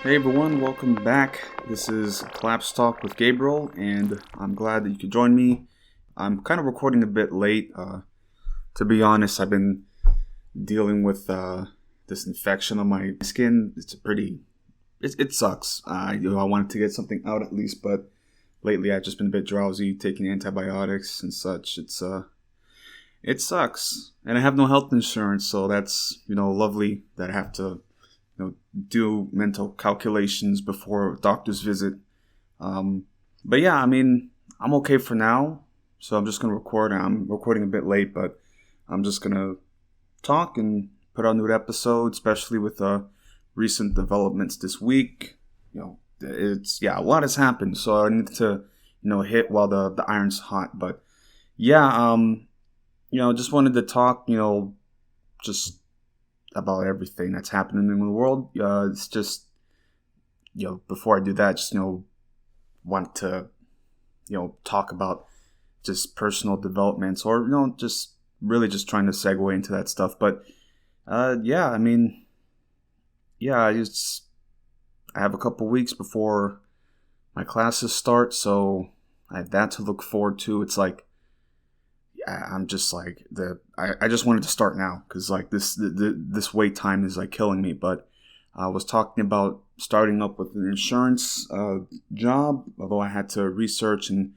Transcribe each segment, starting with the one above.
Hey everyone, welcome back. This is Collapse Talk with Gabriel, and I'm glad that you could join me. I'm kind of recording a bit late. To be honest, I've been dealing with this infection on my skin. It sucks. I wanted to get something out at least, but lately I've just been a bit drowsy, taking antibiotics and such. It sucks, and I have no health insurance, so that's lovely that I have to do mental calculations before a doctor's visit. But yeah, I'm okay for now, so I'm just gonna record. I'm recording a bit late, but I'm just gonna talk and put out a new episode, especially with recent developments this week. A lot has happened, so I need to hit while the iron's hot. But yeah, just wanted to talk, just about everything that's happening in the world. It's just, before I do that, just, want to, talk about just personal developments or, just really just trying to segue into that stuff. But, I have a couple weeks before my classes start, so I have that to look forward to. It's like, I'm just like I just wanted to start now because like this wait time is like killing me. But I was talking about starting up with an insurance job, although I had to research and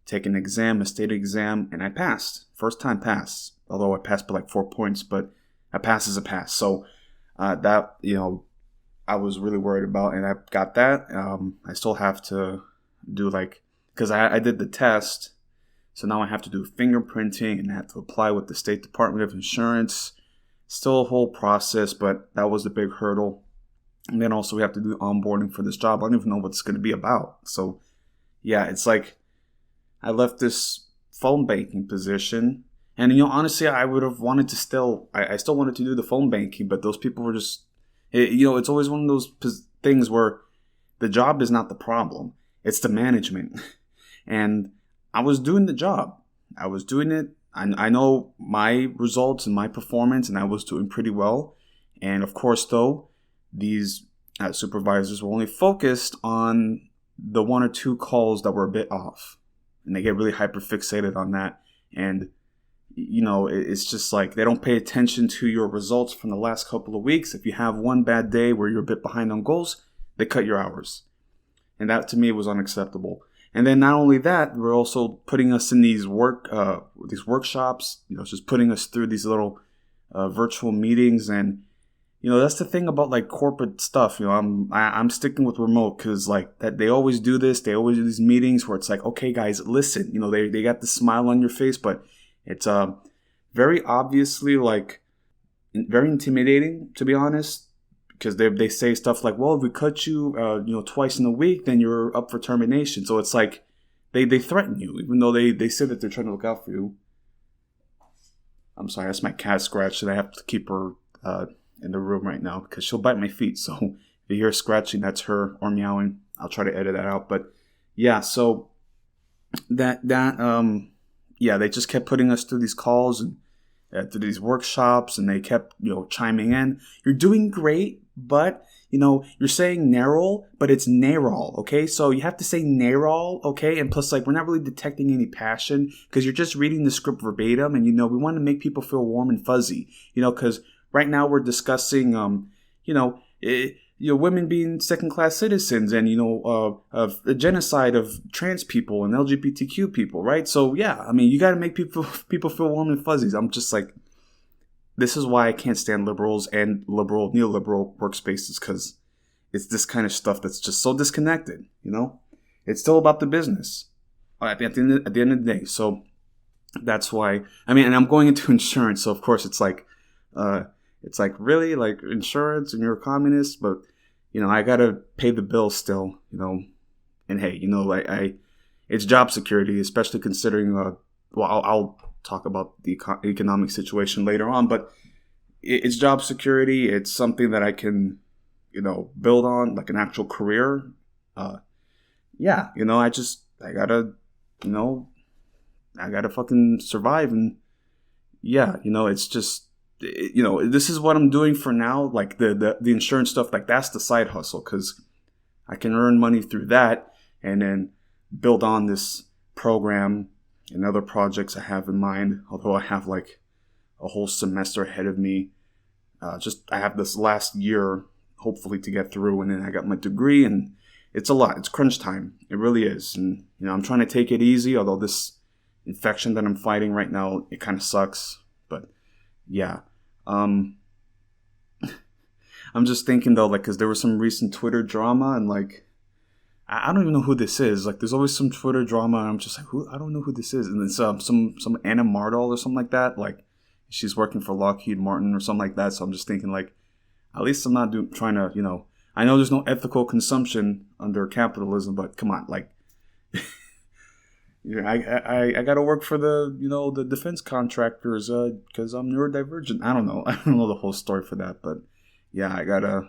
take an exam, a state exam, and I passed. First time pass, although I passed by like 4 points, but a pass is a pass. So that I was really worried about, and I got that. I still have to do because I did the test. So now I have to do fingerprinting and I have to apply with the State Department of Insurance. Still a whole process, but that was the big hurdle. And then also we have to do onboarding for this job. I don't even know what it's going to be about. So yeah, it's like I left this phone banking position. And, honestly, I would have wanted to I still wanted to do the phone banking, but those people were just, it's always one of those things where the job is not the problem. It's the management. And I was doing the job. I was doing it. I know my results and my performance, and I was doing pretty well. And of course, though, these supervisors were only focused on the one or two calls that were a bit off. And they get really hyper fixated on that. And, it's just like they don't pay attention to your results from the last couple of weeks. If you have one bad day where you're a bit behind on goals, they cut your hours. And that to me was unacceptable. And then not only that, we're also putting us in these workshops, just putting us through these little virtual meetings. And, that's the thing about like corporate stuff. I'm sticking with remote because like that they always do this. They always do these meetings where it's like, okay, guys, listen, they got the smile on your face, but it's very obviously like very intimidating, to be honest. Because they say stuff like, well, if we cut you, twice in a week, then you're up for termination. So it's like they threaten you, even though they say that they're trying to look out for you. I'm sorry, that's my cat scratch, and I have to keep her in the room right now because she'll bite my feet. So if you hear scratching, that's her, or meowing. I'll try to edit that out. But yeah, so they just kept putting us through these calls and to these workshops, and they kept chiming in. You're doing great, but you're saying narrow, but it's narrow, okay? So you have to say narrow, okay? And plus, like, we're not really detecting any passion because you're just reading the script verbatim, and we want to make people feel warm and fuzzy, because right now we're discussing women being second-class citizens and of the genocide of trans people and LGBTQ people, right? So yeah, you got to make people feel warm and fuzzy. I'm just like, this is why I can't stand liberals and neoliberal workspaces, because it's this kind of stuff that's just so disconnected. It's still about the business at the end of the day. So that's why and I'm going into insurance, so of course it's like really like insurance and you're a communist, but I gotta pay the bill still, and hey, it's job security, especially considering I'll talk about the economic situation later on, but it's job security. It's something that I can build on, like an actual career. I gotta fucking survive, and it's just this is what I'm doing for now. Like the insurance stuff, like that's the side hustle, because I can earn money through that and then build on this program and other projects I have in mind. Although I have like a whole semester ahead of me. I have this last year, hopefully, to get through, and then I got my degree, and it's a lot. It's crunch time. It really is. And, I'm trying to take it easy, although this infection that I'm fighting right now, it kind of sucks. But, yeah. I'm just thinking, though, like, because there was some recent Twitter drama, and, like, I don't even know who this is. Like, there's always some Twitter drama, and I'm just like, I don't know who this is. And it's some Anna Mardell or something like that. Like, she's working for Lockheed Martin or something like that. So I'm just thinking, like, at least I'm not trying to, I know there's no ethical consumption under capitalism, but come on, like, I got to work for the defense contractors because I'm neurodivergent. I don't know. I don't know the whole story for that, but yeah, I gotta,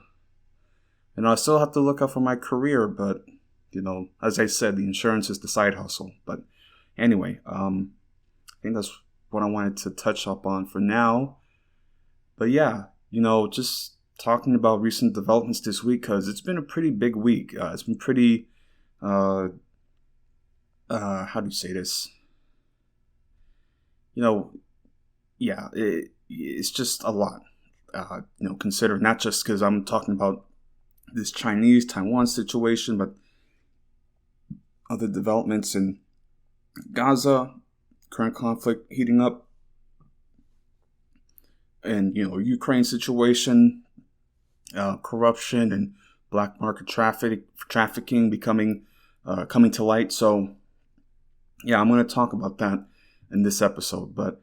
I still have to look out for my career, but, as I said, the insurance is the side hustle. But anyway, I think that's what I wanted to touch up on for now. But yeah, just talking about recent developments this week, because it's been a pretty big week. It's been pretty, how do you say this? Yeah, it's just a lot. Consider not just because I'm talking about this Chinese-Taiwan situation, but other developments in Gaza, current conflict heating up, and Ukraine situation, corruption and black market trafficking becoming coming to light. So yeah, I'm going to talk about that in this episode. But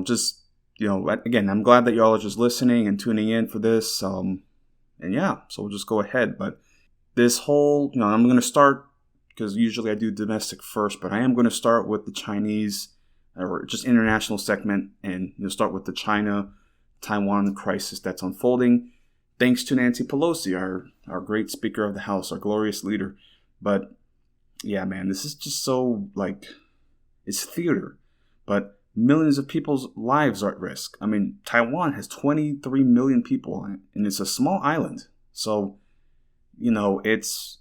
just again, I'm glad that y'all are just listening and tuning in for this. And yeah, so we'll just go ahead. But this whole I'm going to start, because usually I do domestic first, but I am going to start with the Chinese or just international segment, and start with the China-Taiwan crisis that's unfolding, thanks to Nancy Pelosi, our great Speaker of the House, our glorious leader. But yeah, man, this is just so, like, it's theater, but millions of people's lives are at risk. I mean, Taiwan has 23 million people on it, and it's a small island. So, it's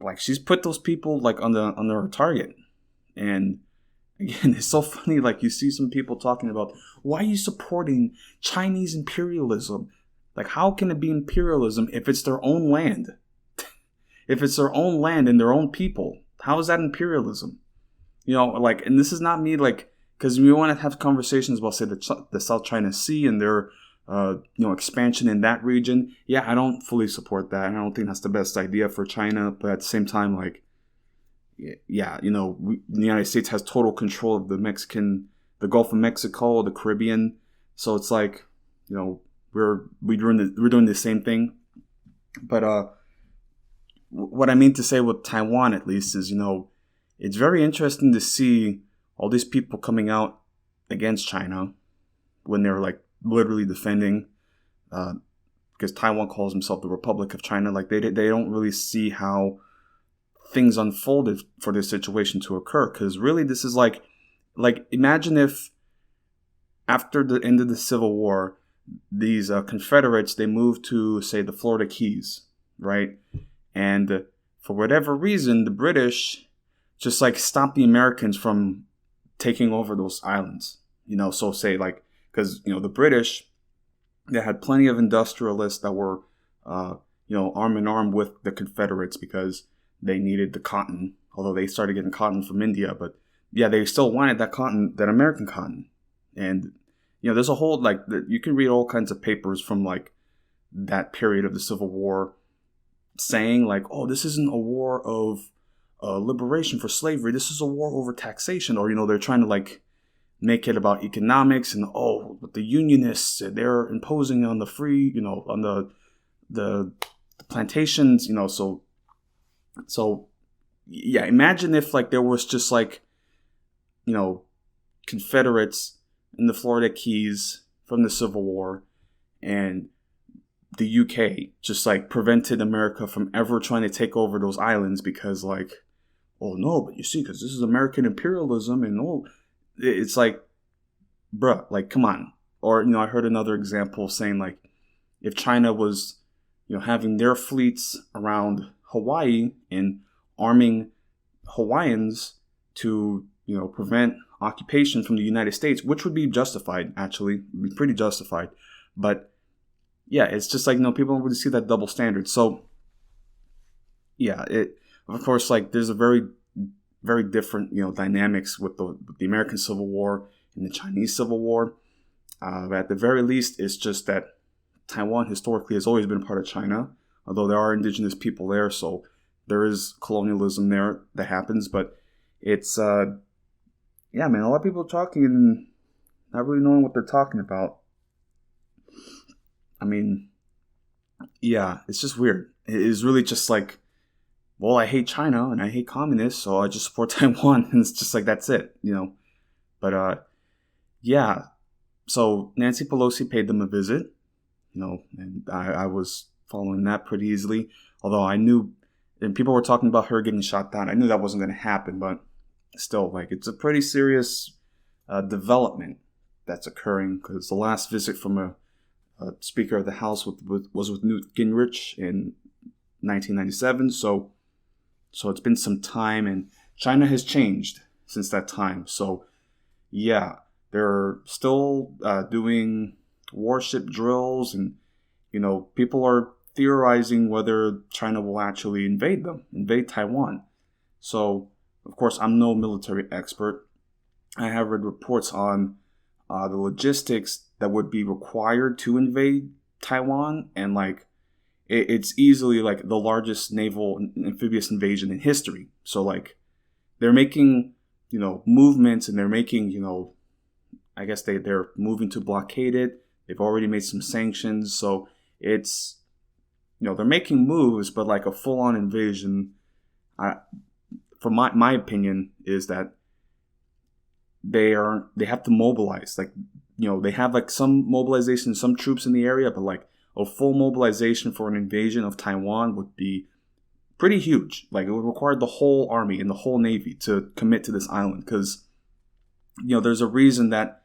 like she's put those people like on her target. And again, it's so funny. Like, you see some people talking about, why are you supporting Chinese imperialism? Like, how can it be imperialism if it's their own land? If it's their own land and their own people, how is that imperialism? And this is not me, like, because we want to have conversations about, say, the South China Sea and their expansion in that region. Yeah, I don't fully support that. I don't think that's the best idea for China. But at the same time, like, yeah, the United States has total control of the Gulf of Mexico, the Caribbean. So it's like, we're doing the same thing. But what I mean to say with Taiwan, at least, is it's very interesting to see all these people coming out against China when they're like literally defending, because Taiwan calls himself the Republic of China. Like, they don't really see how things unfolded for this situation to occur. Because really, this is like imagine if after the end of the Civil War, these Confederates, they moved to, say, the Florida Keys, right? And for whatever reason, the British just like stopped the Americans from taking over those islands. So say, like, because the British, they had plenty of industrialists that were arm in arm with the Confederates because they needed the cotton, although they started getting cotton from India. But yeah, they still wanted that cotton, that American cotton. And there's a whole, like, you can read all kinds of papers from like that period of the Civil War saying like, oh, this isn't a war of liberation for slavery. This is a war over taxation. Or, they're trying to like make it about economics and, but the Unionists, they're imposing on the free, on the plantations, so yeah, imagine if like there was just like, Confederates in the Florida Keys from the Civil War, and the UK just like prevented America from ever trying to take over those islands because, like, oh no, but you see, because this is American imperialism, and it's like, bruh, like, come on. Or I heard another example saying like, if China was having their fleets around Hawaii and arming Hawaiians to, prevent occupation from the United States, which would be justified, actually, would be pretty justified. But yeah, it's just like, people don't really see that double standard. So yeah, of course, like there's a very, very different, dynamics with the American Civil War and the Chinese Civil War. But at the very least, it's just that Taiwan historically has always been part of China, although there are indigenous people there, so there is colonialism there that happens. But it's, yeah, man, a lot of people talking and not really knowing what they're talking about. I mean, yeah, it's just weird. It is really just like, well, I hate China and I hate communists, so I just support Taiwan, and it's just like, that's it, But, yeah, so Nancy Pelosi paid them a visit, and I was following that pretty easily, although I knew, and people were talking about her getting shot down. I knew that wasn't going to happen, but still, like, it's a pretty serious development that's occurring, because the last visit from a Speaker of the House was with Newt Gingrich in 1997, so it's been some time, and China has changed since that time. So yeah, they're still doing warship drills, and people are theorizing whether China will actually invade Taiwan. So of course, I'm no military expert. I have read reports on the logistics that would be required to invade Taiwan, and like it's easily like the largest naval amphibious invasion in history. So like they're making movements, and they're making I guess they're moving to blockade it. They've already made some sanctions, so it's they're making moves, but like a full-on invasion, from my opinion, is that they have to mobilize. Like they have like some mobilization, some troops in the area, but like a full mobilization for an invasion of Taiwan would be pretty huge. Like it would require the whole army and the whole navy to commit to this island, because there's a reason that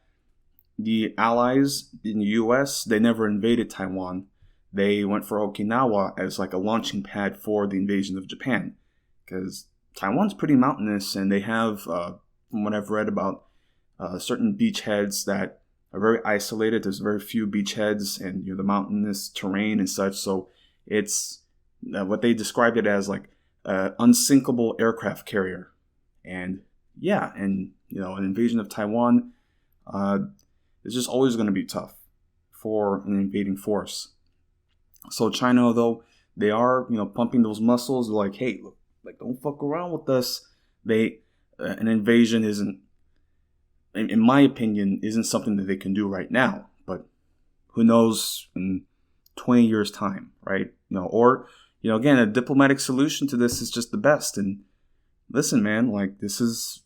the allies in the U.S., they never invaded Taiwan. They went for Okinawa as like a launching pad for the invasion of Japan, because Taiwan's pretty mountainous, and they have, from what I've read about, certain beachheads that are very isolated. There's very few beachheads, and the mountainous terrain and such. So it's what they described it as, like unsinkable aircraft carrier. And yeah, and an invasion of Taiwan is just always going to be tough for an invading force. So China, though, they are pumping those muscles. They're like, hey, look, like, don't fuck around with us. An invasion isn't, in my opinion, isn't something that they can do right now. But who knows in 20 years' time, right? Or again, a diplomatic solution to this is just the best. And listen, man, like this is,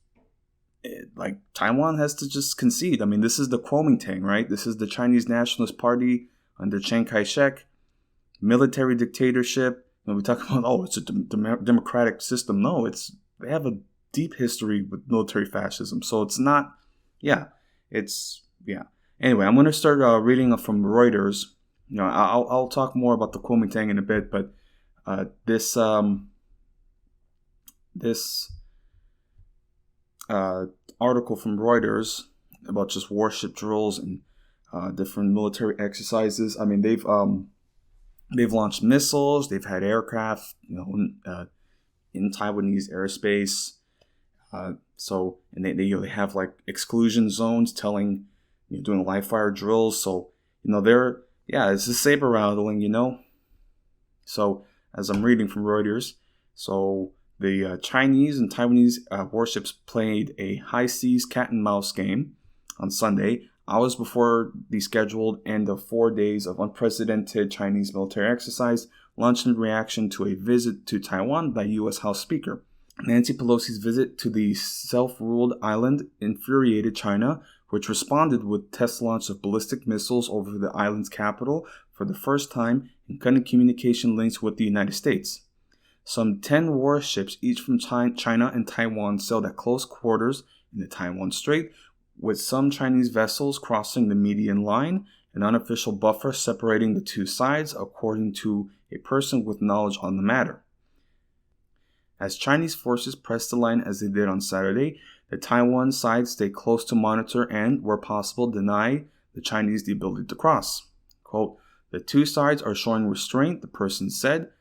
like Taiwan has to just concede. I mean, this is the Kuomintang, right? This is the Chinese Nationalist Party under Chiang Kai-shek, military dictatorship. We talk about, it's a democratic system. No, they have a deep history with military fascism. So it's not, Anyway, I'm going to start reading from Reuters. I'll talk more about the Kuomintang in a bit, but this article from Reuters about just warship drills and different military exercises. I mean, they've launched missiles. They've had aircraft, in Taiwanese airspace. So, and they have like exclusion zones, doing live fire drills. So, it's a saber rattling, So, as I'm reading from Reuters, so the Chinese and Taiwanese warships played a high seas cat and mouse game on Sunday, hours before the scheduled end of 4 days of unprecedented Chinese military exercise, launched in reaction to a visit to Taiwan by U.S. House Speaker. Nancy Pelosi's visit to the self-ruled island infuriated China, which responded with test launch of ballistic missiles over the island's capital for the first time and cutting communication links with the United States. Some 10 warships, each from China and Taiwan, sailed at close quarters in the Taiwan Strait, with some Chinese vessels crossing the median line an unofficial buffer separating the two sides, according to a person with knowledge on the matter. As Chinese forces pressed the line as they did on Saturday, the Taiwan side stayed close to monitor and, where possible, deny the Chinese the ability to cross. Quote, "The two sides are showing restraint," the person said,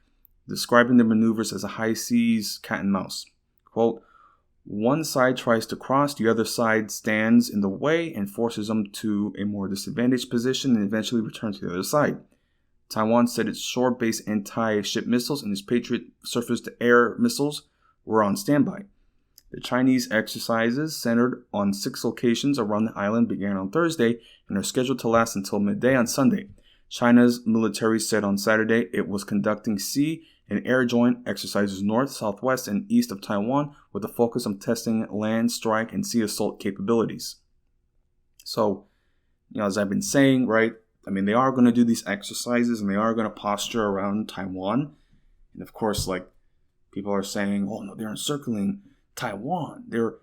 describing the maneuvers as a high seas cat and mouse. Quote, "One side tries to cross, the other side stands in the way and forces them to a more disadvantaged position and eventually return to the other side." Taiwan said its shore-based anti-ship missiles and its Patriot surface-to-air missiles were on standby. The Chinese exercises, centered on 6 locations around the island, began on Thursday and are scheduled to last until midday on Sunday. China's military said on Saturday it was conducting sea and air joint exercises north, southwest, and east of Taiwan with a focus on testing land, strike, and sea assault capabilities. So, as I've been saying, right, they are going to do these exercises and they are going to posture around Taiwan. And of course, people are saying, oh no, they're encircling Taiwan. They're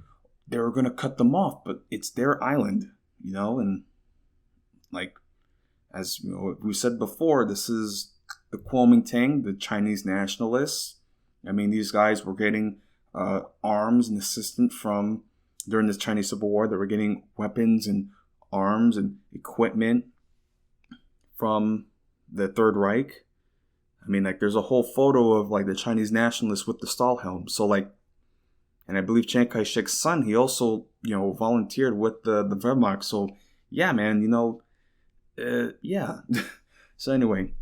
going to cut them off, but it's their island, and as we said before, this is the Kuomintang, the Chinese nationalists. These guys were getting arms and assistance from, during the Chinese Civil War, they were getting weapons and arms and equipment from the Third Reich. There's a whole photo of the Chinese nationalists with the Stahlhelm. So and I believe Chiang Kai-shek's son, he also, volunteered with the Wehrmacht. So yeah, man, yeah. So anyway,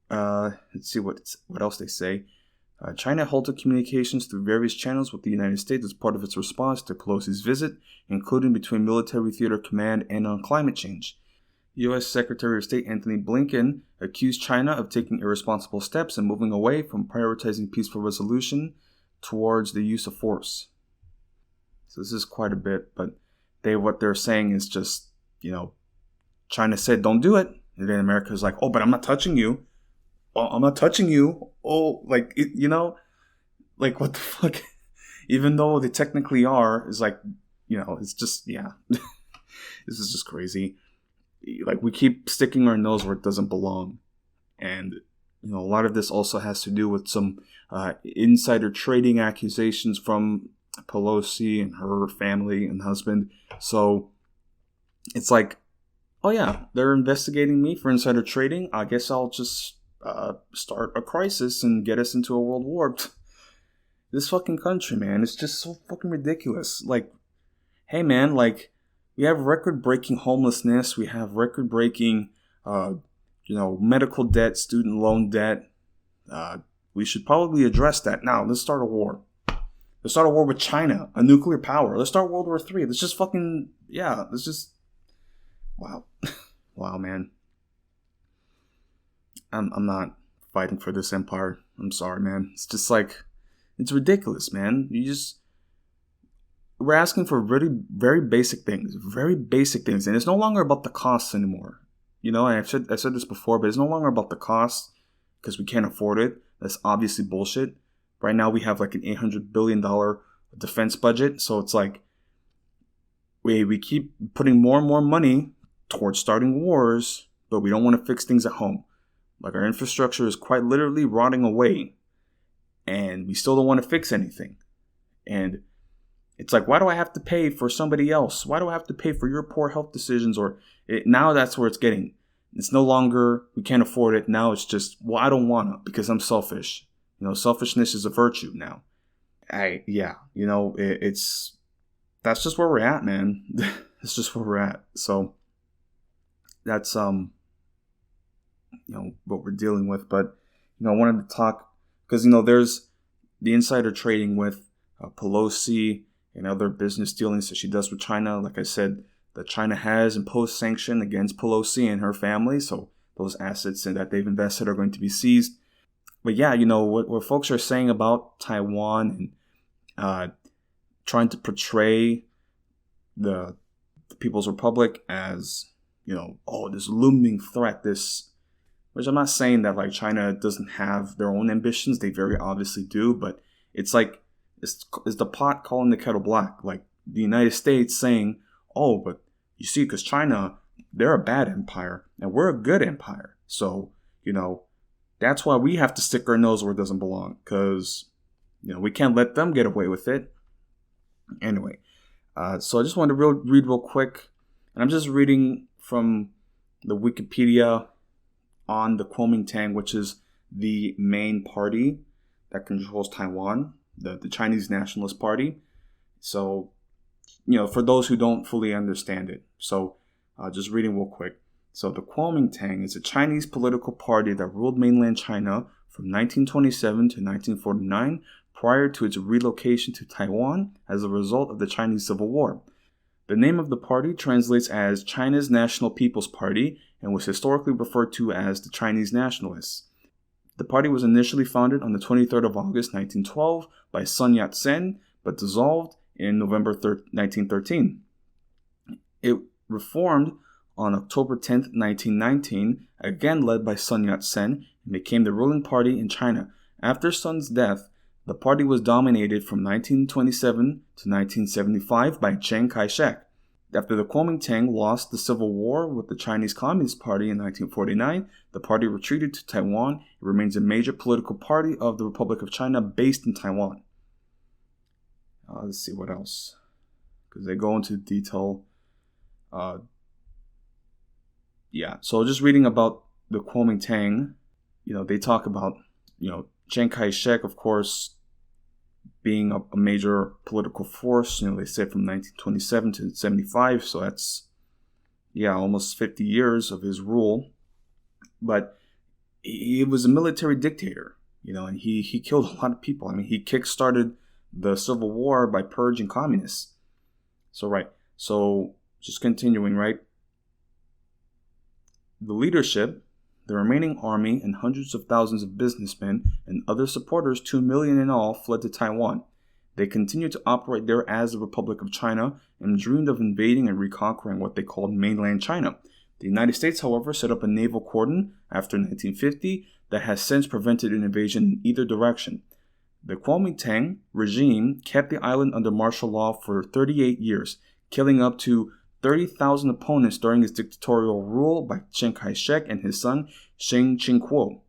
let's see what else they say. China halted communications through various channels with the United States as part of its response to Pelosi's visit, including between Military Theater Command and on climate change. U.S. Secretary of State Antony Blinken accused China of taking irresponsible steps and moving away from prioritizing peaceful resolution towards the use of force. So this is quite a bit, but what they're saying is just, China said don't do it, and then America's like, oh, but I'm not touching you. Oh, I'm not touching you. Oh, what the fuck? Even though they technically are, is it's just, yeah. This is just crazy. We keep sticking our nose where it doesn't belong. And, a lot of this also has to do with some insider trading accusations from Pelosi and her family and husband. So it's oh yeah, they're investigating me for insider trading. I guess I'll just start a crisis and get us into a world war. This fucking country, man, it's just so fucking ridiculous. Hey man, we have record-breaking homelessness. We have record-breaking, medical debt, student loan debt. We should probably address that. Now, let's start a war. Let's start a war with China, a nuclear power. Let's start World War III. Let's just fucking, yeah, let's just, wow. Wow, man. I'm not fighting for this empire. I'm sorry, man. It's just it's ridiculous, man. We're asking for very, very basic things, and it's no longer about the costs anymore. And I've said this before, but it's no longer about the cost because we can't afford it. That's obviously bullshit. Right now we have an $800 billion defense budget, so it's we keep putting more and more money towards starting wars, but we don't want to fix things at home. Our infrastructure is quite literally rotting away, and we still don't want to fix anything. And it's why do I have to pay for somebody else? Why do I have to pay for your poor health decisions? Now that's where it's getting. It's no longer, we can't afford it. Now it's just, I don't want to because I'm selfish. Selfishness is a virtue now. That's just where we're at, man. It's just where we're at. So that's, what we're dealing with. But, I wanted to talk because, there's the insider trading with Pelosi and other business dealings that she does with China. Like I said, that China has imposed sanction against Pelosi and her family. So those assets that they've invested are going to be seized. But yeah, what folks are saying about Taiwan and trying to portray the People's Republic as, this looming threat, which I'm not saying that China doesn't have their own ambitions. They very obviously do. But it's is the pot calling the kettle black? The United States saying, oh, but you see, because China, they're a bad empire and we're a good empire. So, that's why we have to stick our nose where it doesn't belong, because, we can't let them get away with it. Anyway, so I just wanted to read real quick. And I'm just reading from the Wikipedia on the Kuomintang, which is the main party that controls Taiwan, the Chinese Nationalist Party. So, for those who don't fully understand it. So, just reading real quick. So, the Kuomintang is a Chinese political party that ruled mainland China from 1927 to 1949, prior to its relocation to Taiwan as a result of the Chinese Civil War. The name of the party translates as China's National People's Party and was historically referred to as the Chinese Nationalists. The party was initially founded on the 23rd of August 1912 by Sun Yat-sen, but dissolved in November 1913. It reformed on October 10, 1919, again led by Sun Yat-sen, and became the ruling party in China. After Sun's death, the party was dominated from 1927 to 1975 by Chiang Kai-shek. After the Kuomintang lost the civil war with the Chinese Communist Party in 1949, the party retreated to Taiwan. It remains a major political party of the Republic of China based in Taiwan. Let's see what else, because they go into detail. So just reading about the Kuomintang, they talk about, Chiang Kai-shek, of course, being a major political force. They said from 1927 to 75, so that's, almost 50 years of his rule. But he was a military dictator, and he killed a lot of people. I mean, he kickstarted the Civil War by purging communists. So just continuing, right? The leadership, the remaining army, and hundreds of thousands of businessmen and other supporters, 2 million in all, fled to Taiwan. They continued to operate there as the Republic of China and dreamed of invading and reconquering what they called mainland China. The United States, however, set up a naval cordon after 1950 that has since prevented an invasion in either direction. The Kuomintang regime kept the island under martial law for 38 years, killing up to 30,000 opponents during his dictatorial rule by Chiang Kai-shek and his son, Chiang Ching-kuo.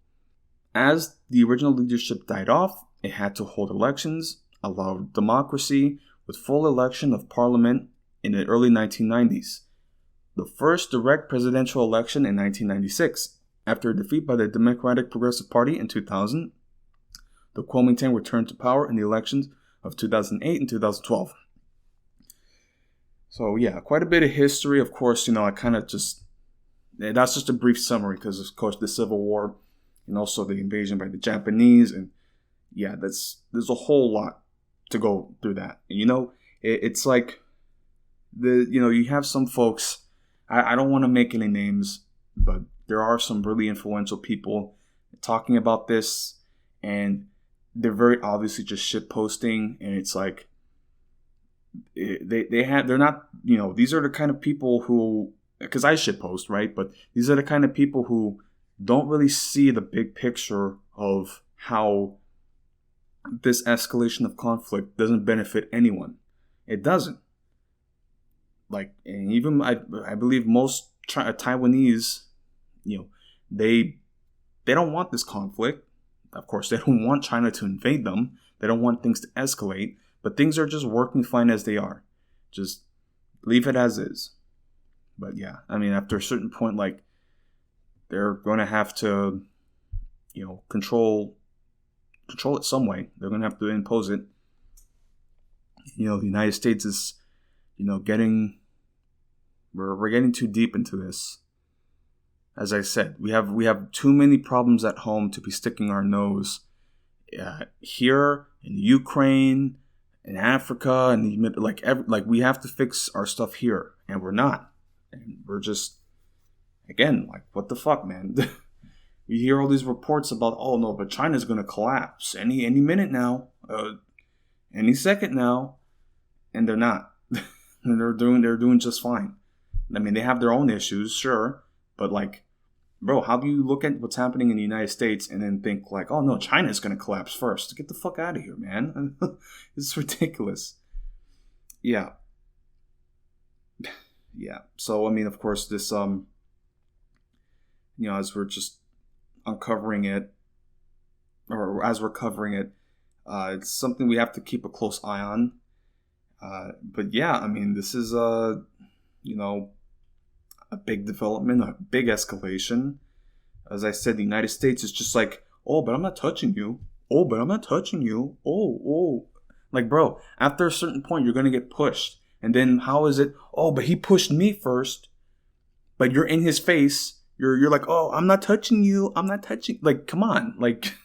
As the original leadership died off, it had to hold elections, allow democracy, with full election of parliament in the early 1990s. The first direct presidential election in 1996. After a defeat by the Democratic Progressive Party in 2000, the Kuomintang returned to power in the elections of 2008 and 2012. So quite a bit of history. Of course, I kind of that's just a brief summary because, of course, the Civil War and also the invasion by the Japanese. And there's a whole lot to go through that. And, it's like, you have some folks, I don't want to make any names, but there are some really influential people talking about this, and they're very obviously just shit posting, and it's like, they're not, these are the kind of people who, because I shitpost, right? But these are the kind of people who don't really see the big picture of how this escalation of conflict doesn't benefit anyone. It doesn't. And even I believe most Taiwanese, they don't want this conflict. Of course, they don't want China to invade them. They don't want things to escalate. But things are just working fine as they are. Just leave it as is. But after a certain point, they're going to have to, control it some way. They're going to have to impose it. The United States is, we're getting too deep into this. As I said, we have too many problems at home to be sticking our nose here in Ukraine, in Africa, and we have to fix our stuff here, and we're not. And we're just, again, what the fuck, man? You hear all these reports about, oh no, but China's gonna collapse any minute now, any second now, and they're not. And they're doing just fine. I mean, they have their own issues, sure, but bro, how do you look at what's happening in the United States and then think oh no, China's gonna collapse first? Get the fuck out of here, man. It's ridiculous. yeah. So I mean, of course, this as we're just uncovering it, or as we're covering it, it's something we have to keep a close eye on. But yeah, I mean, this is a big development, a big escalation. As I said, the United States is just like, oh, but I'm not touching you. Oh, but I'm not touching you. Oh. Like, bro, after a certain point, you're going to get pushed. And then how is it? Oh, but he pushed me first. But you're in his face. You're like, oh, I'm not touching you. I'm not touching. Like, come on. Like,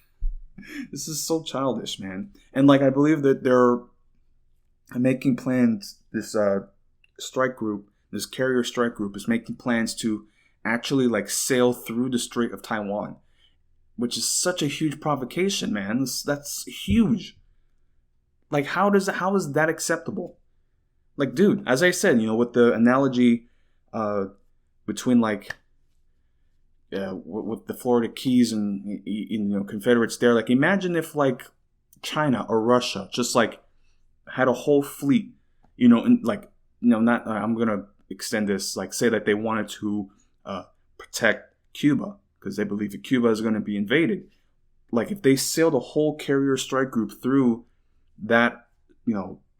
this is so childish, man. And like, I believe that they're making plans. This strike group, this carrier strike group, is making plans to actually like sail through the Strait of Taiwan, which is such a huge provocation, man. That's huge. Like, how is that acceptable? Like, dude, as I said, with the analogy between like with the Florida Keys and Confederates there, like, imagine if like China or Russia just like had a whole fleet, and like, not I'm gonna extend this, like, say that they wanted to protect Cuba because they believe that Cuba is going to be invaded. Like, if they sailed a whole carrier strike group through that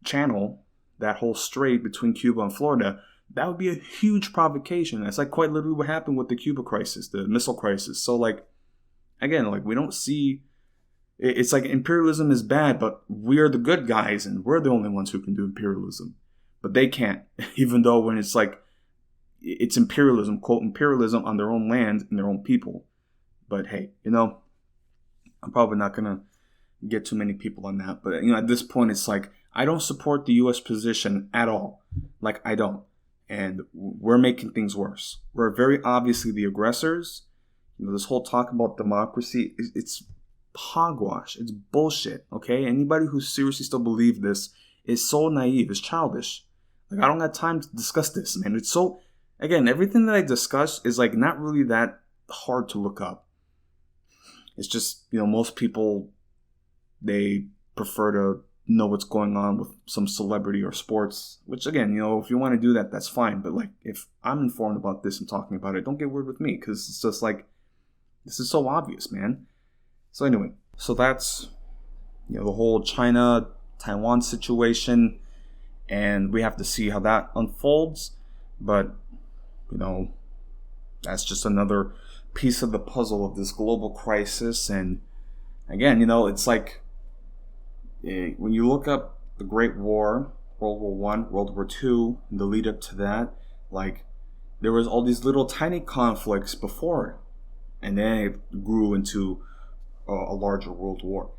channel, that whole strait between Cuba and Florida, that would be a huge provocation. That's like quite literally what happened with the Cuba crisis, the missile crisis. So like, again, like, we don't see, it's like imperialism is bad, but we're the good guys and we're the only ones who can do imperialism, but they can't. Even though when it's like, it's imperialism, quote, imperialism on their own land and their own people. But hey, I'm probably not going to get too many people on that. But, at this point, it's like, I don't support the U.S. position at all. Like, I don't. And we're making things worse. We're very obviously the aggressors. This whole talk about democracy, it's hogwash. It's bullshit, okay? Anybody who seriously still believes this is so naive. It's childish. Like, I don't have time to discuss this, man. It's so... Again, everything that I discuss is like not really that hard to look up. It's just, most people, they prefer to know what's going on with some celebrity or sports, which again, if you want to do that, that's fine. But like, if I'm informed about this and talking about it, don't get weird with me, because it's just like, this is so obvious, man. So anyway, so that's, the whole China-Taiwan situation, and we have to see how that unfolds. But that's just another piece of the puzzle of this global crisis. And again, it's like, when you look up the Great War, World War I, World War II, and the lead up to that, like, there was all these little tiny conflicts before, and then it grew into a larger world war.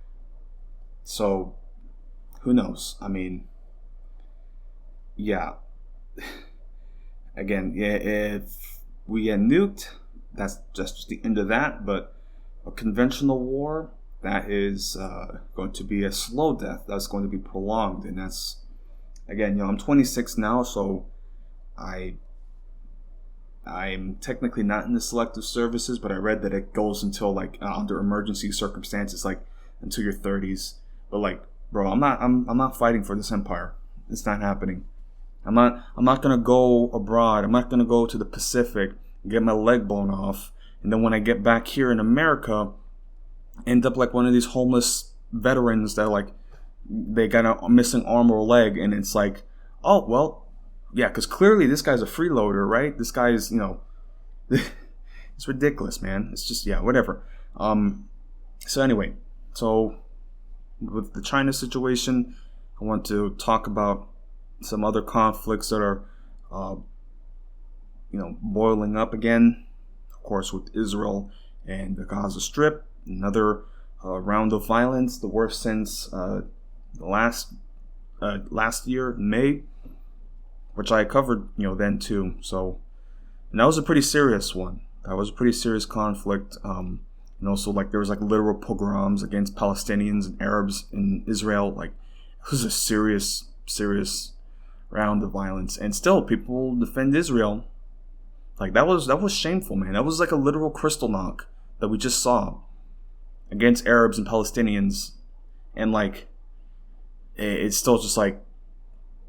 So, who knows? I mean, yeah. Again, if we get nuked, that's just the end of that. But a conventional war, that is going to be a slow death. That's going to be prolonged. And that's, again, I'm 26 now, so I'm technically not in the selective services, but I read that it goes until like under emergency circumstances, like until your 30s. But like, bro, I'm not fighting for this empire. It's not happening. I'm not gonna go abroad. I'm not gonna go to the Pacific and get my leg blown off, and then when I get back here in America, end up like one of these homeless veterans that like they got a missing arm or leg, and it's like, oh well, yeah, because clearly this guy's a freeloader, right? This guy's it's ridiculous, man. It's just, yeah, whatever. So anyway, so with the China situation, I want to talk about some other conflicts that are, boiling up again. Of course, with Israel and the Gaza Strip, another round of violence, the worst since the last year, May, which I covered, then too. So, and that was a pretty serious one. That was a pretty serious conflict. And also, like, there was like literal pogroms against Palestinians and Arabs in Israel. Like, it was a serious round of violence, and still people defend Israel. Like, that was shameful, man. That was like a literal crystal knock that we just saw against Arabs and Palestinians, and like, it's still just like,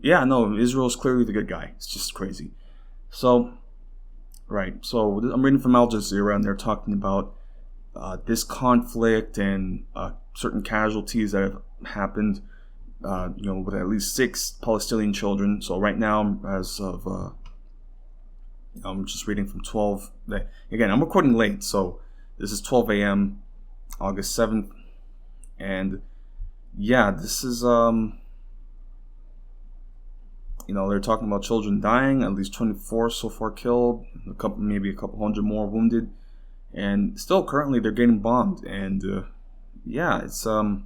yeah, no, Israel's clearly the good guy. It's just crazy. So, right. So I'm reading from Al Jazeera, and they're talking about this conflict and certain casualties that have happened. With at least 6 Palestinian children. So right now, as of I'm just reading from 12. Again, I'm recording late, so this is 12 a.m. August 7th, and yeah, this is they're talking about children dying, at least 24 so far killed, maybe a couple hundred more wounded, and still currently they're getting bombed, and it's and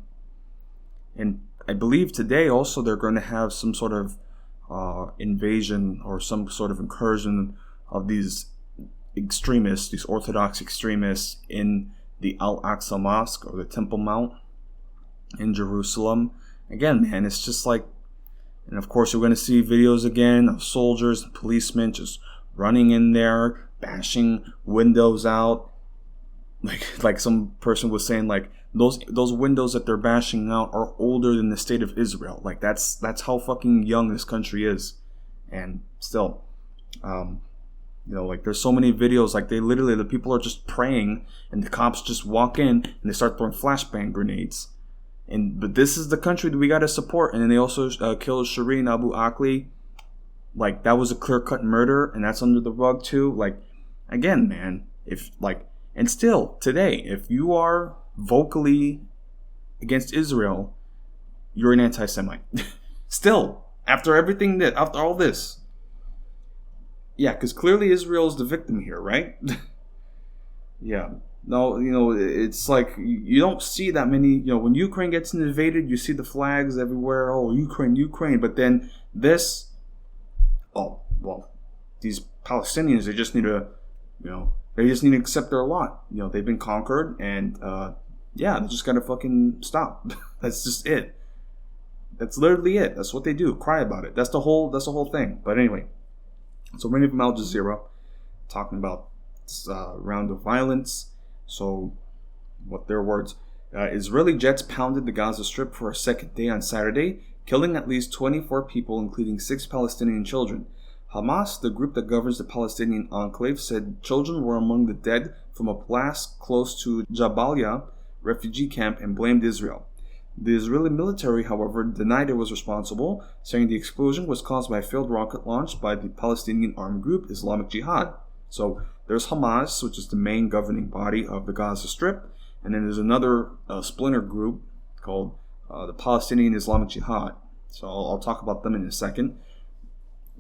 I believe today also they're going to have some sort of invasion or some sort of incursion of these extremists, these Orthodox extremists, in the Al-Aqsa Mosque or the Temple Mount in Jerusalem. Again, man, it's just like, and of course you're going to see videos again of soldiers and policemen just running in there, bashing windows out. Like some person was saying, like, those windows that they're bashing out are older than the state of Israel. Like that's how fucking young this country is. And still, like there's so many videos, like the people are just praying and the cops just walk in and they start throwing flashbang grenades. But this is the country that we got to support. And then they also killed Shireen Abu Akleh. Like that was a clear-cut murder, and that's under the rug too. Like, again, man, and still today, if you are vocally against Israel, you're an anti-Semite. Still, after all this. Yeah, because clearly Israel is the victim here, right? Yeah. No, it's like you don't see that many, when Ukraine gets invaded, you see the flags everywhere. Oh, Ukraine. But then these Palestinians, they just need to, they just need to accept their lot. They've been conquered, and they just gotta fucking stop. That's just it. That's literally it. That's what they do. Cry about it. That's the whole thing. But anyway, so many from Al Jazeera talking about this round of violence. So, what their words? Israeli jets pounded the Gaza Strip for a second day on Saturday, killing at least 24 people, including 6 Palestinian children. Hamas, the group that governs the Palestinian enclave, said children were among the dead from a blast close to Jabalia refugee camp and blamed Israel. The Israeli military, however, denied it was responsible, saying the explosion was caused by a failed rocket launch by the Palestinian armed group Islamic Jihad. So there's Hamas, which is the main governing body of the Gaza Strip, and then there's another splinter group called the Palestinian Islamic Jihad. So I'll talk about them in a second.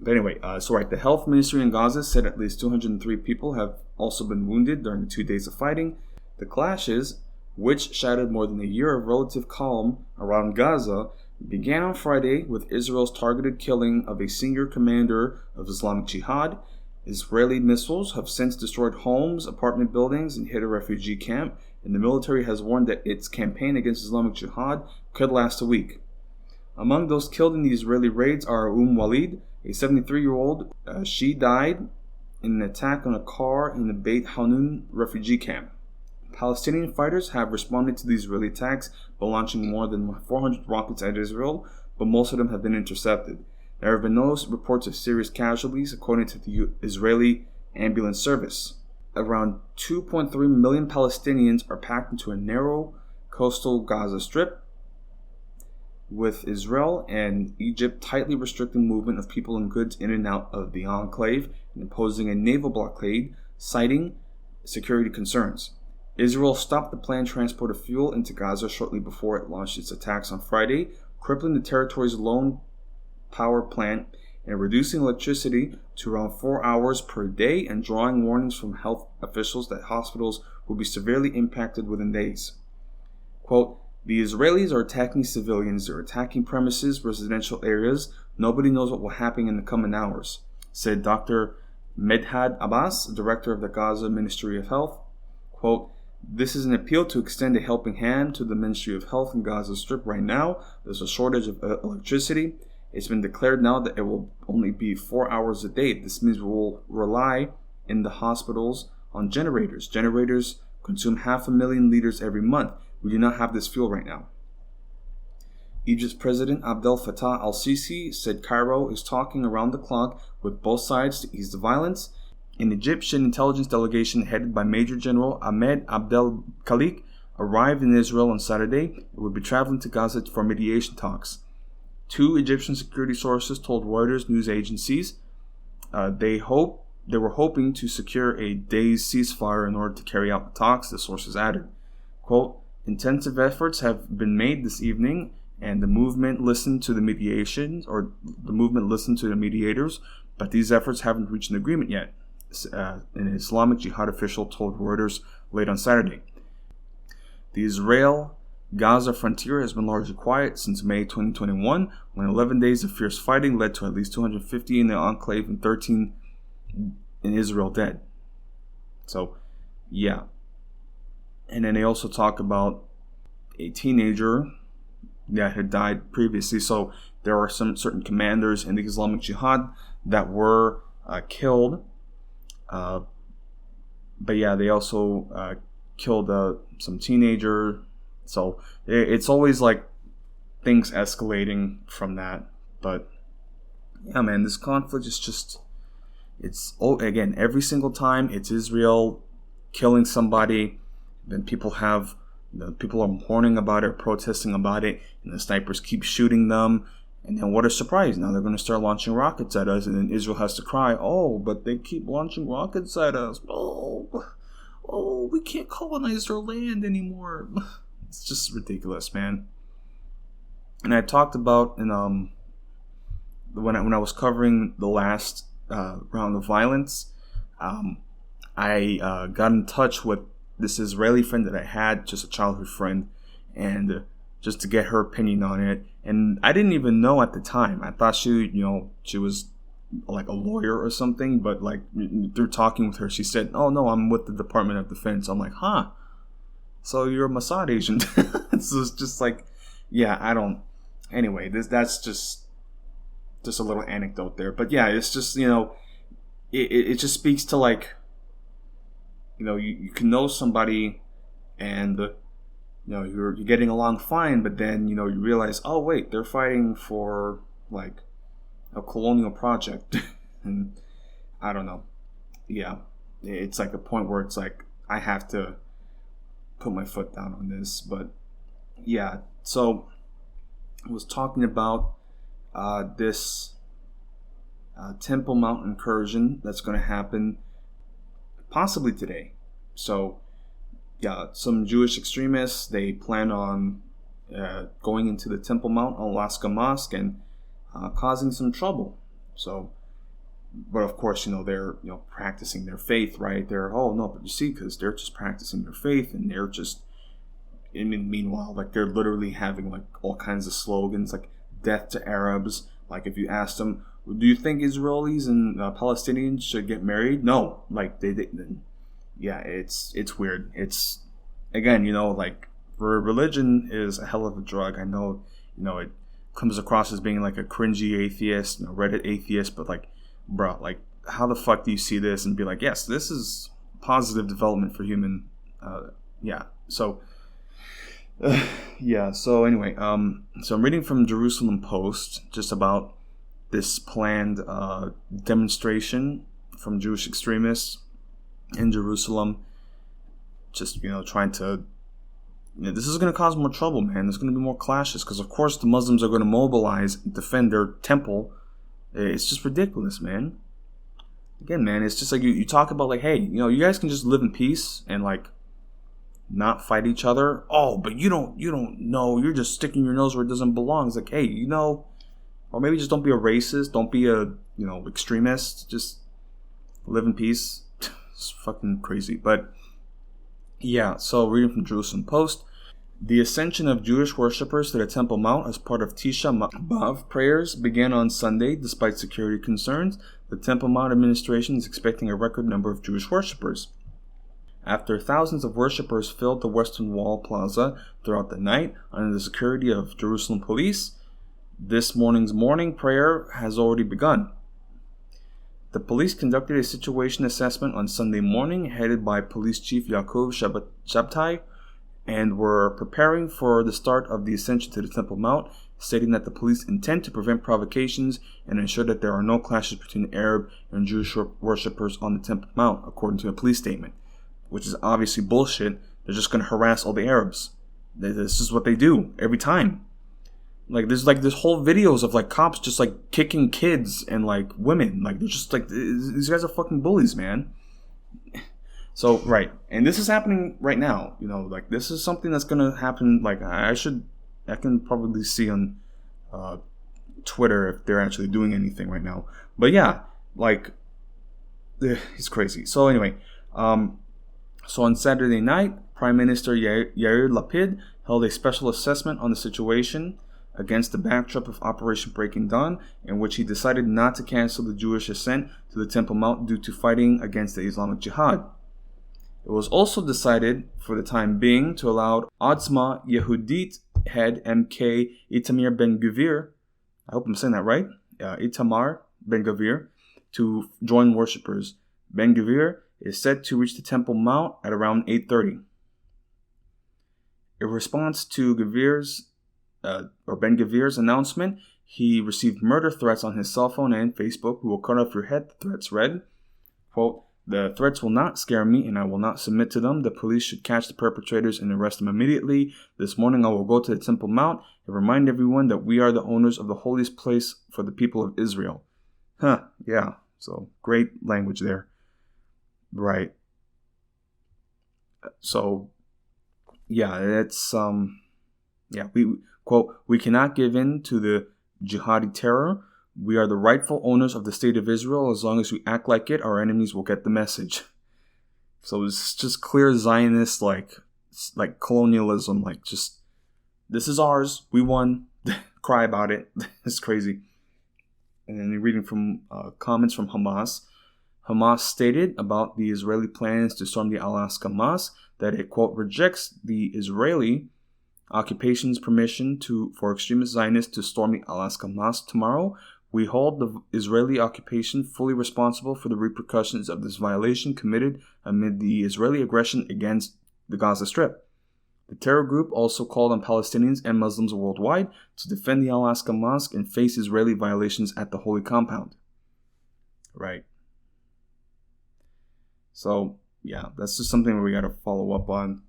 But anyway, the health ministry in Gaza said at least 203 people have also been wounded during the 2 days of fighting. The clashes, which shattered more than a year of relative calm around Gaza, began on Friday with Israel's targeted killing of a senior commander of Islamic Jihad. Israeli missiles have since destroyed homes, apartment buildings, and hit a refugee camp, and the military has warned that its campaign against Islamic Jihad could last a week. Among those killed in the Israeli raids are Walid, a 73-year-old. She died in an attack on a car in the Beit Hanun refugee camp. Palestinian fighters have responded to the Israeli attacks by launching more than 400 rockets at Israel, but most of them have been intercepted. There have been no reports of serious casualties, according to the Israeli ambulance service. Around 2.3 million Palestinians are packed into a narrow coastal Gaza Strip, with Israel and Egypt tightly restricting movement of people and goods in and out of the enclave and imposing a naval blockade, citing security concerns. Israel stopped the planned transport of fuel into Gaza shortly before it launched its attacks on Friday, crippling the territory's lone power plant and reducing electricity to around 4 hours per day, and drawing warnings from health officials that hospitals will be severely impacted within days. Quote, "The Israelis are attacking civilians, they're attacking premises, residential areas. Nobody knows what will happen in the coming hours," said Dr. Medhad Abbas, director of the Gaza Ministry of Health. Quote, "This is an appeal to extend a helping hand to the Ministry of Health in Gaza Strip right now. There's a shortage of electricity. It's been declared now that it will only be 4 hours a day. This means we will rely in the hospitals on generators. Generators consume 500,000 liters every month. We do not have this fuel right now." Egypt's President Abdel Fattah al-Sisi said Cairo is talking around the clock with both sides to ease the violence. An Egyptian intelligence delegation headed by Major General Ahmed Abdel Khalik arrived in Israel on Saturday and would be traveling to Gaza for mediation talks. Two Egyptian security sources told Reuters news agencies they were hoping to secure a day's ceasefire in order to carry out the talks, the sources added. Quote, intensive efforts have been made this evening, and the movement listened to the mediators, but these efforts haven't reached an agreement yet, an Islamic Jihad official told Reuters late on Saturday. The Israel-Gaza frontier has been largely quiet since May 2021, when 11 days of fierce fighting led to at least 250 in the enclave and 13 in Israel dead. So, yeah. And then they also talk about a teenager that had died previously. So there are some certain commanders in the Islamic Jihad that were killed. But yeah, they also killed some teenager. So it's always like things escalating from that. But yeah, man, this conflict is just, again, every single time it's Israel killing somebody, then people are mourning about it, protesting about it, and the snipers keep shooting them. And then what a surprise, now they're going to start launching rockets at us, and then Israel has to cry, oh, but they keep launching rockets at us. Oh, we can't colonize their land anymore. It's just ridiculous, man. And I talked about in when I was covering the last round of violence, I got in touch with this Israeli friend that I had, just a childhood friend, and just to get her opinion on it. And I didn't even know at the time. I thought she was like a lawyer or something, but like through talking with her, she said, "Oh no, I'm with the Department of Defense." I'm like, "Huh? So you're a Mossad agent?" So it's just like, yeah, I don't. Anyway, that's just a little anecdote there. But yeah, it's just, it just speaks to like, you can know somebody and you're getting along fine, but then you realize, oh wait, they're fighting for like a colonial project. And I don't know, yeah, it's like a point where it's like I have to put my foot down on this. But yeah, so I was talking about this Temple Mount incursion that's going to happen possibly today. So yeah, some Jewish extremists, they plan on going into the Temple Mount Alaska Mosque and causing some trouble. So, but of course, they're practicing their faith, right? But you see, because they're just practicing their faith, and they're just, meanwhile, like they're literally having like all kinds of slogans like "Death to Arabs." Like if you ask them, do you think Israelis and Palestinians should get married? No, like they yeah, it's weird. It's, again, like religion is a hell of a drug. I know, it comes across as being like a cringy atheist, Reddit atheist, but like, bro, like how the fuck do you see this and be like, yes, this is positive development for human, yeah. So, yeah. So anyway, so I'm reading from Jerusalem Post just about this planned demonstration from Jewish extremists in Jerusalem, just trying to, this is going to cause more trouble, man. There's going to be more clashes because of course the Muslims are going to mobilize and defend their temple. It's just ridiculous, man. Again, man, it's just like you talk about like, hey, you guys can just live in peace and like not fight each other. Oh, but you don't know, you're just sticking your nose where it doesn't belong. It's like, hey, or maybe just don't be a racist, don't be a extremist, just live in peace. It's fucking crazy. But yeah, so reading from Jerusalem Post, the ascension of Jewish worshippers to the Temple Mount as part of Tisha B'Av prayers began on Sunday despite security concerns. The Temple Mount administration is expecting a record number of Jewish worshippers. After thousands of worshippers filled the Western Wall Plaza throughout the night under the security of Jerusalem police, this morning's morning prayer has already begun. The police conducted a situation assessment on Sunday morning, headed by Police Chief Yaakov Shabtai, and were preparing for the start of the ascension to the Temple Mount, stating that the police intend to prevent provocations and ensure that there are no clashes between Arab and Jewish worshippers on the Temple Mount, according to a police statement, which is obviously bullshit. They're just going to harass all the Arabs. This is what they do every time. Like, there's like this whole videos of like cops just like kicking kids and like women. Like, they're just like, these guys are fucking bullies, man. So, right. And this is happening right now. You know, like, this is something that's going to happen. Like, I can probably see on Twitter if they're actually doing anything right now. But yeah, like, it's crazy. So anyway, so on Saturday night, Prime Minister Yair Lapid held a special assessment on the situation against the backdrop of Operation Breaking Dawn, in which he decided not to cancel the Jewish ascent to the Temple Mount due to fighting against the Islamic Jihad. It was also decided, for the time being, to allow Otzma Yehudit head MK Itamar Ben-Gvir, I hope I'm saying that right, Itamar Ben-Gvir, to join worshippers. Ben-Gvir is set to reach the Temple Mount at around 8:30. In response to Ben-Gvir's announcement, he received murder threats on his cell phone and Facebook. "We will cut off your head," the threats read. Quote, "The threats will not scare me and I will not submit to them. The police should catch the perpetrators and arrest them immediately. This morning I will go to the Temple Mount and remind everyone that we are the owners of the holiest place for the people of Israel." Yeah. So, great language there. Right. So, yeah, it's, we cannot give in to the jihadi terror. We are the rightful owners of the state of Israel. As long as we act like it, our enemies will get the message. So it's just clear Zionist, like colonialism, like just, this is ours. We won. Cry about it. It's crazy. And then reading from comments from Hamas. Hamas stated about the Israeli plans to storm the Al-Aqsa Mosque that it, quote, rejects the Israeli occupation's permission for extremist Zionists to storm the Al-Aqsa Mosque tomorrow. We hold the Israeli occupation fully responsible for the repercussions of this violation committed amid the Israeli aggression against the Gaza Strip. The terror group also called on Palestinians and Muslims worldwide to defend the Al-Aqsa Mosque and face Israeli violations at the holy compound. Right. So, yeah, that's just something we got to follow up on.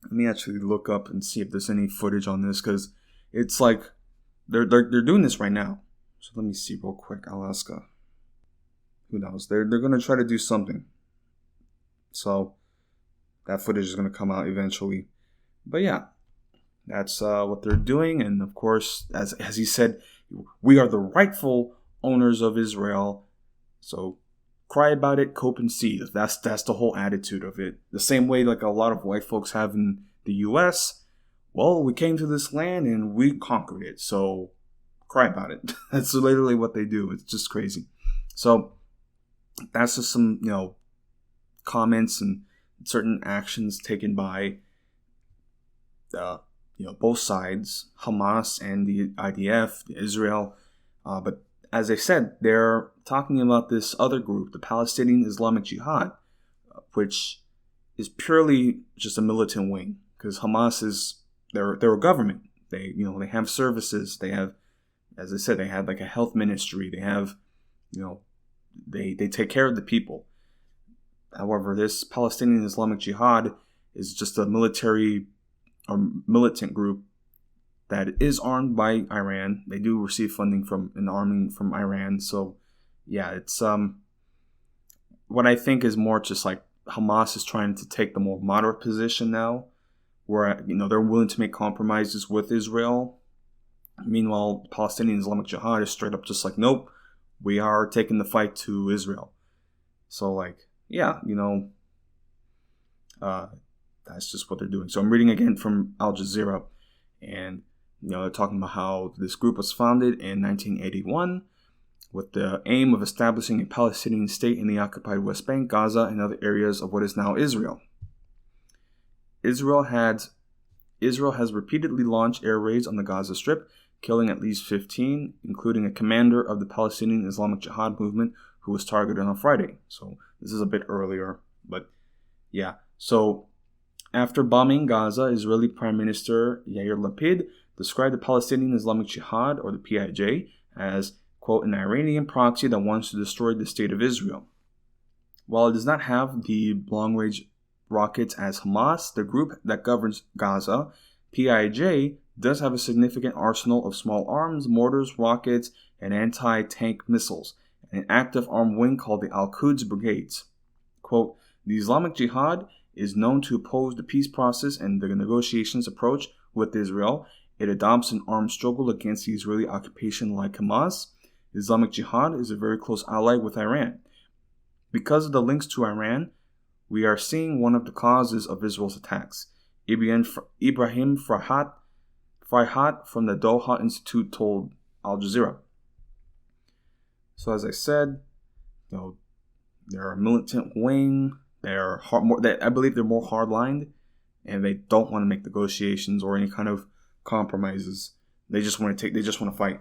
Let me actually look up and see if there's any footage on this, because it's like they're doing this right now. So let me see real quick. Alaska. Who knows? They're going to try to do something. So that footage is going to come out eventually. But yeah, that's what they're doing. And of course, as he said, we are the rightful owners of Israel. So cry about it, cope and see. That's the whole attitude of it. The same way like a lot of white folks have in the U.S. Well, we came to this land and we conquered it. So cry about it. That's literally what they do. It's just crazy. So that's just some, comments and certain actions taken by, both sides, Hamas and the IDF, Israel. But as I said, they're talking about this other group, the Palestinian Islamic Jihad, which is purely just a militant wing, because Hamas they're a government. They have services. They have, as I said, they have like a health ministry. They have, they take care of the people. However, this Palestinian Islamic Jihad is just a military or militant group that is armed by Iran. They do receive funding from an army from Iran. So, yeah, it's what I think is more just like Hamas is trying to take the more moderate position now, where they're willing to make compromises with Israel. Meanwhile, the Palestinian Islamic Jihad is straight up just like, nope, we are taking the fight to Israel. So, like, yeah, that's just what they're doing. So I'm reading again from Al Jazeera, and they're talking about how this group was founded in 1981 with the aim of establishing a Palestinian state in the occupied West Bank, Gaza, and other areas of what is now Israel. Israel has repeatedly launched air raids on the Gaza Strip, killing at least 15, including a commander of the Palestinian Islamic Jihad movement who was targeted on Friday. So this is a bit earlier, but yeah. So After bombing Gaza, Israeli Prime Minister Yair Lapid described the Palestinian Islamic Jihad, or the PIJ, as, quote, an Iranian proxy that wants to destroy the state of Israel. While it does not have the long-range rockets as Hamas, the group that governs Gaza, PIJ, does have a significant arsenal of small arms, mortars, rockets, and anti-tank missiles, and an active armed wing called the Al-Quds Brigades. Quote, the Islamic Jihad is known to oppose the peace process and the negotiations approach with Israel. It adopts an armed struggle against the Israeli occupation like Hamas. The Islamic Jihad is a very close ally with Iran. Because of the links to Iran, we are seeing one of the causes of Israel's attacks. Ibrahim Farhat from the Doha Institute told Al Jazeera. So as I said, they're a militant wing. I believe they're more hardlined, and they don't want to make negotiations or any kind of compromises. They just want to fight.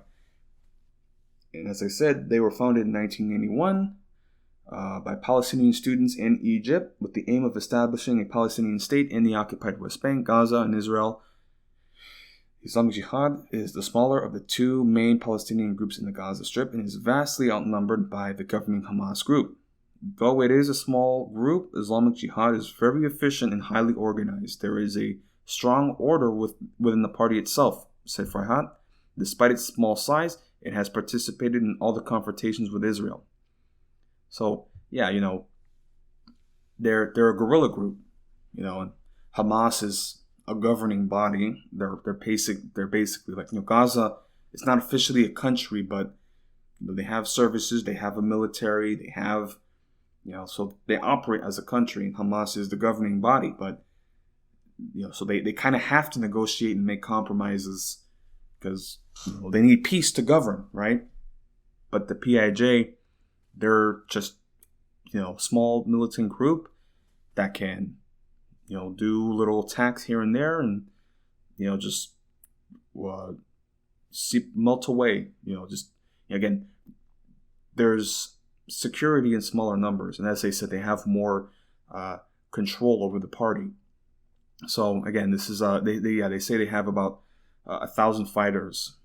And as I said, they were founded in 1981 by Palestinian students in Egypt with the aim of establishing a Palestinian state in the occupied West Bank, Gaza, and Israel. Islamic Jihad is the smaller of the two main Palestinian groups in the Gaza Strip and is vastly outnumbered by the governing Hamas group. Though it is a small group, Islamic Jihad is very efficient and highly organized. There is a strong order within the party itself, said Farhat. Despite its small size, it has participated in all the confrontations with Israel. So, yeah, they're a guerrilla group, and Hamas is a governing body. They're basically like, Gaza, it's not officially a country, but they have services, they have a military, they have, so they operate as a country, and Hamas is the governing body, but, so they kind of have to negotiate and make compromises because they need peace to govern, right? But the PIJ, they're just, small militant group that can, do little attacks here and there and, just melt away, again, there's security in smaller numbers. And as they said, they have more control over the party. So again, this is, they say they have about 1,000 fighters.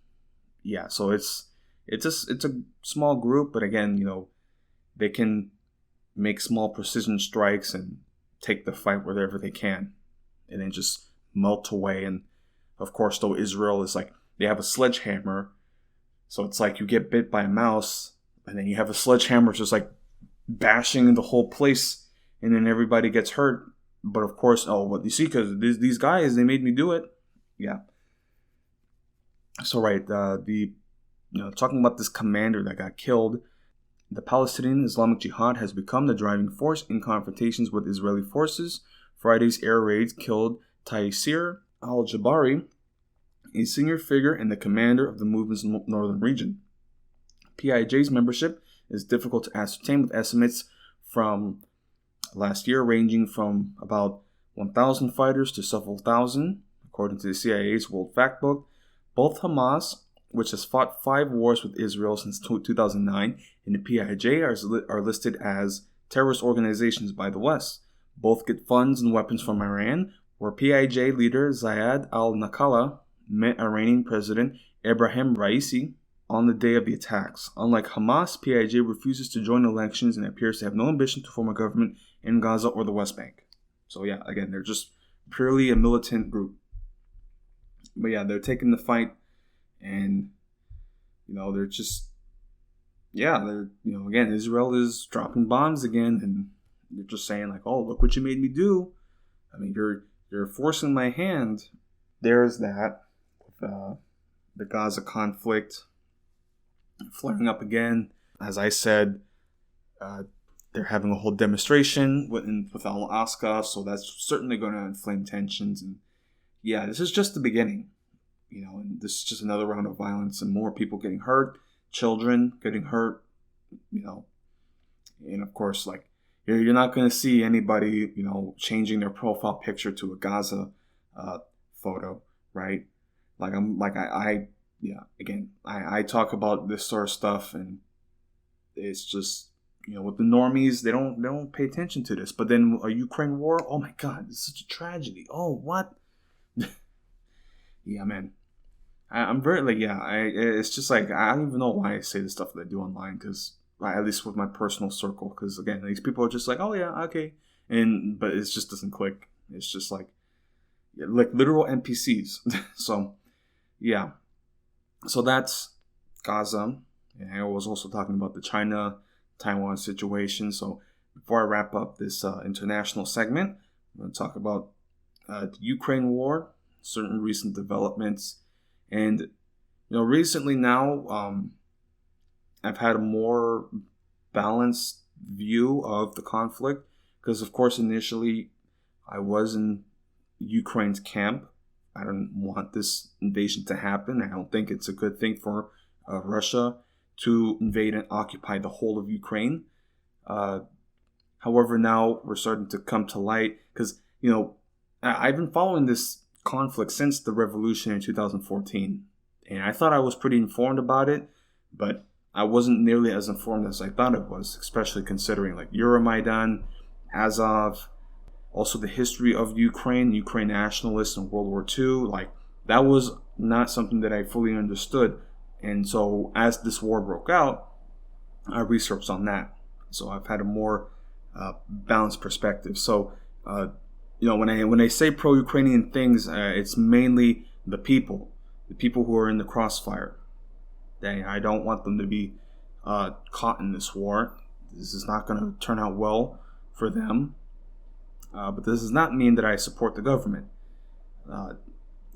Yeah, so it's a small group, but again, they can make small precision strikes and take the fight wherever they can, and then just melt away. And of course, though, Israel is like, they have a sledgehammer, so it's like you get bit by a mouse, and then you have a sledgehammer just like bashing the whole place, and then everybody gets hurt. But of course, what you see, because these guys, they made me do it. Yeah. So right, talking about this commander that got killed, the Palestinian Islamic Jihad has become the driving force in confrontations with Israeli forces. Friday's air raids killed Taysir al-Jabari, a senior figure and the commander of the movement's northern region. PIJ's membership is difficult to ascertain, with estimates from last year ranging from about 1,000 fighters to several thousand, according to the CIA's World Factbook. Both Hamas, which has fought 5 wars with Israel since 2009, and the PIJ are listed as terrorist organizations by the West. Both get funds and weapons from Iran, where PIJ leader Zayed al-Nakala met Iranian President Ebrahim Raisi on the day of the attacks. Unlike Hamas, PIJ refuses to join elections and appears to have no ambition to form a government in Gaza or the West Bank. So yeah, again, they're just purely a militant group. But yeah, they're taking the fight, and they're just, again, Israel is dropping bombs again, and they're just saying like, oh, look what you made me do. I mean, you're forcing my hand. There's that with the Gaza conflict flaring up again. As I said, they're having a whole demonstration with Al-Aqsa, so that's certainly going to inflame tensions. And yeah, this is just the beginning, and this is just another round of violence and more people getting hurt, children getting hurt, and of course, like, you're not going to see anybody, changing their profile picture to a Gaza photo, right? I talk about this sort of stuff, and it's just, with the normies, they don't pay attention to this. But then a Ukraine war, oh my God, it's such a tragedy. Oh, what? Yeah, man. I'm very it's just like, I don't even know why I say the stuff that I do online, because at least with my personal circle, because again, these people are just like, oh yeah, okay, but it just doesn't click. It's just like literal NPCs. So yeah, so that's Gaza, and I was also talking about the China-Taiwan situation. So before I wrap up this international segment, I'm going to talk about the Ukraine war, certain recent developments. And, recently now, I've had a more balanced view of the conflict, because, of course, initially I was in Ukraine's camp. I don't want this invasion to happen. I don't think it's a good thing for Russia to invade and occupy the whole of Ukraine. However, now we're starting to come to light, because, I've been following this conflict since the revolution in 2014, and I thought I was pretty informed about it, but I wasn't nearly as informed as I thought it was, especially considering like Euromaidan, Azov, also the history of Ukraine nationalists in World War II. Like, that was not something that I fully understood, and so as this war broke out, I researched on that, so I've had a more balanced perspective. So when I say pro-Ukrainian things, it's mainly the people who are in the crossfire. I don't want them to be caught in this war. This is not going to turn out well for them. But this does not mean that I support the government.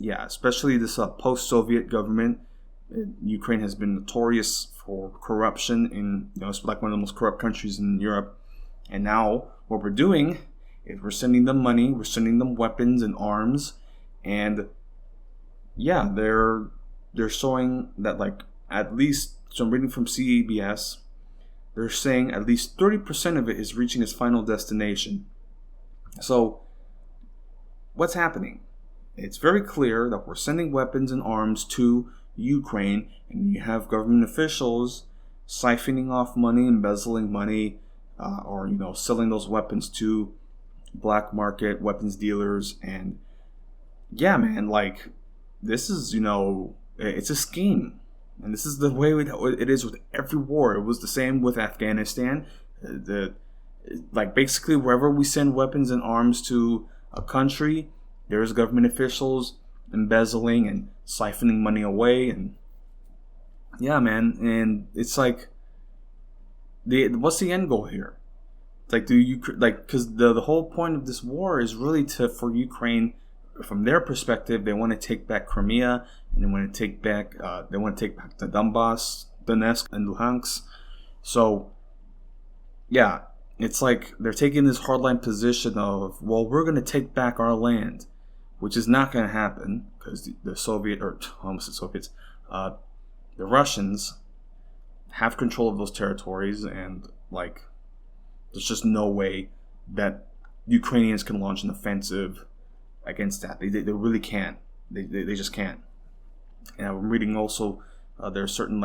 Especially this post-Soviet government. Ukraine has been notorious for corruption it's like one of the most corrupt countries in Europe. And now what we're doing is we're sending them money, we're sending them weapons and arms, and they're showing that, like, at least, so I'm reading from CBS, they're saying at least 30% of it is reaching its final destination. So what's happening? It's very clear that we're sending weapons and arms to Ukraine, and you have government officials siphoning off money, embezzling money, or selling those weapons to black market weapons dealers. And like, this is it's a scheme, and this is the way it is with every war. It was the same with Afghanistan. Basically wherever we send weapons and arms to a country, there's government officials embezzling and siphoning money away. And and it's like, what's the end goal here? Because the whole point of this war is really for Ukraine, from their perspective, they want to take back Crimea, and they want to take back the Donbass, Donetsk, and Luhansk. So it's like they're taking this hardline position of, well, we're going to take back our land, which is not going to happen, because the Russians have control of those territories, and like, there's just no way that Ukrainians can launch an offensive against that. They really can't. They just can't. And I'm reading also there are certain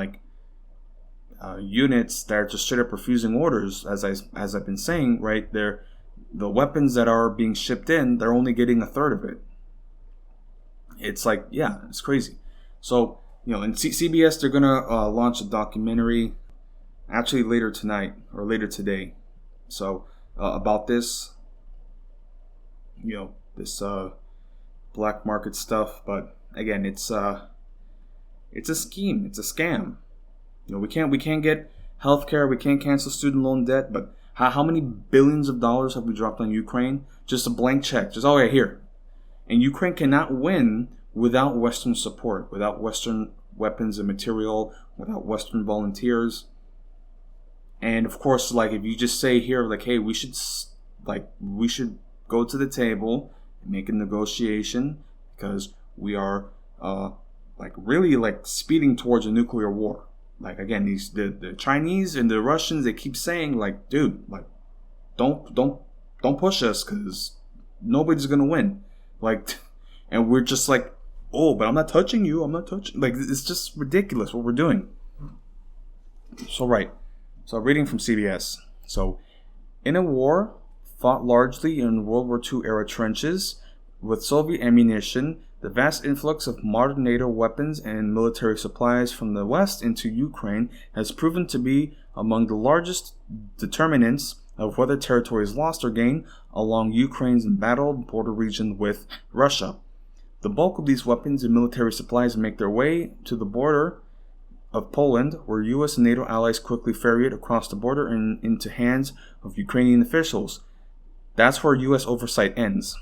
units that are just straight up refusing orders. As I've been saying, right, the weapons that are being shipped in, they're only getting a third of it. It's like, it's crazy. So in CBS, they're gonna launch a documentary actually later tonight or later today. So about this, this black market stuff. But again, it's a scheme. It's a scam. We can't get healthcare. We can't cancel student loan debt. But how many billions of dollars have we dropped on Ukraine? Just a blank check. Just here. And Ukraine cannot win without Western support, without Western weapons and material, without Western volunteers. And of course, if you just say here, hey, we should go to the table and make a negotiation, because we are really speeding towards a nuclear war. Again, the Chinese and the Russians, they keep saying dude, don't push us, because nobody's gonna win. And we're just oh, but I'm not touching you. I'm not touching. It's just ridiculous what we're doing. So reading from CBS, So, in a war fought largely in World War II era trenches, with Soviet ammunition, the vast influx of modern NATO weapons and military supplies from the West into Ukraine has proven to be among the largest determinants of whether territory is lost or gained along Ukraine's embattled border region with Russia. The bulk of these weapons and military supplies make their way to the border of Poland, where U.S. and NATO allies quickly ferry it across the border and into hands of Ukrainian officials. That's where U.S. oversight ends.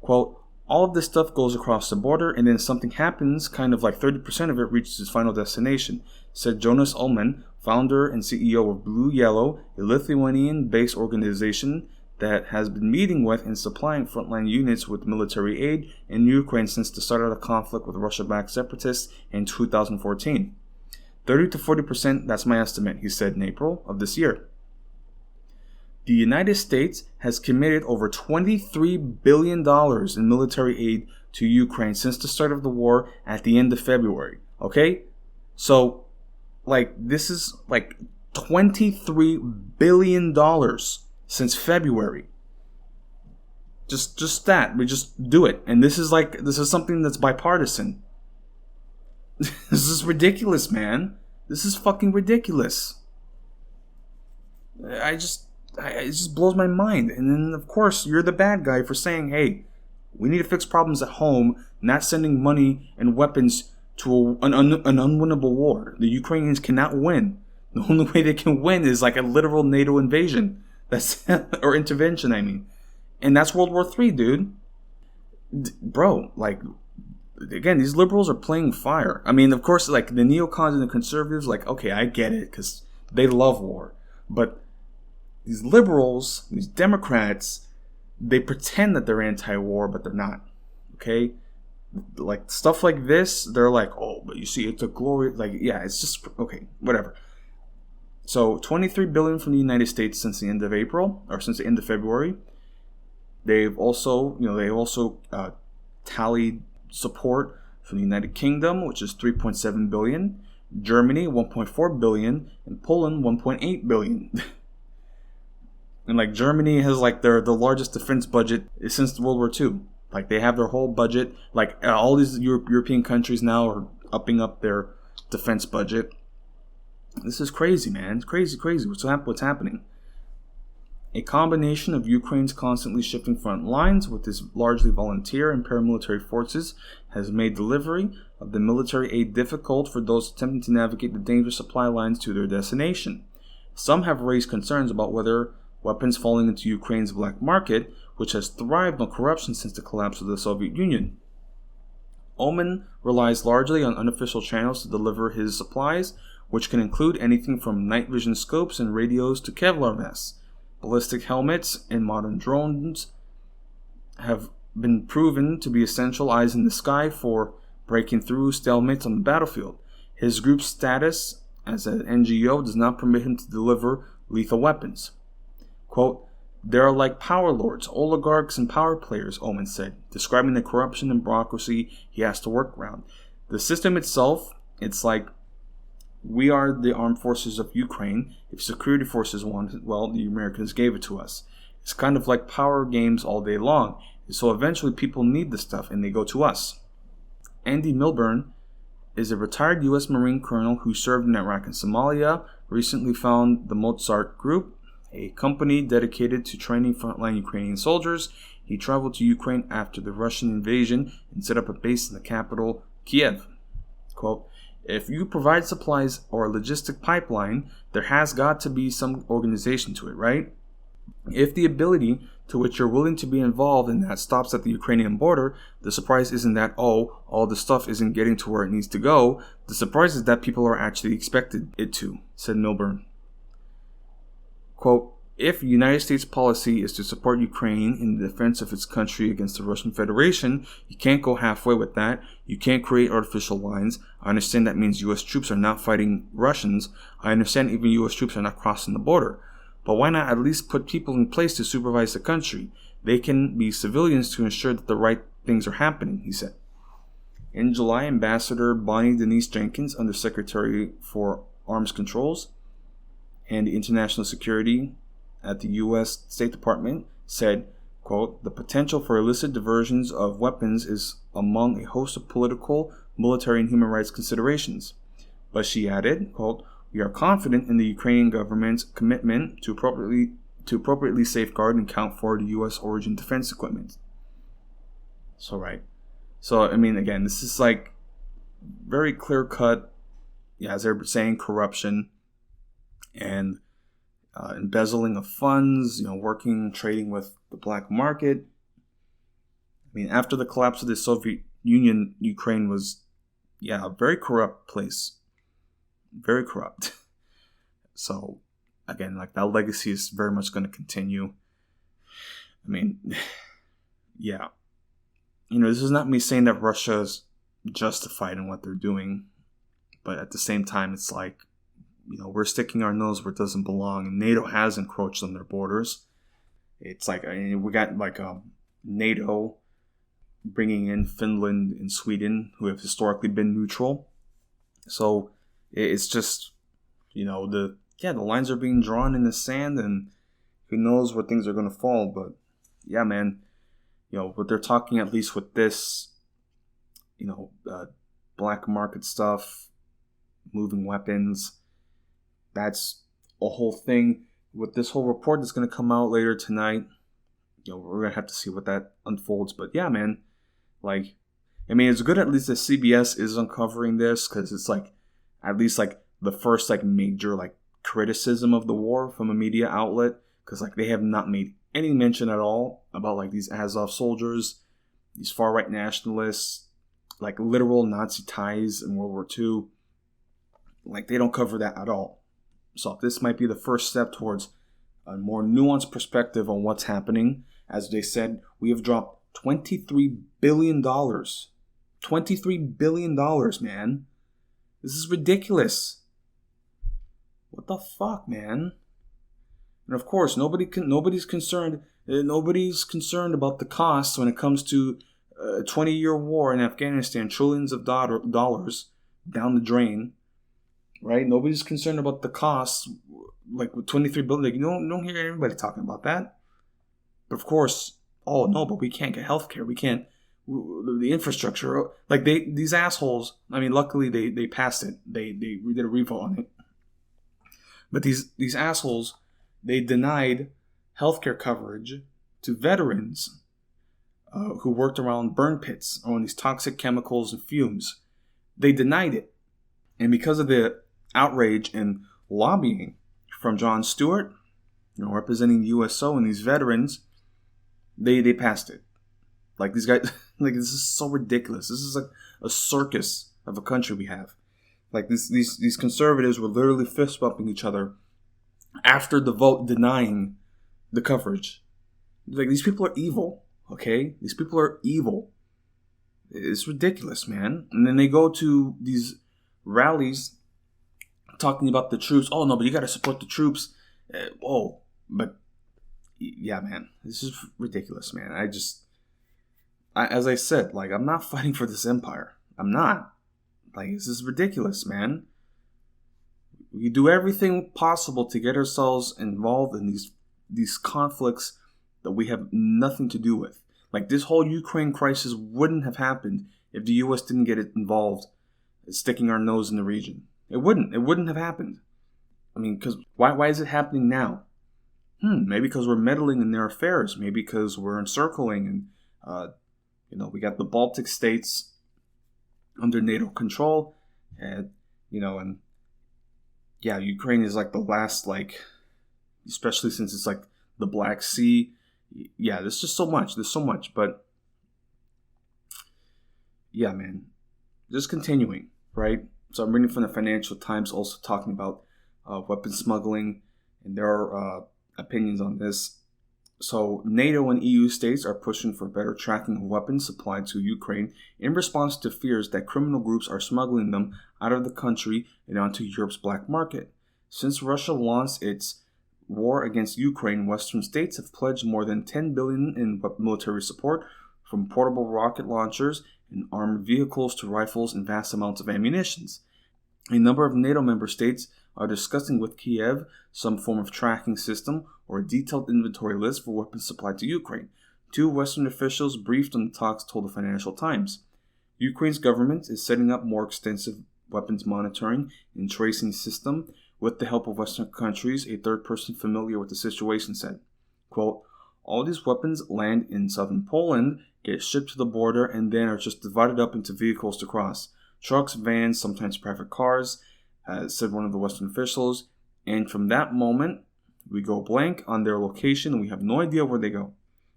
Quote, all of this stuff goes across the border and then something happens, kind of like 30% of it reaches its final destination, said Jonas Ullman, founder and CEO of Blue Yellow, a Lithuanian-based organization that has been meeting with and supplying frontline units with military aid in Ukraine since the start of the conflict with Russia-backed separatists in 2014. 30 to 40%, that's my estimate, he said in April of this year. The United States has committed over $23 billion in military aid to Ukraine since the start of the war at the end of February. Okay? So, this is $23 billion since February. Just that. We just do it. And this is something that's bipartisan. This is ridiculous, man. This is fucking ridiculous. It just blows my mind. And then, of course, you're the bad guy for saying, hey, we need to fix problems at home, not sending money and weapons to an unwinnable war. The Ukrainians cannot win. The only way they can win is like a literal NATO invasion. Or intervention, I mean. And that's World War III, dude. Bro, again, these liberals are playing fire. I mean, of course, the neocons and the conservatives, okay, I get it, because they love war. But these liberals, these Democrats, they pretend that they're anti-war, but they're not. Okay? Stuff like this, they're like, oh, but you see, it's a glory. Yeah, it's just, okay, whatever. So, $23 billion from the United States since the end of April, or since the end of February. They've also, tallied support from the United Kingdom, which is $3.7 billion, Germany, $1.4 billion, and Poland, $1.8 billion. And Germany has the largest defense budget since World War II. They have their whole budget. All these European countries now are upping up their defense budget. This is crazy, man. It's crazy. What's happening? A combination of Ukraine's constantly shifting front lines with its largely volunteer and paramilitary forces has made delivery of the military aid difficult for those attempting to navigate the dangerous supply lines to their destination. Some have raised concerns about whether weapons falling into Ukraine's black market, which has thrived on corruption since the collapse of the Soviet Union. Ullman relies largely on unofficial channels to deliver his supplies, which can include anything from night vision scopes and radios to Kevlar vests. Ballistic helmets and modern drones have been proven to be essential eyes in the sky for breaking through stalemates on the battlefield. His group's status as an NGO does not permit him to deliver lethal weapons. Quote, there are power lords, oligarchs, and power players, Ullman said, describing the corruption and bureaucracy he has to work around. The system itself, it's we are the armed forces of Ukraine. If security forces want it, well, the Americans gave it to us. It's kind of like power games all day long. So eventually people need the stuff and they go to us. Andy Milburn is a retired U.S. Marine colonel who served in Iraq and Somalia, recently founded the Mozart Group, a company dedicated to training frontline Ukrainian soldiers. He traveled to Ukraine after the Russian invasion and set up a base in the capital, Kiev. Quote, if you provide supplies or a logistic pipeline, there has got to be some organization to it, right? If the ability to which you're willing to be involved in that stops at the Ukrainian border, the surprise isn't that, all the stuff isn't getting to where it needs to go. The surprise is that people are actually expected it to, said Milburn. Quote, if the United States policy is to support Ukraine in the defense of its country against the Russian Federation, you can't go halfway with that. You can't create artificial lines. I understand that means U.S. troops are not fighting Russians. I understand even U.S. troops are not crossing the border. But why not at least put people in place to supervise the country? They can be civilians to ensure that the right things are happening, he said. In July, Ambassador Bonnie Denise Jenkins, Undersecretary for Arms Controls, and the International Security at the U.S. State Department said, quote, "The potential for illicit diversions of weapons is among a host of political, military, and human rights considerations." But she added, quote, "We are confident in the Ukrainian government's commitment to appropriately safeguard and account for the U.S. origin defense equipment." So, right. So, I mean, again, this is like very clear-cut, as they're saying, corruption and embezzling of funds, trading with the black market. I mean, after the collapse of the Soviet Union, Ukraine was, a very corrupt place. Very corrupt. So, again, like that legacy is very much going to continue. I mean, yeah. This is not me saying that Russia's justified in what they're doing. But at the same time, it's like, we're sticking our nose where it doesn't belong. And NATO has encroached on their borders. It's like, we got like NATO bringing in Finland and Sweden, who have historically been neutral. So it's just, the lines are being drawn in the sand, and who knows where things are going to fall. But yeah, man, what they're talking, at least with this, black market stuff, moving weapons, that's a whole thing. With this whole report that's going to come out later tonight, we're going to have to see what that unfolds. But yeah, man, like, I mean, it's good at least that CBS is uncovering this, because it's like, at least like the first like major like criticism of the war from a media outlet, because like they have not made any mention at all about like these Azov soldiers, these far right nationalists, like literal Nazi ties in World War II. Like, they don't cover that at all. So this might be the first step towards a more nuanced perspective on what's happening. As they said, we have dropped $23 billion. $23 billion, man. This is ridiculous. What the fuck, man? And of course, nobody's concerned about the costs when it comes to a 20-year war in Afghanistan, trillions of dollars down the drain. Right? Nobody's concerned about the costs, like with 23 billion. Like, you don't hear anybody talking about that. But of course, but we can't get healthcare. We can't, the infrastructure. Like, these assholes, I mean, luckily they passed it. They did a revote on it. But these assholes, they denied healthcare coverage to veterans who worked around burn pits or on these toxic chemicals and fumes. They denied it. And because of the outrage and lobbying from Jon Stewart, representing the USO and these veterans, they passed it. Like, these guys, like, this is so ridiculous. This is like a circus of a country we have. Like, these conservatives were literally fist bumping each other after the vote denying the coverage. Like, these people are evil, okay? These people are evil. It's ridiculous, man. And then they go to these rallies talking about the troops. Oh, no, but you got to support the troops. But yeah, man, this is ridiculous, man. As I said, like, I'm not fighting for this empire. I'm not. Like, this is ridiculous, man. We do everything possible to get ourselves involved in these conflicts that we have nothing to do with. Like, this whole Ukraine crisis wouldn't have happened if the U.S. didn't get involved, sticking our nose in the region. It wouldn't have happened. I mean, because why is it happening now? Maybe because we're meddling in their affairs. Maybe because we're encircling and, we got the Baltic states under NATO control. And, Ukraine is like the last, like, especially since it's like the Black Sea. Yeah, there's just so much. There's so much. But, yeah, man, just continuing, right? So I'm reading from the Financial Times, also talking about weapons smuggling, and there are opinions on this. So NATO and EU states are pushing for better tracking of weapons supplied to Ukraine in response to fears that criminal groups are smuggling them out of the country and onto Europe's black market. Since Russia launched its war against Ukraine, Western states have pledged more than $10 billion in military support, from portable rocket launchers and armored vehicles to rifles and vast amounts of ammunition. A number of NATO member states are discussing with Kiev some form of tracking system or a detailed inventory list for weapons supplied to Ukraine. Two Western officials briefed on the talks told the Financial Times. Ukraine's government is setting up more extensive weapons monitoring and tracing system with the help of Western countries, a third person familiar with the situation said. Quote, all these weapons land in southern Poland, get shipped to the border, and then are just divided up into vehicles to cross. Trucks, vans, sometimes private cars, said one of the Western officials. And from that moment, we go blank on their location. We have no idea where they go,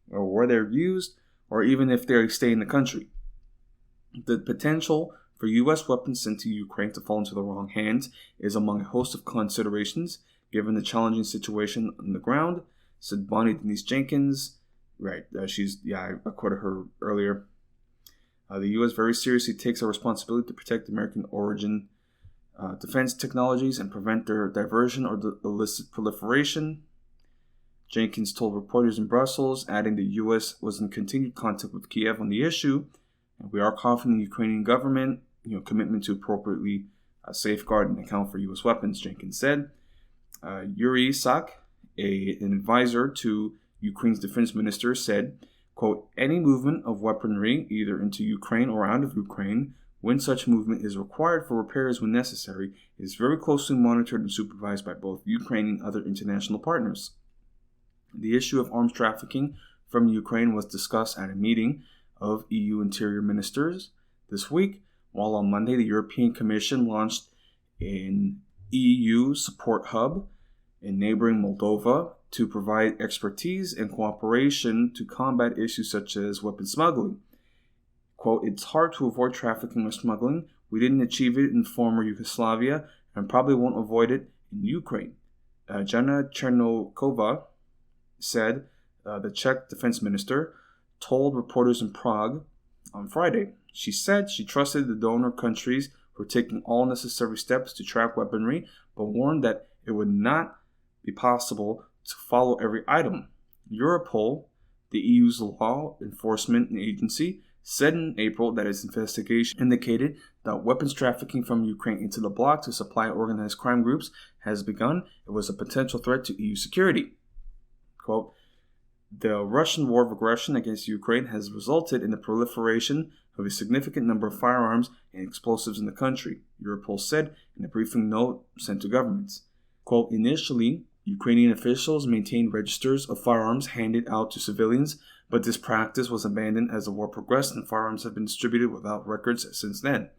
or where they're used, or even if they stay in the country. The potential for U.S. weapons sent to Ukraine to fall into the wrong hands is among a host of considerations, given the challenging situation on the ground, said Bonnie Denise Jenkins. Right, I quoted her earlier. The U.S. very seriously takes our responsibility to protect American origin defense technologies and prevent their diversion or the illicit proliferation. Jenkins told reporters in Brussels, adding the U.S. was in continued contact with Kiev on the issue, and we are confident in the Ukrainian government, commitment to appropriately safeguard and account for U.S. weapons, Jenkins said. Yuri Sak, an advisor to Ukraine's defense minister, said, quote, any movement of weaponry, either into Ukraine or out of Ukraine, when such movement is required for repairs when necessary, is very closely monitored and supervised by both Ukraine and other international partners. The issue of arms trafficking from Ukraine was discussed at a meeting of EU interior ministers this week, while on Monday the European Commission launched an EU support hub in neighboring Moldova to provide expertise and cooperation to combat issues such as weapon smuggling. Quote, it's hard to avoid trafficking or smuggling. We didn't achieve it in former Yugoslavia and probably won't avoid it in Ukraine. Jana Chernokova said, the Czech defense minister, told reporters in Prague on Friday. She said she trusted the donor countries were taking all necessary steps to track weaponry, but warned that it would not be possible to follow every item. Europol, the EU's law enforcement agency, said in April that its investigation indicated that weapons trafficking from Ukraine into the bloc to supply organized crime groups has begun. It was a potential threat to EU security. Quote, the Russian war of aggression against Ukraine has resulted in the proliferation of a significant number of firearms and explosives in the country, Europol said in a briefing note sent to governments. Quote, initially, Ukrainian officials maintained registers of firearms handed out to civilians, but this practice was abandoned as the war progressed and firearms have been distributed without records since then.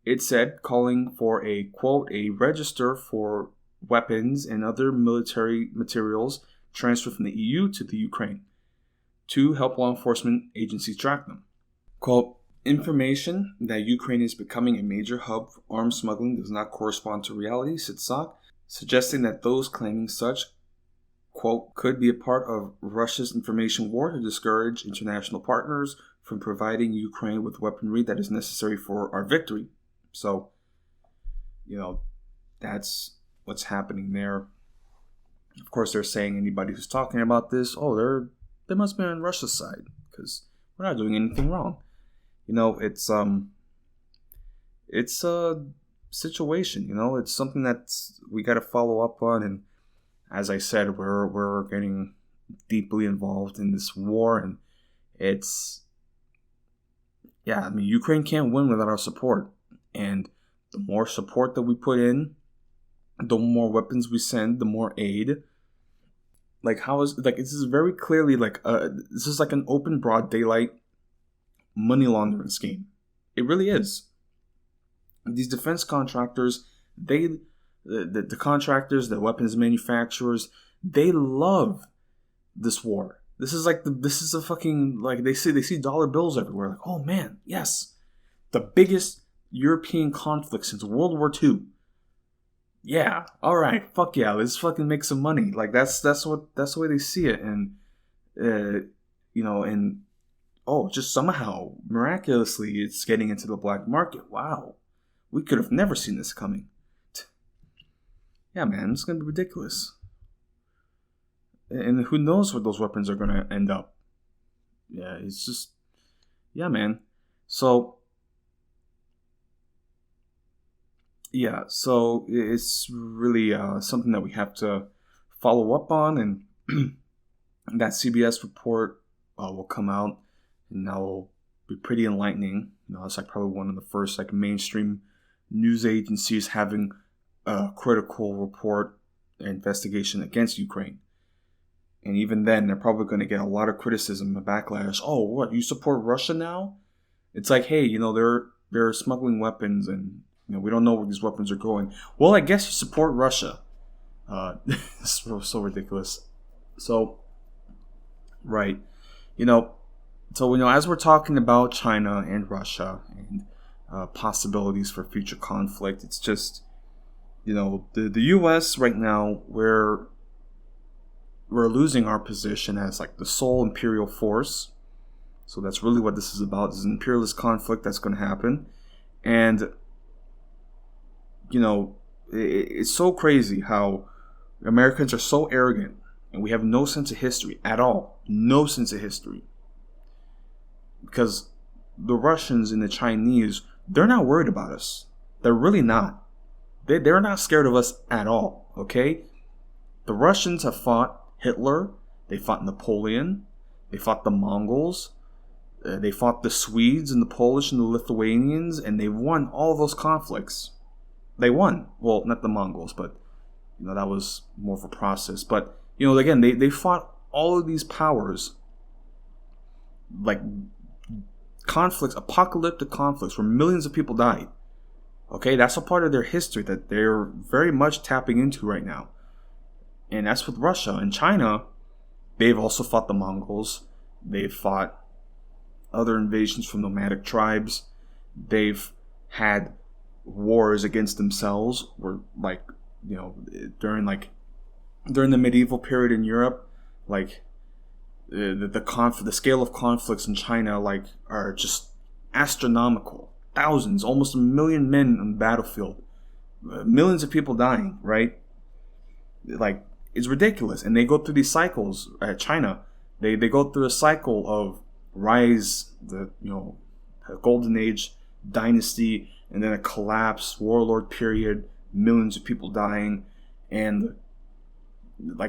It said, calling for a, quote, a register for weapons and other military materials transferred from the EU to the Ukraine to help law enforcement agencies track them. Quote, information that Ukraine is becoming a major hub for arms smuggling does not correspond to reality, said Sak, suggesting that those claiming such, quote, could be a part of Russia's information war to discourage international partners from providing Ukraine with weaponry that is necessary for our victory. So, that's what's happening there. Of course, they're saying anybody who's talking about this, they must be on Russia's side because we're not doing anything wrong. It's a situation. It's something that we got to follow up on. And as I said, we're getting deeply involved in this war, and Ukraine can't win without our support. And the more support that we put in, the more weapons we send, the more aid. This is very clearly this is like an open, broad daylight money laundering scheme. It really is. These defense contractors, the contractors, the weapons manufacturers, they love this war. This is a fucking, they see dollar bills everywhere. Like, oh man, yes, the biggest European conflict since World War II. Yeah, all right, fuck yeah, let's fucking make some money. That's the way they see it, and just somehow miraculously it's getting into the black market. Wow, we could have never seen this coming. Yeah, man, it's gonna be ridiculous, and who knows where those weapons are gonna end up. Yeah, it's just, yeah, man. So Yeah, so it's really something that we have to follow up on, and that CBS report will come out, and that will be pretty enlightening. It's like probably one of the first like mainstream news agencies having a critical report investigation against Ukraine. And even then, they're probably going to get a lot of criticism and backlash. Oh, what, you support Russia now? It's like, hey, they're smuggling weapons, and we don't know where these weapons are going. Well, I guess you support Russia. It's so ridiculous. So, right, as we're talking about China and Russia and possibilities for future conflict, it's just, the U.S. right now, we're losing our position as like the sole imperial force. So that's really what this is about. This is an imperialist conflict that's going to happen. And, it's so crazy how Americans are so arrogant and we have no sense of history at all. No sense of history. Because the Russians and the Chinese, they're not worried about us. They're really not. They're not scared of us at all, okay? The Russians have fought Hitler. They fought Napoleon. They fought the Mongols. They fought the Swedes and the Polish and the Lithuanians, and they won all those conflicts. They won. Well, not the Mongols, but that was more of a process. But again, they fought all of these powers, like conflicts, apocalyptic conflicts, where millions of people died. Okay, that's a part of their history that they're very much tapping into right now. And that's with Russia and China. They've also fought the Mongols. They've fought other invasions from nomadic tribes. They've had wars against themselves, where during the medieval period in Europe, the scale of conflicts in China are just astronomical. Thousands, almost 1 million men on the battlefield, millions of people dying. Right, it's ridiculous. And they go through these cycles at China. They go through a cycle of rise, a golden age dynasty, and then a collapse, warlord period, millions of people dying. And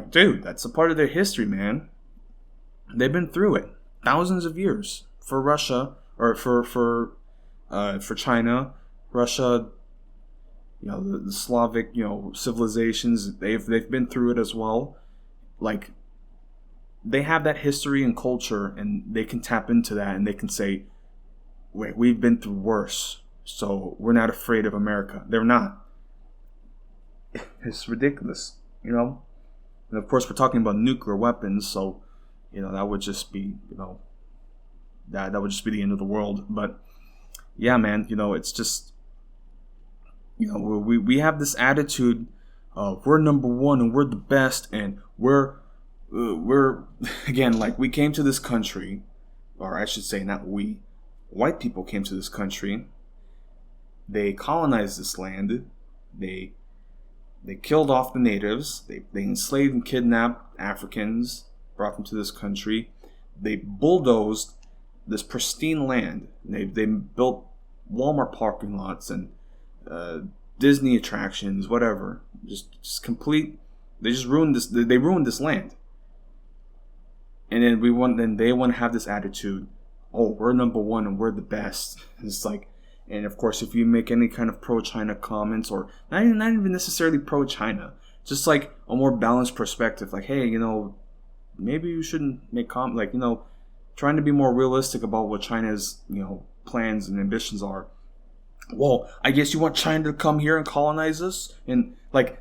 dude, that's a part of their history, man. They've been through it. Thousands of years. For Russia, or for China, Russia, the Slavic, civilizations, they've been through it as well. They have that history and culture, and they can tap into that, and they can say, wait, we've been through worse, so we're not afraid of America. They're not. It's ridiculous, And of course, we're talking about nuclear weapons, so, that would just be, that would just be the end of the world. But, yeah, man, it's just, we have this attitude of we're number one and we're the best, and we're again, we came to this country, or I should say not we, white people came to this country. They colonized this land. They killed off the natives. They enslaved and kidnapped Africans, brought them to this country. They bulldozed this pristine land. They built Walmart parking lots and Disney attractions, whatever. Just complete. They just ruined this. They ruined this land. And then they want to have this attitude, oh, we're number one and we're the best. It's and of course, if you make any kind of pro-China comments, or not even necessarily pro-China, just a more balanced perspective, hey, maybe you shouldn't make trying to be more realistic about what China's, plans and ambitions are. Well, I guess you want China to come here and colonize us? And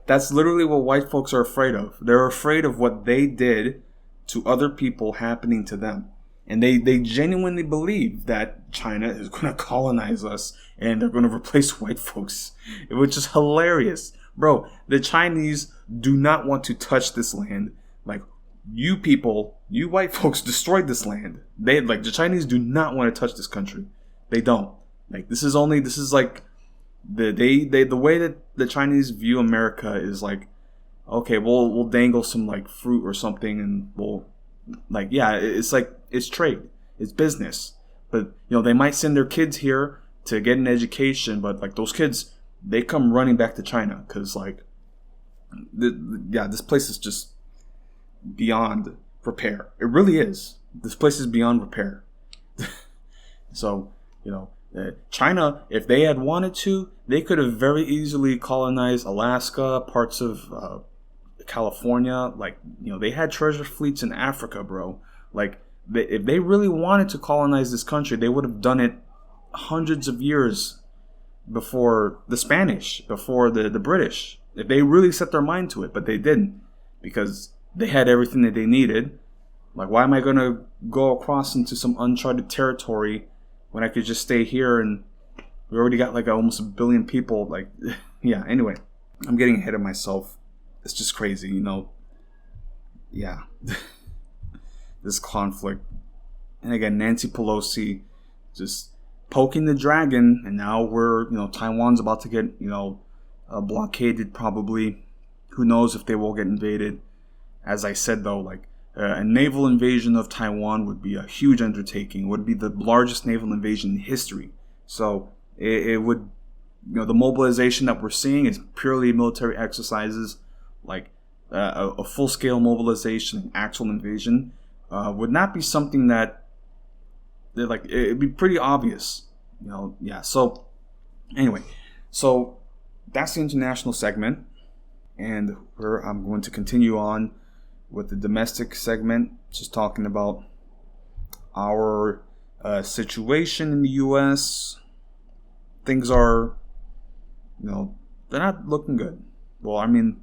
that's literally what white folks are afraid of. They're afraid of what they did to other people happening to them. And they genuinely believe that China is going to colonize us and they're going to replace white folks, which is hilarious. Bro, the Chinese do not want to touch this land. You people, you white folks destroyed this land. The Chinese do not want to touch this country. They don't. The way that the Chinese view America is okay, we'll dangle some fruit or something, and we'll it's trade, it's business. But they might send their kids here to get an education, but those kids, they come running back to China because, like, this place is just beyond repair. It really is. This place is beyond repair. So, China, if they had wanted to, they could have very easily colonized Alaska, parts of California. Like, they had treasure fleets in Africa, bro. Like, if they really wanted to colonize this country, they would have done it hundreds of years before the Spanish, before the British. If they really set their mind to it, but they didn't, because they had everything that they needed. Like, why am I going to go across into some uncharted territory when I could just stay here and we already got like almost 1 billion people? Like, yeah, anyway, I'm getting ahead of myself. It's just crazy, Yeah. This conflict. And again, Nancy Pelosi just poking the dragon, and now Taiwan's about to get, blockaded probably. Who knows if they will get invaded. As I said, though, like, a naval invasion of Taiwan would be a huge undertaking. It would be the largest naval invasion in history. So it would, the mobilization that we're seeing is purely military exercises. Like, a full-scale mobilization, actual invasion, would not be something that, like, it'd be pretty obvious. Yeah. So anyway, so that's the international segment. And I'm going to continue on with the domestic segment, just talking about our situation in the U.S. Things are, they're not looking good. Well, I mean,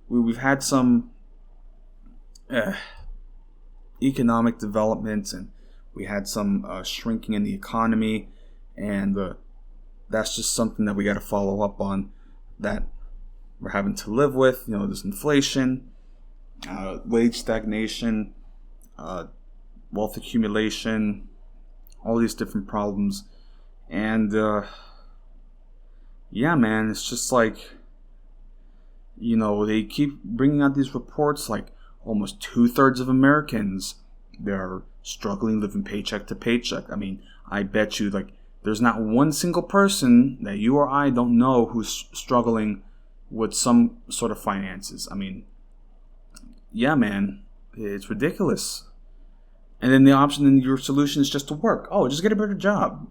we've had some economic developments, and we had some shrinking in the economy, and that's just something that we got to follow up on, that we're having to live with. There's inflation, wage stagnation, wealth accumulation, all these different problems. And yeah, man, it's just like, they keep bringing out these reports, like almost 2/3 of Americans, they're struggling, living paycheck to paycheck. I mean, I bet you, like, there's not one single person that you or I don't know who's struggling with some sort of finances. I mean, yeah, man, it's ridiculous. And then the option and your solution is just to work. Oh, just get a better job.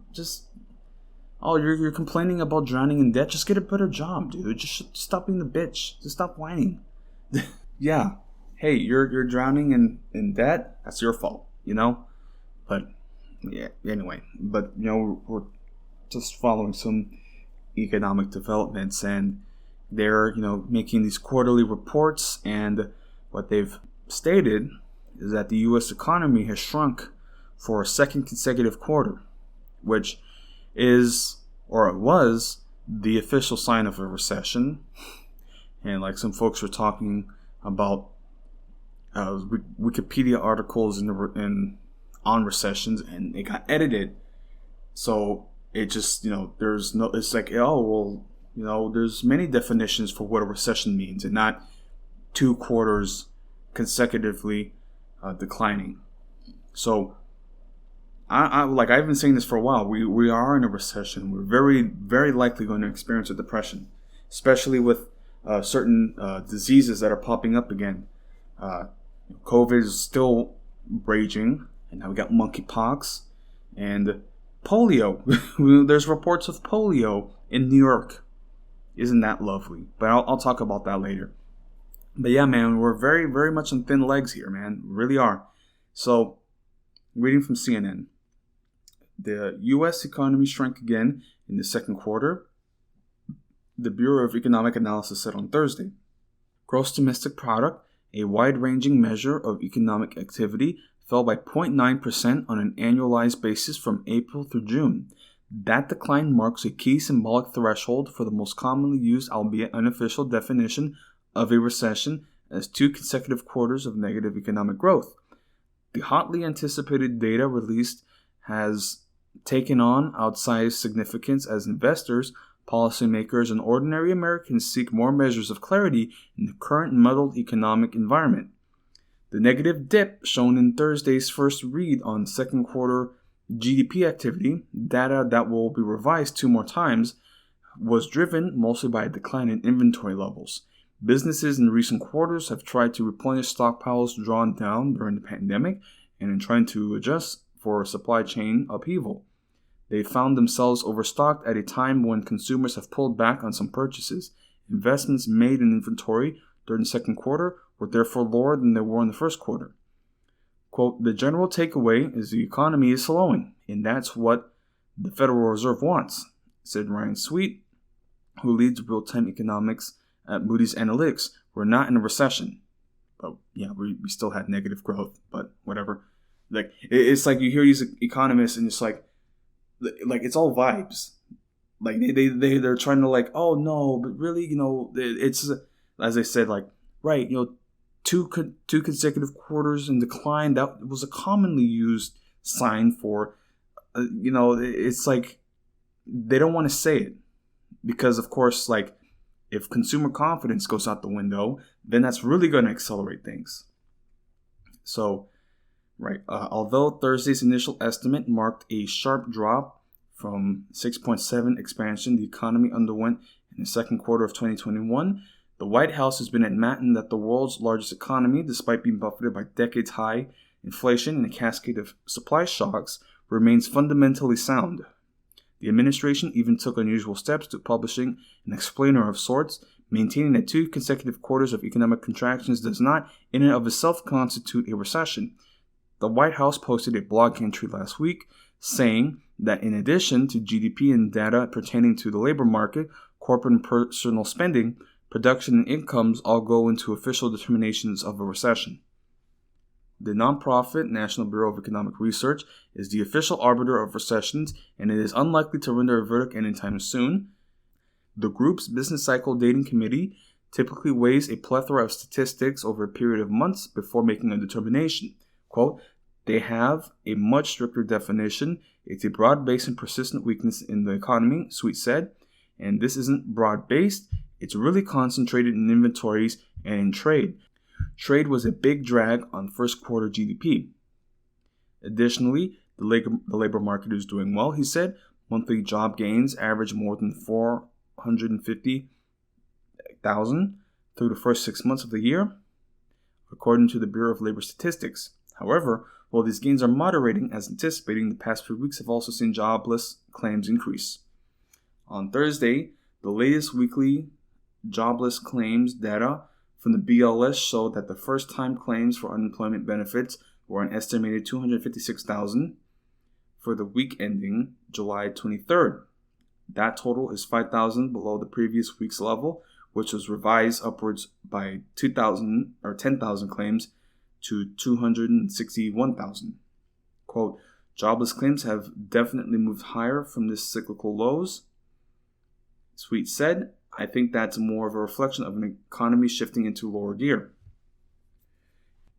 You're complaining about drowning in debt. Just get a better job, dude. Just stop being the bitch. Just stop whining. Yeah. Hey, you're drowning in debt. That's your fault, But yeah, anyway. But we're just following some economic developments, and they're making these quarterly reports, and what they've stated is that the U.S. economy has shrunk for a second consecutive quarter, which is, or it was, the official sign of a recession. And like some folks were talking about Wikipedia articles on recessions, and it got edited, so it just there's no. It's like, oh well, there's many definitions for what a recession means, and not 2 quarters consecutively declining. So I've been saying this for a while. We are in a recession. We're very, very likely going to experience a depression, especially with certain diseases that are popping up again. COVID is still raging, and now we got monkeypox and polio. There's reports of polio in New York. Isn't that lovely? But I'll talk about that later. But yeah, man, we're very, very much on thin legs here, man. We really are. So, reading from CNN. The U.S. economy shrank again in the second quarter, the Bureau of Economic Analysis said on Thursday. Gross domestic product, a wide-ranging measure of economic activity, fell by 0.9% on an annualized basis from April through June. That decline marks a key symbolic threshold for the most commonly used, albeit unofficial, definition of a recession as 2 consecutive quarters of negative economic growth. The hotly anticipated data released has taken on outsized significance as investors, policymakers, and ordinary Americans seek more measures of clarity in the current muddled economic environment. The negative dip shown in Thursday's first read on second quarter GDP activity, data that will be revised 2 more times, was driven mostly by a decline in inventory levels. Businesses in recent quarters have tried to replenish stockpiles drawn down during the pandemic and in trying to adjust for supply chain upheaval. They found themselves overstocked at a time when consumers have pulled back on some purchases. Investments made in inventory during the second quarter were therefore lower than they were in the first quarter. Quote, the general takeaway is the economy is slowing, and that's what the Federal Reserve wants, said Ryan Sweet, who leads real-time economics at Moody's Analytics. We're not in a recession. But yeah, we still had negative growth, but whatever. Like, it's like you hear these economists and it's like it's all vibes. Like they're trying to like, oh no, but really, it's, as I said, like, right, two consecutive quarters in decline. That was a commonly used sign for, it's like they don't want to say it because, of course, like if consumer confidence goes out the window, then that's really going to accelerate things. So, right, although Thursday's initial estimate marked a sharp drop from 6.7 expansion the economy underwent in the second quarter of 2021, the White House has been adamant that the world's largest economy, despite being buffeted by decades-high inflation and a cascade of supply shocks, remains fundamentally sound. The administration even took unusual steps to publishing an explainer of sorts, maintaining that 2 consecutive quarters of economic contractions does not, in and of itself, constitute a recession. The White House posted a blog entry last week saying that in addition to GDP and data pertaining to the labor market, corporate and personal spending, production and incomes all go into official determinations of a recession. The nonprofit National Bureau of Economic Research is the official arbiter of recessions, and it is unlikely to render a verdict anytime soon. The group's business cycle dating committee typically weighs a plethora of statistics over a period of months before making a determination. Quote, they have a much stricter definition. It's a broad-based and persistent weakness in the economy, Sweet said, and this isn't broad-based. It's really concentrated in inventories and in trade. Trade was a big drag on first quarter GDP. Additionally, the labor market is doing well, he said. Monthly job gains average more than 450,000 through the first 6 months of the year, according to the Bureau of Labor Statistics. However, while these gains are moderating as anticipated, the past few weeks have also seen jobless claims increase. On Thursday, the latest weekly jobless claims data from the BLS showed that the first-time claims for unemployment benefits were an estimated 256,000 for the week ending July 23rd. That total is 5,000 below the previous week's level, which was revised upwards by 2,000 or 10,000 claims to 261,000. Quote, jobless claims have definitely moved higher from this cyclical lows. Sweet said, I think that's more of a reflection of an economy shifting into lower gear.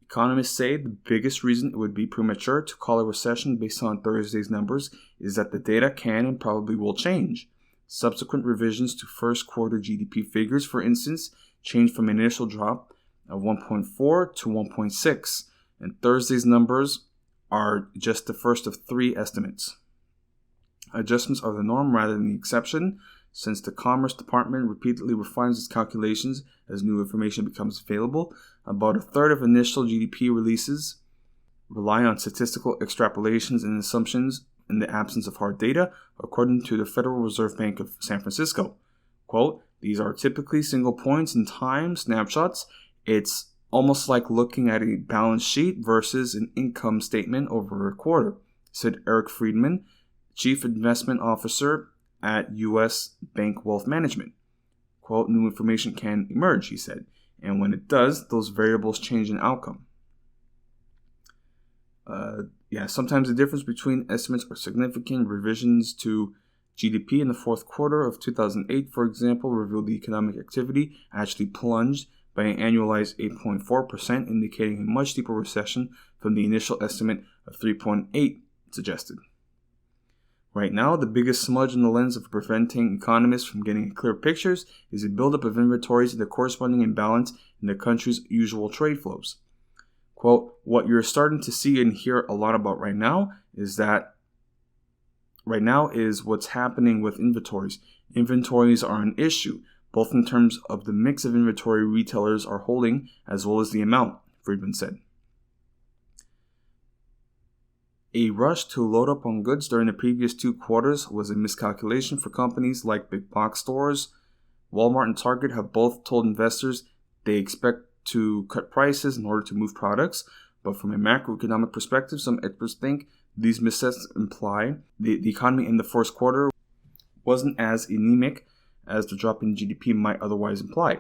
Economists say the biggest reason it would be premature to call a recession based on Thursday's numbers is that the data can and probably will change. Subsequent revisions to first quarter GDP figures, for instance, changed from an initial drop of 1.4 to 1.6, and Thursday's numbers are just the first of 3 estimates. Adjustments are the norm rather than the exception, since the Commerce Department repeatedly refines its calculations as new information becomes available. About a third of initial GDP releases rely on statistical extrapolations and assumptions in the absence of hard data, according to the Federal Reserve Bank of San Francisco. Quote, these are typically single points in time snapshots. It's almost like looking at a balance sheet versus an income statement over a quarter, said Eric Friedman, Chief Investment Officer at U.S. Bank Wealth Management. Quote, new information can emerge, he said, and when it does, those variables change in outcome. Sometimes the difference between estimates are significant. Revisions to GDP in the fourth quarter of 2008, for example, revealed the economic activity actually plunged by an annualized 8.4%, indicating a much deeper recession from the initial estimate of 3.8 suggested. Right now, the biggest smudge in the lens of preventing economists from getting clear pictures is a buildup of inventories and the corresponding imbalance in the country's usual trade flows. Quote, what you're starting to see and hear a lot about right now is that right now is what's happening with inventories. Inventories are an issue, both in terms of the mix of inventory retailers are holding as well as the amount, Friedman said. A rush to load up on goods during the previous 2 quarters was a miscalculation for companies like big box stores. Walmart and Target have both told investors they expect to cut prices in order to move products, but from a macroeconomic perspective, some experts think these missteps imply the economy in the first quarter wasn't as anemic as the drop in GDP might otherwise imply.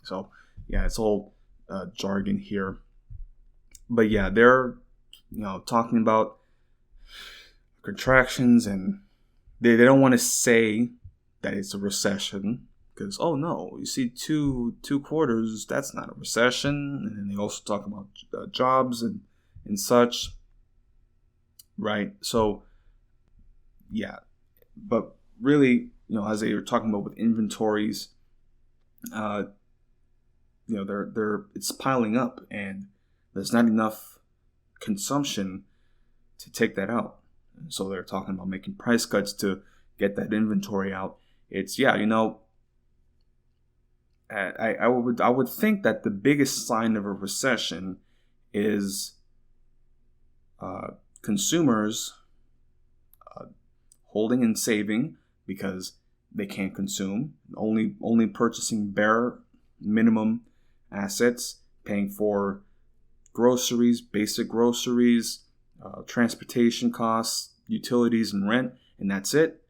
So, yeah, it's all jargon here. But yeah, they're talking about contractions, and they don't want to say that it's a recession because, oh no, you see two quarters, that's not a recession. And then they also talk about jobs and such, right? So yeah, but really, as they were talking about with inventories, it's piling up, and there's not enough consumption to take that out. And so they're talking about making price cuts to get that inventory out. It's I would think that the biggest sign of a recession is consumers holding and saving because they can't consume, only purchasing bare minimum assets, paying for groceries, basic groceries, transportation costs, utilities, and rent, and that's it.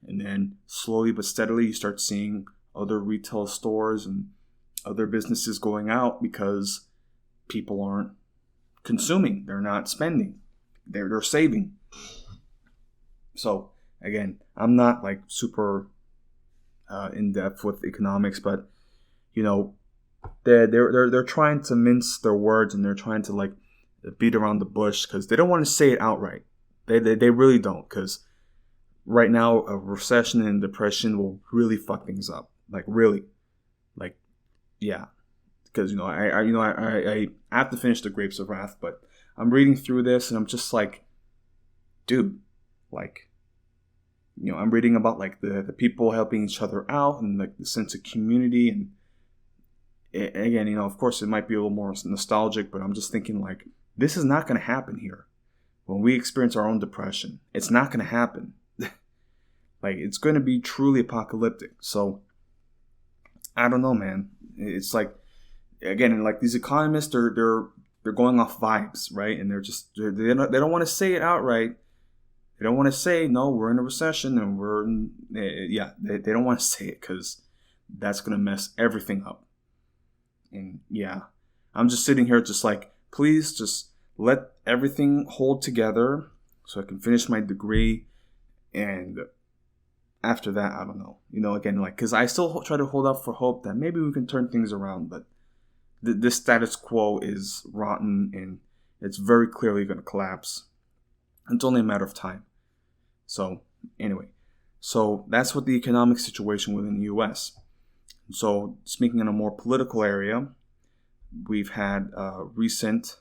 And then slowly but steadily you start seeing other retail stores and other businesses going out because people aren't consuming, they're not spending, they're saving. So again, I'm not like super in depth with economics, but they're trying to mince their words, and they're trying to like beat around the bush because they don't want to say it outright. They really don't, because right now a recession and depression will really fuck things up. Like really, like yeah, because I have to finish The Grapes of Wrath, but I'm reading through this and I'm just like, dude, like, I'm reading about like the people helping each other out and like the sense of community, and again, of course it might be a little more nostalgic, but I'm just thinking like, this is not going to happen here. When we experience our own depression, it's not going to happen. Like, it's going to be truly apocalyptic. So I don't know, man. It's like, again, like these economists, they're going off vibes, right? And they don't want to say it outright. They don't want to say, no, we're in a recession, and they don't want to say it because that's going to mess everything up. And yeah, I'm just sitting here just like, please just let everything hold together so I can finish my degree. And after that, I don't know. Again, like, because I still try to hold out for hope that maybe we can turn things around, but this status quo is rotten, and it's very clearly going to collapse. It's only a matter of time. So anyway, that's what the economic situation within the U.S. So speaking in a more political area, we've had recent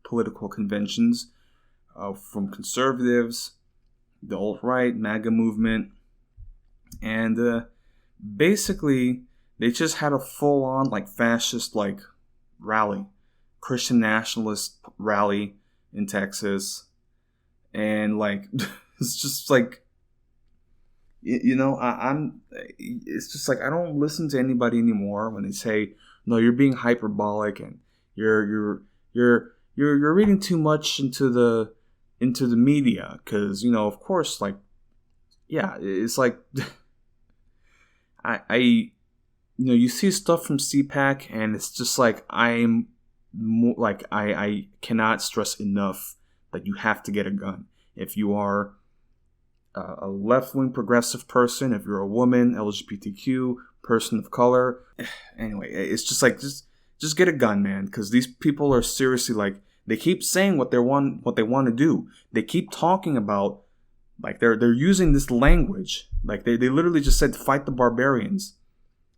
political conventions from conservatives, the alt-right, MAGA movement, and basically they just had a full-on like fascist like rally, Christian nationalist rally in Texas, and like it's just like it's just like I don't listen to anybody anymore when they say, no, you're being hyperbolic and you're reading too much into the media, because of course, like, yeah, it's like I you see stuff from CPAC, and it's just like I cannot stress enough that you have to get a gun if you are a left-wing progressive person, if you're a woman, LGBTQ, person of color. Anyway, it's just like, just get a gun, man, because these people are seriously like, they keep saying what they want to do. They keep talking about, like, they're using this language. Like, they literally just said, fight the barbarians.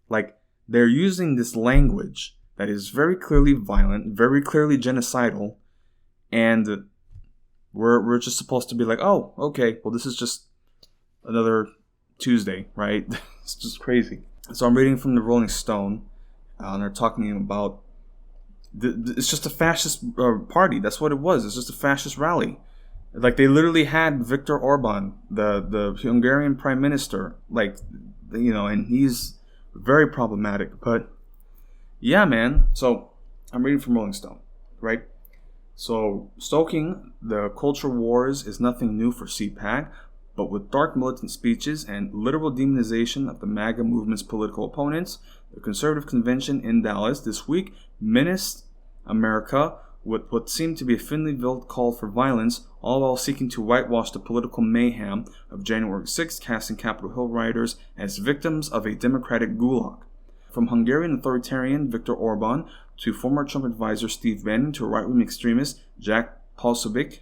Like, they're using this language that is very clearly violent, very clearly genocidal, and we're just supposed to be like, oh, okay, well, this is just another Tuesday, right? It's just crazy. So I'm reading from the Rolling Stone, and they're talking about it's just a fascist party. That's what it was. It's just a fascist rally. Like, they literally had Viktor Orban, the Hungarian prime minister, like, and he's very problematic. But yeah, man. So I'm reading from Rolling Stone, right? So stoking the culture wars is nothing new for CPAC, but with dark militant speeches and literal demonization of the MAGA movement's political opponents, the conservative convention in Dallas this week menaced America with what seemed to be a thinly veiled call for violence, all while seeking to whitewash the political mayhem of January 6th, casting Capitol Hill rioters as victims of a democratic gulag. From Hungarian authoritarian Viktor Orban to former Trump advisor Steve Bannon to right-wing extremist Jack Posobiec,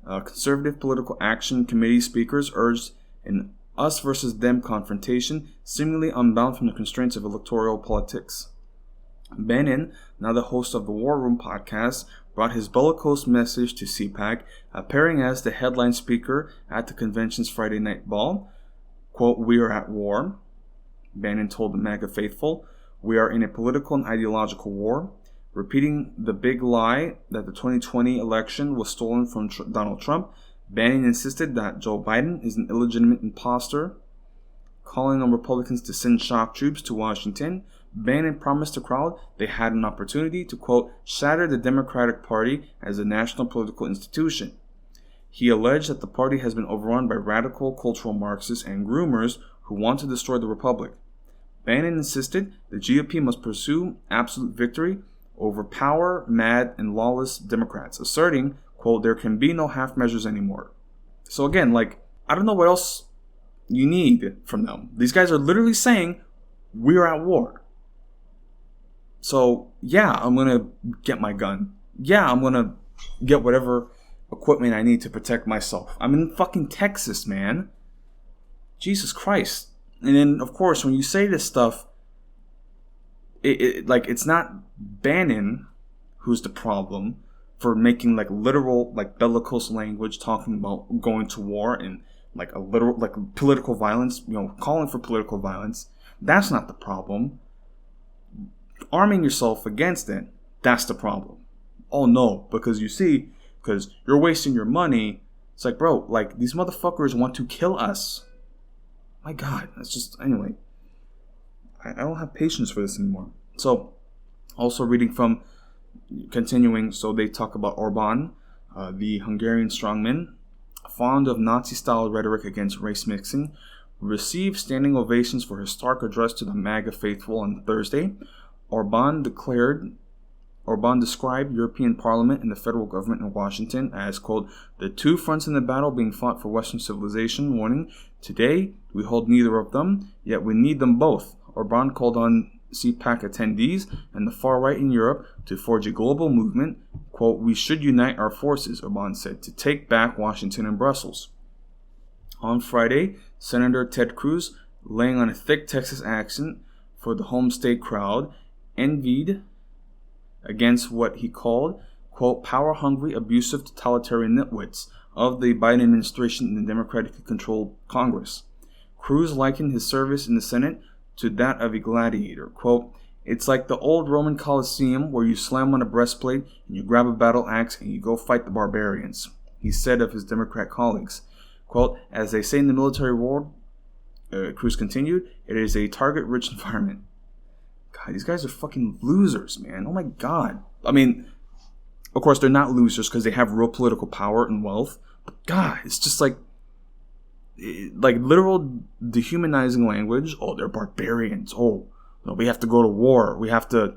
conservative political action committee speakers urged an us versus them confrontation, seemingly unbound from the constraints of electoral politics. Bannon, now the host of the War Room podcast, brought his bellicose message to CPAC, appearing as the headline speaker at the convention's Friday night ball. Quote, "We are at war," Bannon told the MAGA faithful. "We are in a political and ideological war," repeating the big lie that the 2020 election was stolen from Donald Trump. Bannon insisted that Joe Biden is an illegitimate imposter, calling on Republicans to send shock troops to Washington. Bannon promised the crowd they had an opportunity to, quote, shatter the Democratic Party as a national political institution. He alleged that the party has been overrun by radical cultural Marxists and groomers who want to destroy the republic. Bannon insisted the GOP must pursue absolute victory over power, mad, and lawless Democrats, asserting, quote, there can be no half measures anymore. So again, I don't know what else you need from them. These guys are literally saying, we're at war. So, yeah, I'm going to get my gun. Yeah, I'm going to get whatever equipment I need to protect myself. I'm in fucking Texas, man. Jesus Christ. And then, of course, when you say this stuff, it's not Bannon who's the problem for making literal bellicose language, talking about going to war and a literal political violence, calling for political violence. That's not the problem. Arming yourself against it, that's the problem. Oh no, because you're wasting your money. It's bro, these motherfuckers want to kill us. My God, that's just, anyway. I don't have patience for this anymore. So, also reading from, continuing, so they talk about Orban, the Hungarian strongman, fond of Nazi-style rhetoric against race mixing, received standing ovations for his stark address to the MAGA faithful on Thursday. Orban described European Parliament and the federal government in Washington as, quote, the two fronts in the battle being fought for Western civilization, warning, today we hold neither of them, yet we need them both. Orban called on CPAC attendees and the far right in Europe to forge a global movement, quote, we should unite our forces, Orban said, to take back Washington and Brussels. On Friday, Senator Ted Cruz, laying on a thick Texas accent for the home state crowd, envied against what he called, quote, power-hungry, abusive, totalitarian nitwits of the Biden administration and the democratically controlled Congress. Cruz likened his service in the Senate to that of a gladiator. Quote, it's like the old Roman Colosseum where you slam on a breastplate and you grab a battle axe and you go fight the barbarians, he said of his Democrat colleagues. Quote, as they say in the military world, Cruz continued, it is a target-rich environment. God, these guys are fucking losers, man. Oh my God. I mean, of course, they're not losers because they have real political power and wealth. But God, it's just literal dehumanizing language. Oh, they're barbarians. Oh, no, we have to go to war. We have to,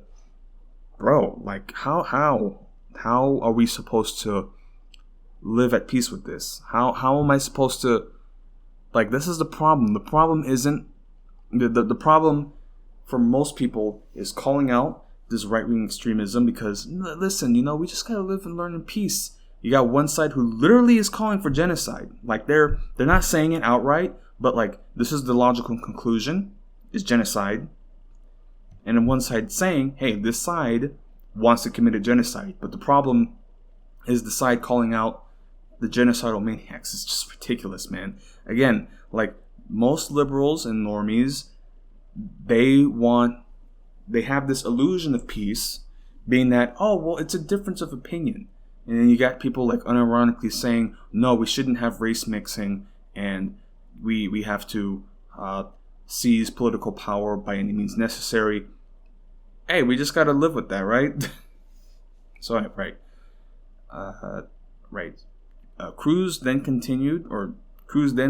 bro. How are we supposed to live at peace with this? How am I supposed to? This is the problem. The problem isn't the problem. For most people is calling out this right-wing extremism because, listen, we just gotta live and learn in peace. You got one side who literally is calling for genocide. They're not saying it outright, but this is the logical conclusion, is genocide. and then one side saying, hey, this side wants to commit a genocide. But the problem is the side calling out the genocidal maniacs. It's just ridiculous, man. Again, like most liberals and normies, they have this illusion of peace, being that, oh, well, it's a difference of opinion. And then you got people like unironically saying, no, we shouldn't have race mixing, and we have to seize political power by any means necessary. Hey, we just got to live with that, right? So, right. Cruz then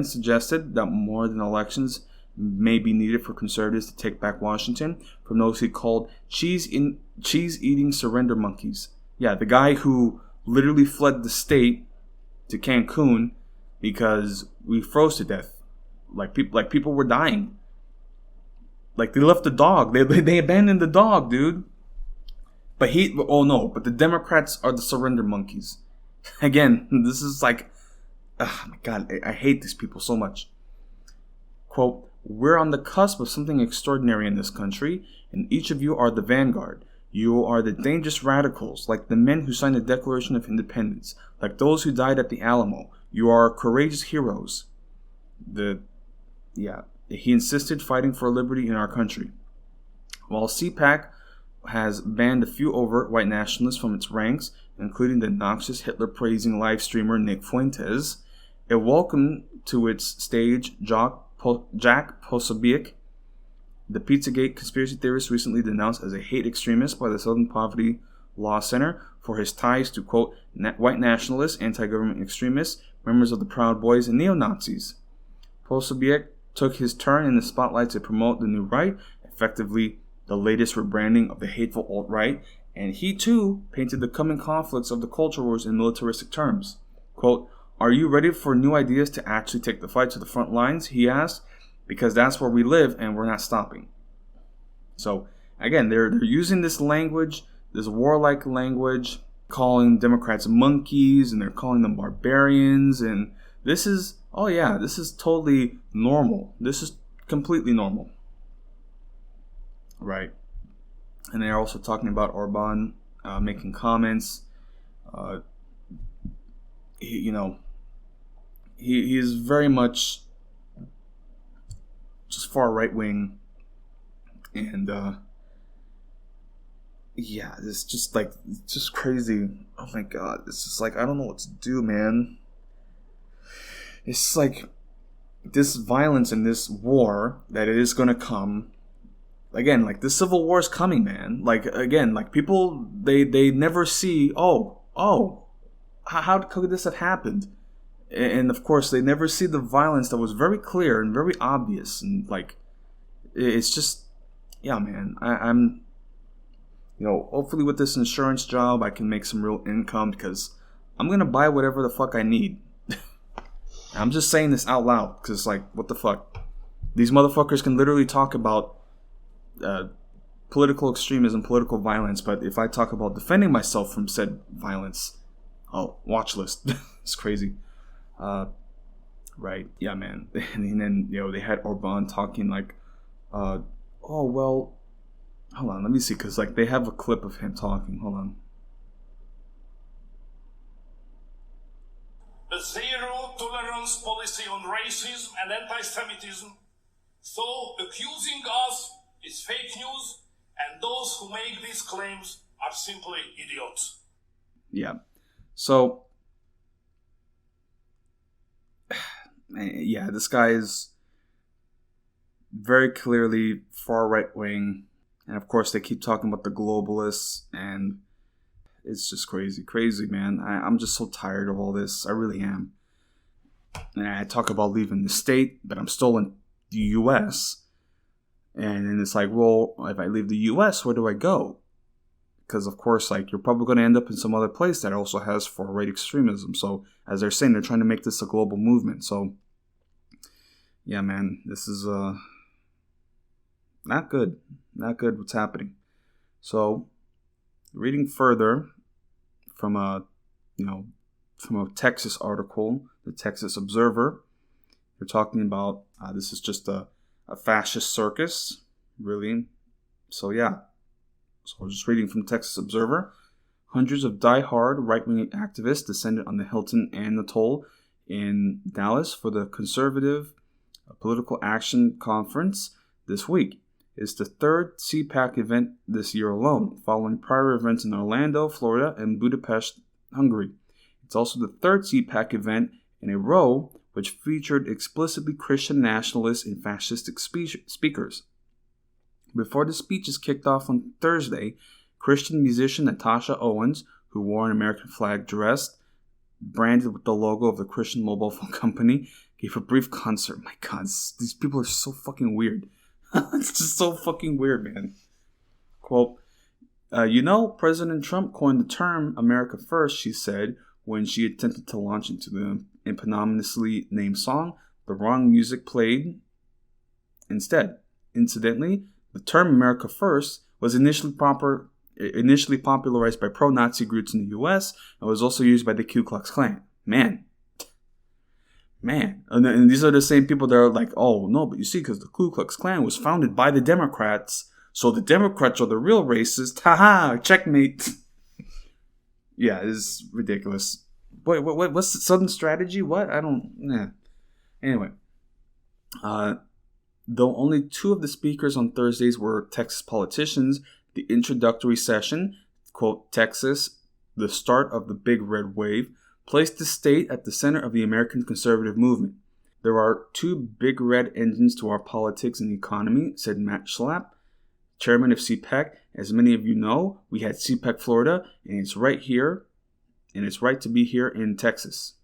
suggested that more than elections may be needed for conservatives to take back Washington from those he called cheese-eating surrender monkeys. Yeah, the guy who literally fled the state to Cancun because we froze to death. Like people were dying. Like they left the dog. They abandoned the dog, dude. But the Democrats are the surrender monkeys. Again, this is like, oh my God, I hate these people so much. Quote, we're on the cusp of something extraordinary in this country, and each of you are the vanguard. You are the dangerous radicals, like the men who signed the Declaration of Independence, like those who died at the Alamo. You are courageous heroes. He insisted, fighting for liberty in our country. While CPAC has banned a few overt white nationalists from its ranks, including the noxious Hitler-praising live streamer Nick Fuentes, it welcomed to its stage Jack Posobiec, the Pizzagate conspiracy theorist recently denounced as a hate extremist by the Southern Poverty Law Center for his ties to, quote, white nationalists, anti-government extremists, members of the Proud Boys, and neo-Nazis. Posobiec took his turn in the spotlight to promote the new right, effectively the latest rebranding of the hateful alt-right, and he too painted the coming conflicts of the culture wars in militaristic terms. Quote, are you ready for new ideas to actually take the fight to the front lines? He asked, because that's where we live and we're not stopping. So again, they're using this language, this warlike language, calling Democrats monkeys, and they're calling them barbarians, and this is totally normal. This is completely normal. Right. And they're also talking about Orban making comments. He is very much just far right wing, and it's just crazy. Oh my God, it's just like I don't know what to do, man. It's like this violence and this war that it is gonna come. Again, like the civil war is coming, man. Like again, like people they never see. How could this have happened? And of course, they never see the violence that was very clear and very obvious. And like, it's just, yeah, man. I'm, hopefully with this insurance job, I can make some real income because I'm gonna buy whatever the fuck I need. I'm just saying this out loud because, like, what the fuck? These motherfuckers can literally talk about political extremism, political violence, but if I talk about defending myself from said violence, watch list. It's crazy. Right. Yeah, man. And then, they had Orban talking like, hold on, let me see, because, like, they have a clip of him talking. Hold on. A zero tolerance policy on racism and anti-Semitism, so accusing us is fake news, and those who make these claims are simply idiots. Yeah. So, yeah, this guy is very clearly far right wing, and of course they keep talking about the globalists, and it's just crazy, man. I'm just so tired of all this. I really am. And I talk about leaving the state, but I'm still in the U.S., and then it's like, well, if I leave the U.S., where do I go? Because, of course, like, you're probably going to end up in some other place that also has far-right extremism. So, as they're saying, they're trying to make this a global movement. So, yeah, man, this is not good. Not good what's happening. So, reading further from a Texas article, the Texas Observer, they're talking about this is just a fascist circus, really. So yeah, so just reading from Texas Observer. Hundreds of die-hard right-wing activists descended on the Hilton and the Toll in Dallas for the Conservative Political Action Conference this week. It's the third CPAC event this year alone, following prior events in Orlando, Florida, and Budapest, Hungary. It's also the third CPAC event in a row which featured explicitly Christian nationalist and fascistic speakers. Before the speeches kicked off on Thursday, Christian musician Natasha Owens, who wore an American flag dress branded with the logo of the Christian mobile phone company, gave a brief concert. My God, these people are so fucking weird. It's just so fucking weird, man. Quote, President Trump coined the term America First, she said, when she attempted to launch into the eponymously named song. The wrong music played instead. Incidentally, the term America First was initially popularized by pro-Nazi groups in the U.S. and was also used by the Ku Klux Klan. Man. And these are the same people that are like, oh, no, but you see, because the Ku Klux Klan was founded by the Democrats, so the Democrats are the real racists. Haha, checkmate. Yeah, it's ridiculous. Wait, what's the Southern strategy? What? Anyway. Though only two of the speakers on Thursdays were Texas politicians, the introductory session, quote, Texas, the start of the big red wave, placed the state at the center of the American conservative movement. There are two big red engines to our politics and economy, said Matt Schlapp, chairman of CPAC. As many of you know, we had CPAC Florida, and it's right here, and it's right to be here in Texas.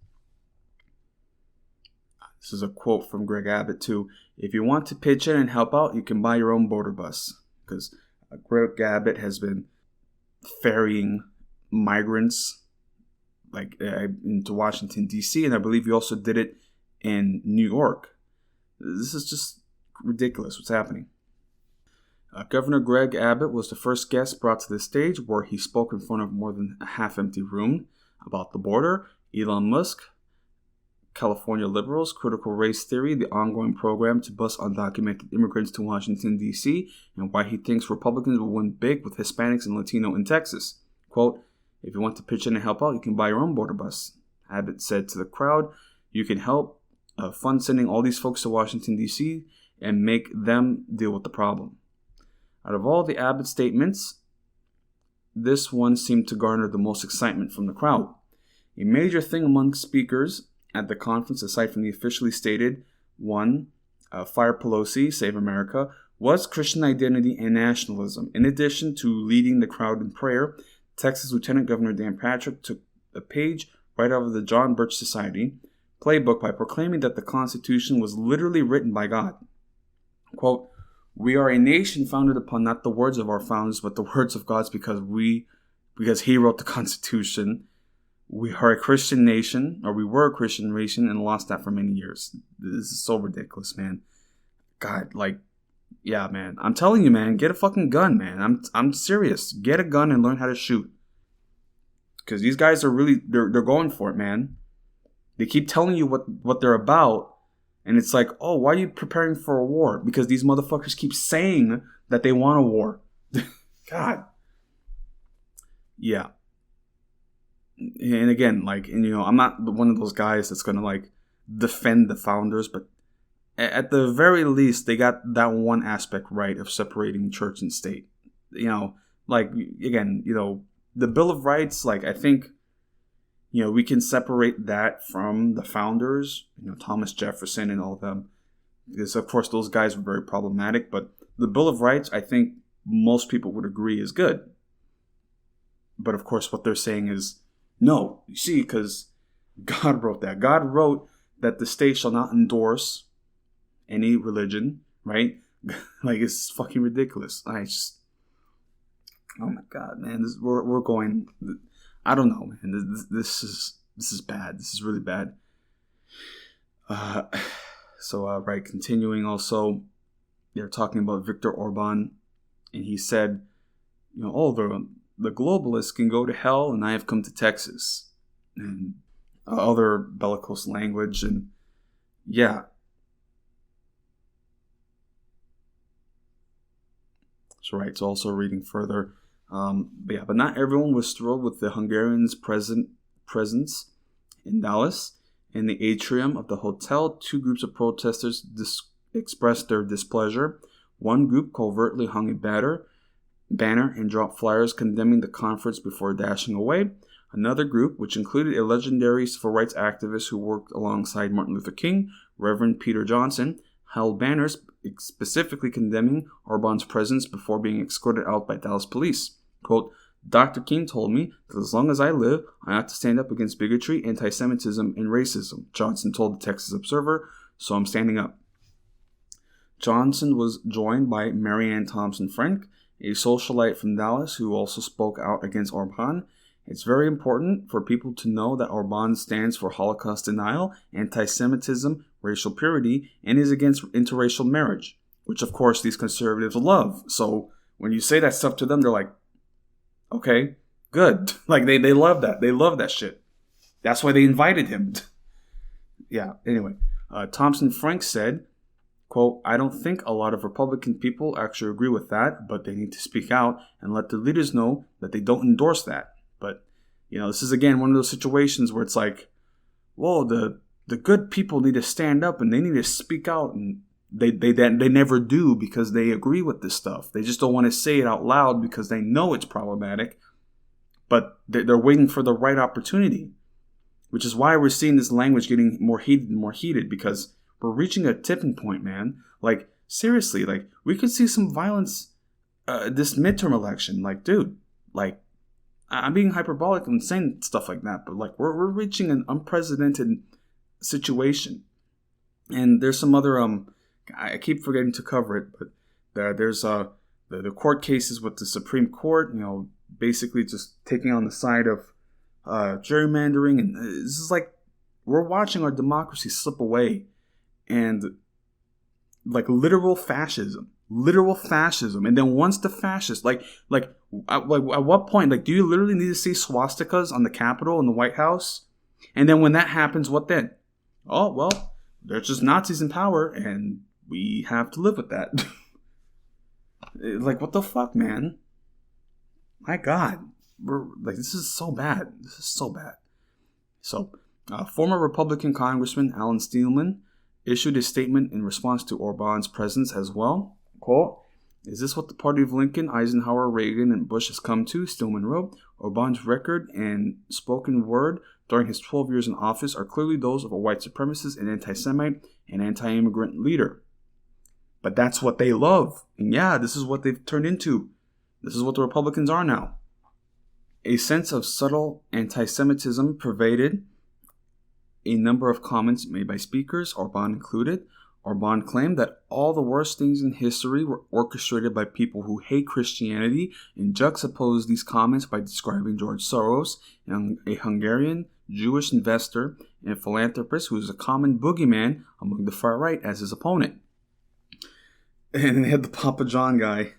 This is a quote from Greg Abbott, too. If you want to pitch in and help out, you can buy your own border bus. Because Greg Abbott has been ferrying migrants into Washington, D.C., and I believe he also did it in New York. This is just ridiculous what's happening. Governor Greg Abbott was the first guest brought to the stage, where he spoke in front of more than a half-empty room about the border, Elon Musk, California liberals, critical race theory, the ongoing program to bus undocumented immigrants to Washington, D.C., and why he thinks Republicans will win big with Hispanics and Latino in Texas. Quote, if you want to pitch in and help out, you can buy your own border bus. Abbott said to the crowd, you can help fund sending all these folks to Washington, D.C. and make them deal with the problem. Out of all the Abbott statements, this one seemed to garner the most excitement from the crowd. A major thing among speakers at the conference, aside from the officially stated one, Fire Pelosi, Save America, was Christian identity and nationalism. In addition to leading the crowd in prayer, Texas Lieutenant Governor Dan Patrick took a page right out of the John Birch Society playbook by proclaiming that the Constitution was literally written by God. Quote, we are a nation founded upon not the words of our founders, but the words of God's because he wrote the Constitution. We are a Christian nation, or we were a Christian nation, and lost that for many years. This is so ridiculous, man. God, yeah, man. I'm telling you, man, get a fucking gun, man. I'm serious. Get a gun and learn how to shoot. Because these guys are really, they're going for it, man. They keep telling you what they're about, and it's like, oh, why are you preparing for a war? Because these motherfuckers keep saying that they want a war. God. Yeah. And again, I'm not one of those guys that's going to, defend the founders, but at the very least, they got that one aspect right of separating church and state. Again, the Bill of Rights, I think, we can separate that from the founders, Thomas Jefferson and all of them. Because, of course, those guys were very problematic, but the Bill of Rights, I think most people would agree is good. But, of course, what they're saying is, no, you see, because God wrote that. God wrote that the state shall not endorse any religion, right? It's fucking ridiculous. Oh my God, man, we're going. I don't know, man. This is bad. This is really bad. Right, continuing. Also, they're talking about Viktor Orban, and he said, the globalists can go to hell, and I have come to Texas, and other bellicose language, and yeah. So right, so also reading further. But not everyone was thrilled with the Hungarians' presence in Dallas. In the atrium of the hotel, two groups of protesters expressed their displeasure. One group covertly hung a banner and dropped flyers condemning the conference before dashing away. Another group, which included a legendary civil rights activist who worked alongside Martin Luther King, Reverend Peter Johnson, held banners specifically condemning Orban's presence before being escorted out by Dallas police. Quote, Dr. King told me that as long as I live, I have to stand up against bigotry, anti-Semitism, and racism, Johnson told the Texas Observer, so I'm standing up. Johnson was joined by Marianne Thompson Frank, a socialite from Dallas who also spoke out against Orban. It's very important for people to know that Orban stands for Holocaust denial, anti-Semitism, racial purity, and is against interracial marriage, which of course these conservatives love. So when you say that stuff to them, they're like, okay, good. Like they love that. They love that shit. That's why they invited him. Yeah, anyway. Thompson Frank said, quote, I don't think a lot of Republican people actually agree with that, but they need to speak out and let their leaders know that they don't endorse that. But, this is again one of those situations where it's like, whoa, the good people need to stand up and they need to speak out, and they never do because they agree with this stuff. They just don't want to say it out loud because they know it's problematic, but they're waiting for the right opportunity, which is why we're seeing this language getting more heated and more heated, because we're reaching a tipping point, man. Like, seriously, like, we could see some violence this midterm election. Like, dude, like, I'm being hyperbolic and saying stuff like that, but like, we're reaching an unprecedented situation. And there's some other, I keep forgetting to cover it, but there's the court cases with the Supreme Court, basically just taking on the side of gerrymandering. And this is like, we're watching our democracy slip away. And like literal fascism. And then once the fascists, at what point, like, do you literally need to see swastikas on the Capitol and the White House? And then when that happens, what then? Oh, well, there's just Nazis in power and we have to live with that. Like, what the fuck, man? My God. This is so bad. So, former Republican Congressman Alan Steelman issued a statement in response to Orban's presence as well. Quote, is this what the party of Lincoln, Eisenhower, Reagan, and Bush has come to? Stillman wrote, Orban's record and spoken word during his 12 years in office are clearly those of a white supremacist and anti-Semite and anti-immigrant leader. But that's what they love. And yeah, this is what they've turned into. This is what the Republicans are now. A sense of subtle anti-Semitism pervaded a number of comments made by speakers, Orban included. Orban claimed that all the worst things in history were orchestrated by people who hate Christianity, and juxtaposed these comments by describing George Soros, a Hungarian Jewish investor and philanthropist who is a common boogeyman among the far right, as his opponent. And they had the Papa John guy.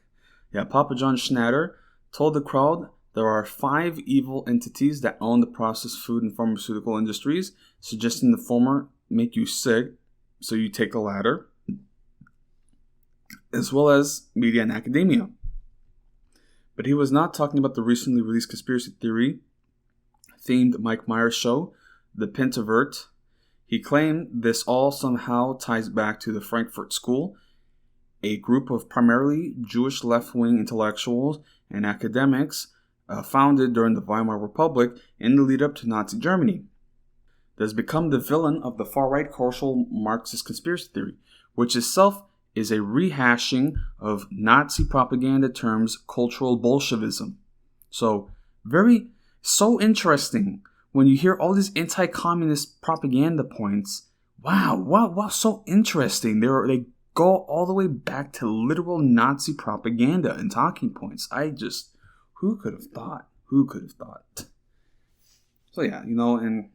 Yeah, Papa John Schnatter told the crowd there are 5 evil entities that own the processed food and pharmaceutical industries, suggesting the former make you sick, so you take the latter, as well as media and academia. But he was not talking about the recently released conspiracy theory themed Mike Myers show, The Pentavert. He claimed this all somehow ties back to the Frankfurt School, a group of primarily Jewish left-wing intellectuals and academics founded during the Weimar Republic in the lead-up to Nazi Germany. That has become the villain of the far-right cultural Marxist conspiracy theory, which itself is a rehashing of Nazi propaganda terms cultural Bolshevism. So interesting when you hear all these anti-communist propaganda points. Wow, so interesting. They go all the way back to literal Nazi propaganda and talking points. Who could have thought? So yeah, and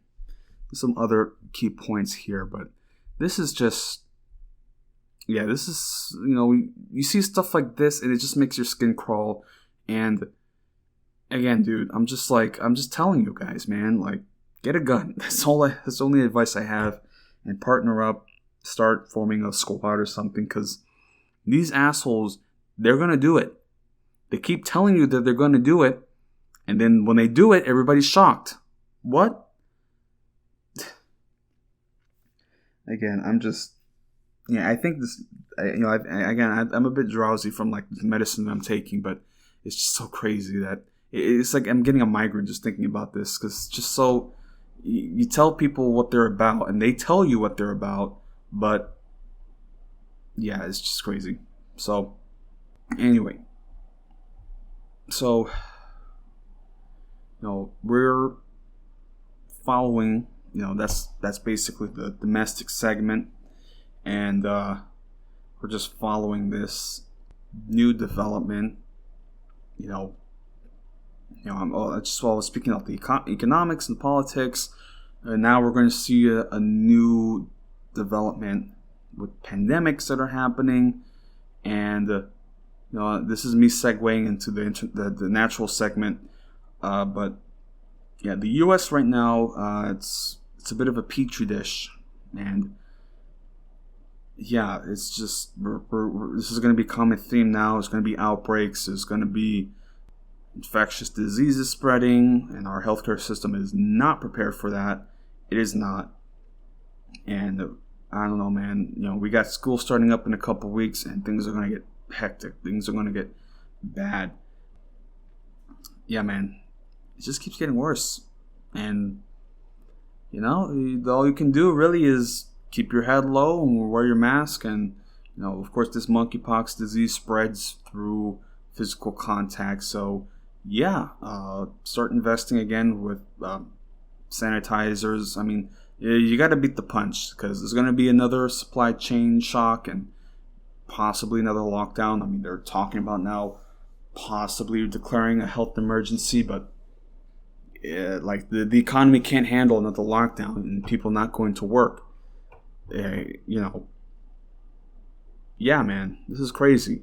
some other key points here, but this is just, you see stuff like this and it just makes your skin crawl. And again, dude, I'm just telling you guys, man, like, get a gun. That's the only advice I have, and partner up, start forming a squad or something, because these assholes, they're gonna do it. They keep telling you that they're going to do it, and then when they do it, everybody's shocked. What? Again, I think this, I'm a bit drowsy from like the medicine I'm taking, but it's just so crazy that it's like I'm getting a migraine just thinking about this, because it's just so, you tell people what they're about and they tell you what they're about, but yeah, it's just crazy. So anyway, we're following, that's basically the domestic segment, and we're just following this new development. I was speaking of the economics and politics, and now we're going to see a new development with pandemics that are happening, and this is me segueing into the natural segment, but yeah, the U.S. right now, it's a bit of a petri dish, and yeah, it's just this is going to become a theme now. There's going to be outbreaks. There's going to be infectious diseases spreading, and our healthcare system is not prepared for that. It is not. And I don't know, man. We got school starting up in a couple weeks, and things are going to get hectic. Things are going to get bad. Yeah, man. It just keeps getting worse. And, all you can do really is keep your head low and wear your mask. And, of course, this monkeypox disease spreads through physical contact. So, yeah, start investing again with sanitizers. I mean, you got to beat the punch, because there's going to be another supply chain shock and possibly another lockdown. I mean, they're talking about now possibly declaring a health emergency, but the economy can't handle another lockdown and people not going to work. Yeah, man, this is crazy.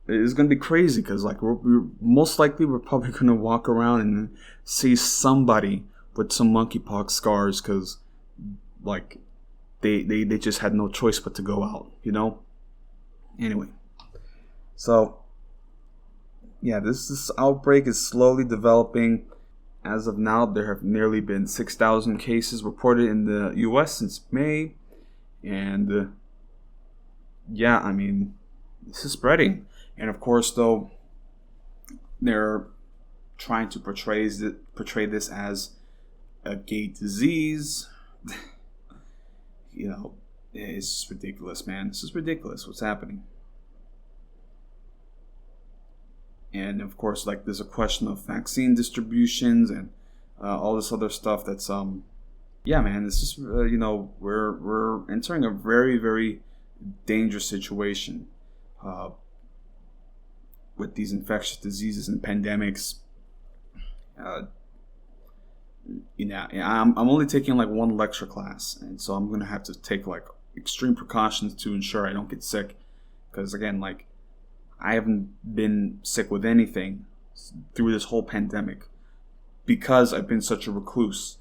It's going to be crazy, because we're most likely we're probably going to walk around and see somebody with some monkeypox scars, because they just had no choice but to go out, Anyway, so yeah, this outbreak is slowly developing. As of now, there have nearly been 6,000 cases reported in the U.S. since May, and yeah, I mean, this is spreading. And of course, though, they're trying to portray this as a gay disease. It's just ridiculous, man. This is ridiculous what's happening. And of course, there's a question of vaccine distributions and all this other stuff. That's yeah, man. It's just we're entering a very, very dangerous situation with these infectious diseases and pandemics. I'm only taking one lecture class, and so I'm gonna have to take extreme precautions to ensure I don't get sick, because again, I haven't been sick with anything through this whole pandemic because I've been such a recluse.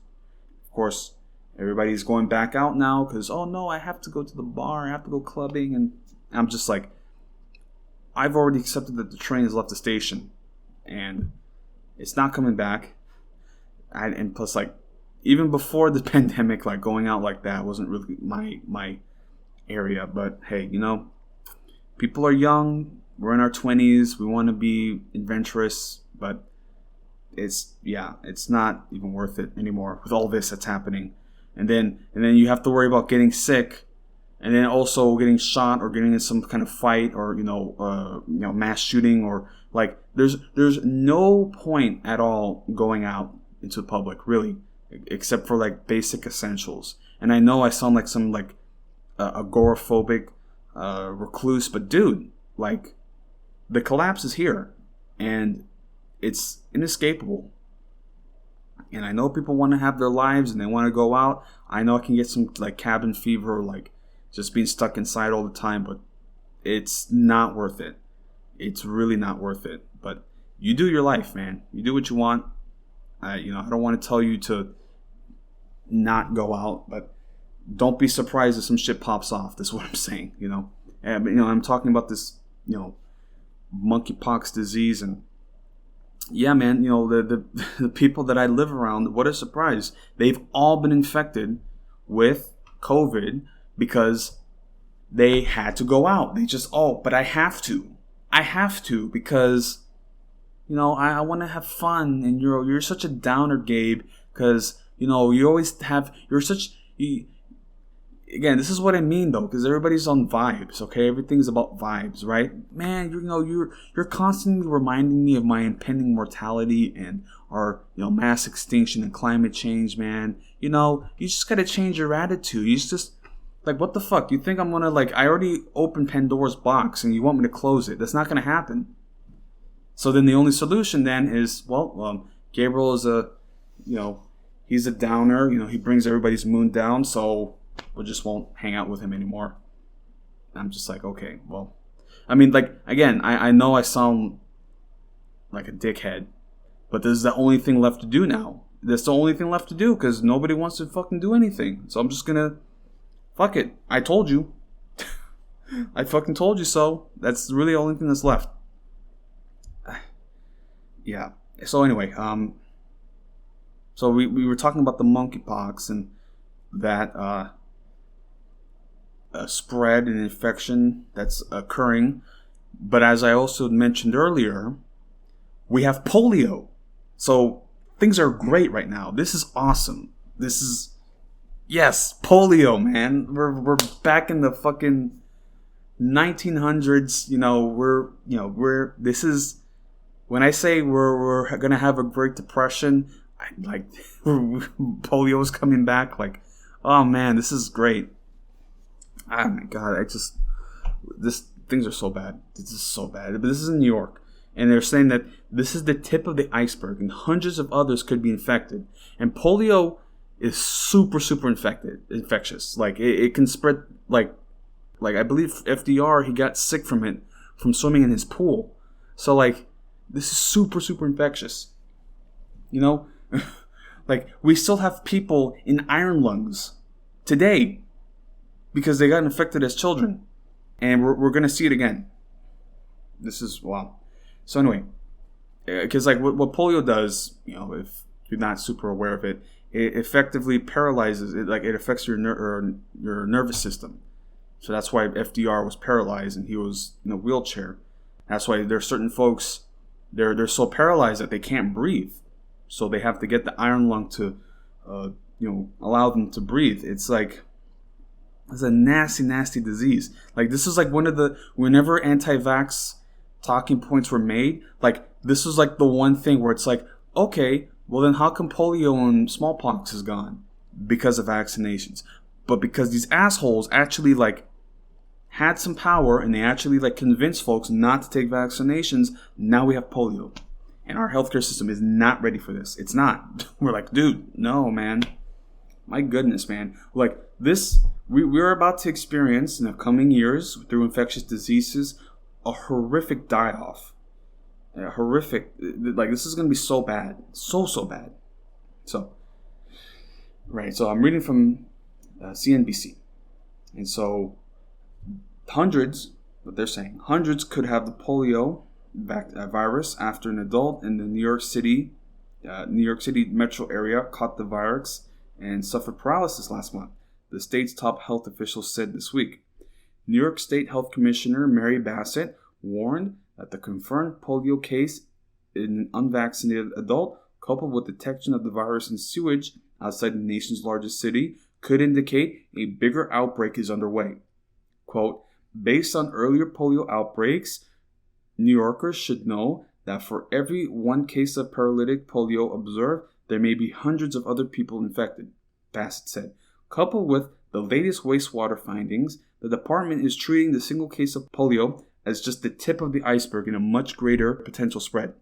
Of course, everybody's going back out now because, oh no, I have to go to the bar, I have to go clubbing, and I'm just I've already accepted that the train has left the station and it's not coming back. And plus, even before the pandemic, going out like that wasn't really my area. But hey, people are young. We're in our 20s. We want to be adventurous, but it's not even worth it anymore with all this that's happening. And then you have to worry about getting sick, and then also getting shot or getting in some kind of fight, or mass shooting, or there's no point at all going out into the public, really, except for basic essentials. And I know I sound like some agoraphobic recluse, but dude, the collapse is here and it's inescapable. And I know people want to have their lives and they want to go out. I know I can get some cabin fever, just being stuck inside all the time, but it's not worth it. It's really not worth it. But you do your life, man. You do what you want. I don't want to tell you to not go out, but don't be surprised if some shit pops off. That's what I'm saying, And, I'm talking about this, monkeypox disease. And yeah, man, the people that I live around, what a surprise. They've all been infected with COVID because they had to go out. They just, but I have to. Because, I want to have fun. And you're such a downer, Gabe, because, you always have, again, this is what I mean, though, because everybody's on vibes, okay? Everything's about vibes, right? Man, you're constantly reminding me of my impending mortality and our, mass extinction and climate change, man. You just got to change your attitude. You just, like, what the fuck? You think I'm going to, I already opened Pandora's box and you want me to close it. That's not going to happen. So then the only solution then is, Gabriel is he's a downer. He brings everybody's mood down, so we just won't hang out with him anymore. I'm just like, okay, well. I mean, again, I know I sound like a dickhead, but this is the only thing left to do now. That's the only thing left to do because nobody wants to fucking do anything. So I'm just gonna, fuck it. I told you. I fucking told you so. That's really the only thing that's left. Yeah. So anyway, so we were talking about the monkeypox and that spread and infection that's occurring. But as I also mentioned earlier, we have polio. So things are great right now. This is awesome. Yes, polio, man. We're back in the fucking 1900s. This is when I say we're gonna have a Great Depression. Polio is coming back. Oh man, this is great. Oh my god, things are so bad. This is so bad. But this is in New York, and they're saying that this is the tip of the iceberg, and hundreds of others could be infected. And polio is super, super infectious. It can spread. Like I believe FDR, he got sick from it from swimming in his pool. So this is super, super infectious. We still have people in iron lungs today because they got infected as children. And we're going to see it again. This is, wow. So anyway, because what polio does, if you're not super aware of it, it effectively paralyzes it. It affects your nervous system. So that's why FDR was paralyzed and he was in a wheelchair. That's why there's certain folks, they're so paralyzed that they can't breathe. So they have to get the iron lung to, allow them to breathe. It's a nasty, nasty disease. This is one of the, whenever anti-vax talking points were made, this was the one thing where it's okay, well then how come polio and smallpox is gone? Because of vaccinations. But because these assholes actually had some power and they actually convinced folks not to take vaccinations, now we have polio. And our healthcare system is not ready for this. It's not. We're dude, no, man. My goodness, man. We're about to experience in the coming years through infectious diseases a horrific die-off. A horrific. This is going to be so bad. So bad. So, right. So I'm reading from CNBC. And so what they're saying, hundreds could have the polio virus after an adult in the New York City metro area caught the virus and suffered paralysis last month, the state's top health officials said this week. New York State Health Commissioner Mary Bassett warned that the confirmed polio case in an unvaccinated adult, coupled with detection of the virus in sewage outside the nation's largest city, could indicate a bigger outbreak is underway. Quote, based on earlier polio outbreaks, New Yorkers should know that for every one case of paralytic polio observed, there may be hundreds of other people infected, Bassett said. Coupled with the latest wastewater findings, the department is treating the single case of polio as just the tip of the iceberg in a much greater potential spread.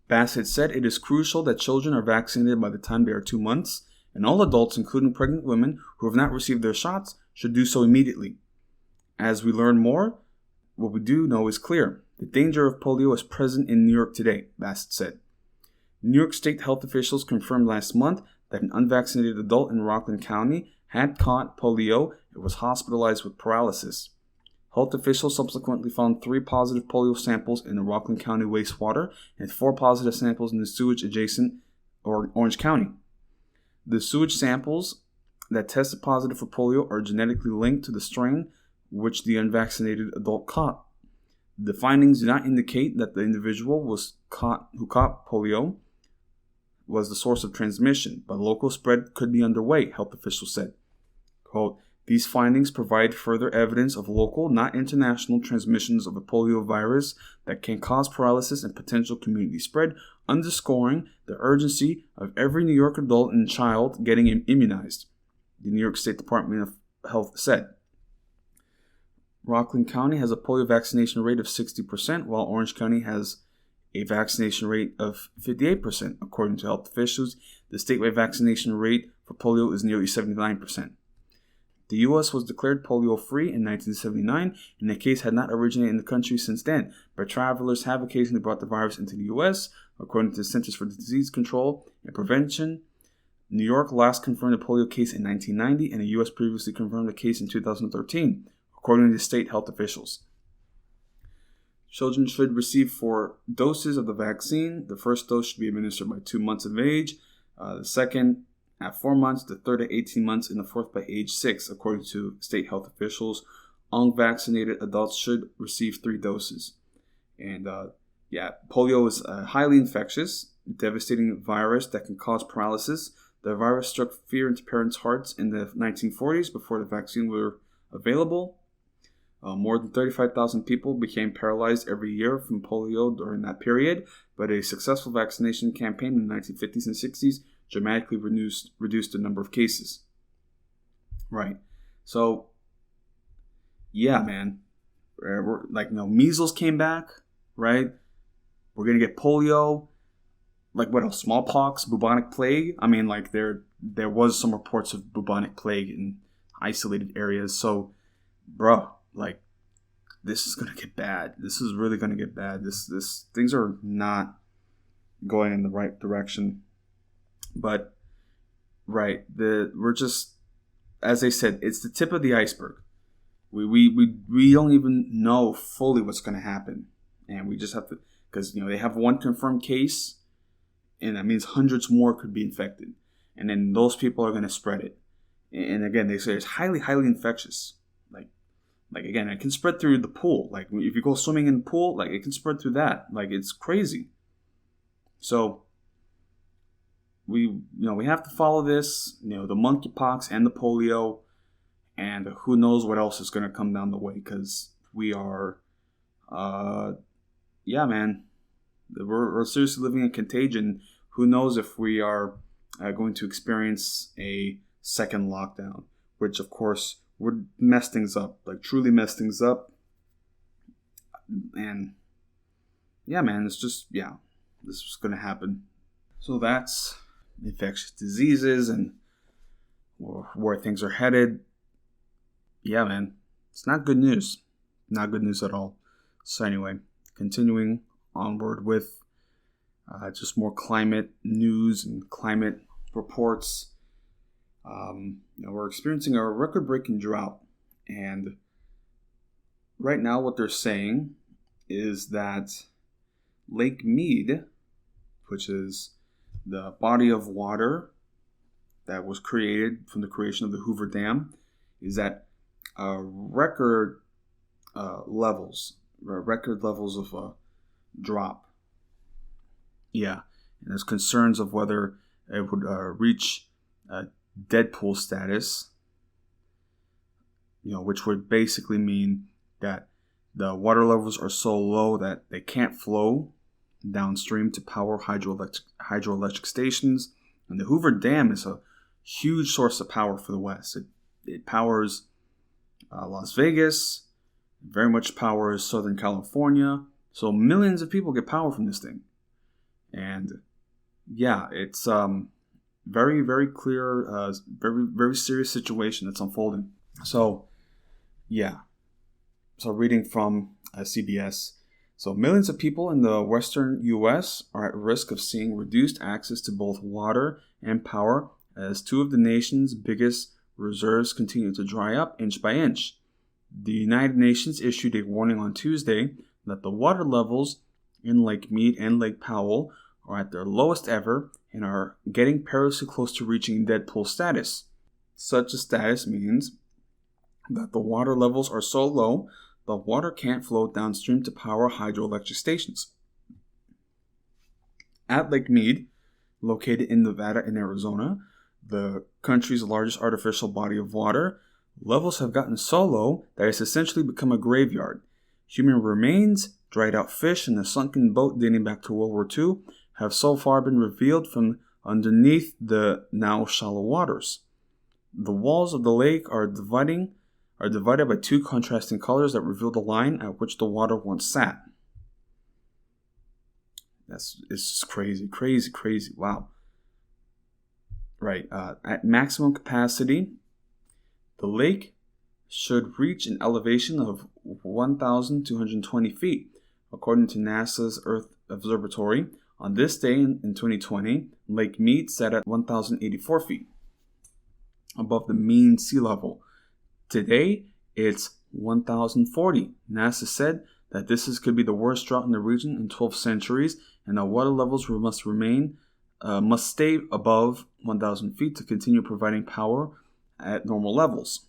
Bassett said it is crucial that children are vaccinated by the time they are 2 months, and all adults, including pregnant women who have not received their shots, should do so immediately. As we learn more, what we do know is clear. The danger of polio is present in New York today, Bassett said. New York State health officials confirmed last month that an unvaccinated adult in Rockland County had caught polio and was hospitalized with paralysis. Health officials subsequently found 3 positive polio samples in the Rockland County wastewater and 4 positive samples in the sewage adjacent Orange County. The sewage samples that tested positive for polio are genetically linked to the strain which the unvaccinated adult caught. The findings do not indicate that the individual who caught polio was the source of transmission, but local spread could be underway, health officials said. Quote, "These findings provide further evidence of local, not international, transmissions of a polio virus that can cause paralysis and potential community spread, underscoring the urgency of every New York adult and child getting immunized," the New York State Department of Health said. Rockland County has a polio vaccination rate of 60%, while Orange County has a vaccination rate of 58%. According to health officials, the statewide vaccination rate for polio is nearly 79%. The U.S. was declared polio-free in 1979, and the case had not originated in the country since then, but travelers have occasionally brought the virus into the U.S. According to the Centers for Disease Control and Prevention, New York last confirmed a polio case in 1990, and the U.S. previously confirmed a case in 2013, according to state health officials. Children should receive 4 doses of the vaccine. The first dose should be administered by 2 months of age, the second at 4 months, the third at 18 months, and the fourth by age 6, according to state health officials. Unvaccinated adults should receive 3 doses. And polio is a highly infectious, devastating virus that can cause paralysis. The virus struck fear into parents' hearts in the 1940s before the vaccine were available. More than 35,000 people became paralyzed every year from polio during that period, but a successful vaccination campaign in the 1950s and 60s dramatically reduced the number of cases. Right. So, yeah, man. Measles came back, right? We're going to get polio. Like, what else? Smallpox, bubonic plague. I mean, like, there was some reports of bubonic plague in isolated areas. So, bro, like, this is going to get bad. This is really going to get bad. This things are not going in the right direction. But, right, we're just, as I said, it's the tip of the iceberg. We don't even know fully what's going to happen. And we just have to, because, they have 1 confirmed case, and that means hundreds more could be infected. And then those people are going to spread it. And again, they say it's highly, highly infectious. Like again, it can spread through the pool. Like, if you go swimming in the pool, like, it can spread through that. Like, it's crazy. So, we have to follow this, the monkeypox and the polio, and who knows what else is going to come down the way, because we are, man, we're seriously living in contagion. Who knows if we are going to experience a second lockdown, which, of course, would mess things up, like, truly mess things up. And, yeah, man, this is going to happen. So that's infectious diseases and where things are headed. Yeah, man, it's not good news. Not good news at all. So anyway, continuing onward with just more climate news and climate reports. We're experiencing a record-breaking drought, and right now what they're saying is that Lake Mead, which is the body of water that was created from the creation of the Hoover Dam, is at record levels of drop. Yeah, and there's concerns of whether it would reach Deadpool status, which would basically mean that the water levels are so low that they can't flow downstream to power hydroelectric stations. And the Hoover Dam is a huge source of power for the West. It powers Las Vegas, very much powers Southern California. So millions of people get power from this thing. And yeah, it's very, very clear, very, very serious situation that's unfolding. So, yeah. So reading from CBS. So millions of people in the western U.S. are at risk of seeing reduced access to both water and power as 2 of the nation's biggest reserves continue to dry up inch by inch. The United Nations issued a warning on Tuesday that the water levels in Lake Mead and Lake Powell are at their lowest ever and are getting perilously close to reaching dead pool status. Such a status means that the water levels are so low the water can't flow downstream to power hydroelectric stations. At Lake Mead, located in Nevada and Arizona, the country's largest artificial body of water, levels have gotten so low that it's essentially become a graveyard. Human remains, dried out fish, and a sunken boat dating back to World War II have so far been revealed from underneath the now shallow waters. The walls of the lake are divided by two contrasting colors that reveal the line at which the water once sat. It's just crazy. Wow. Right. At maximum capacity, the lake should reach an elevation of 1,220 feet, according to NASA's Earth Observatory. On this day in 2020, Lake Mead sat at 1,084 feet above the mean sea level. Today, it's 1,040. NASA said that this could be the worst drought in the region in 12 centuries, and that water levels must stay above 1,000 feet to continue providing power at normal levels.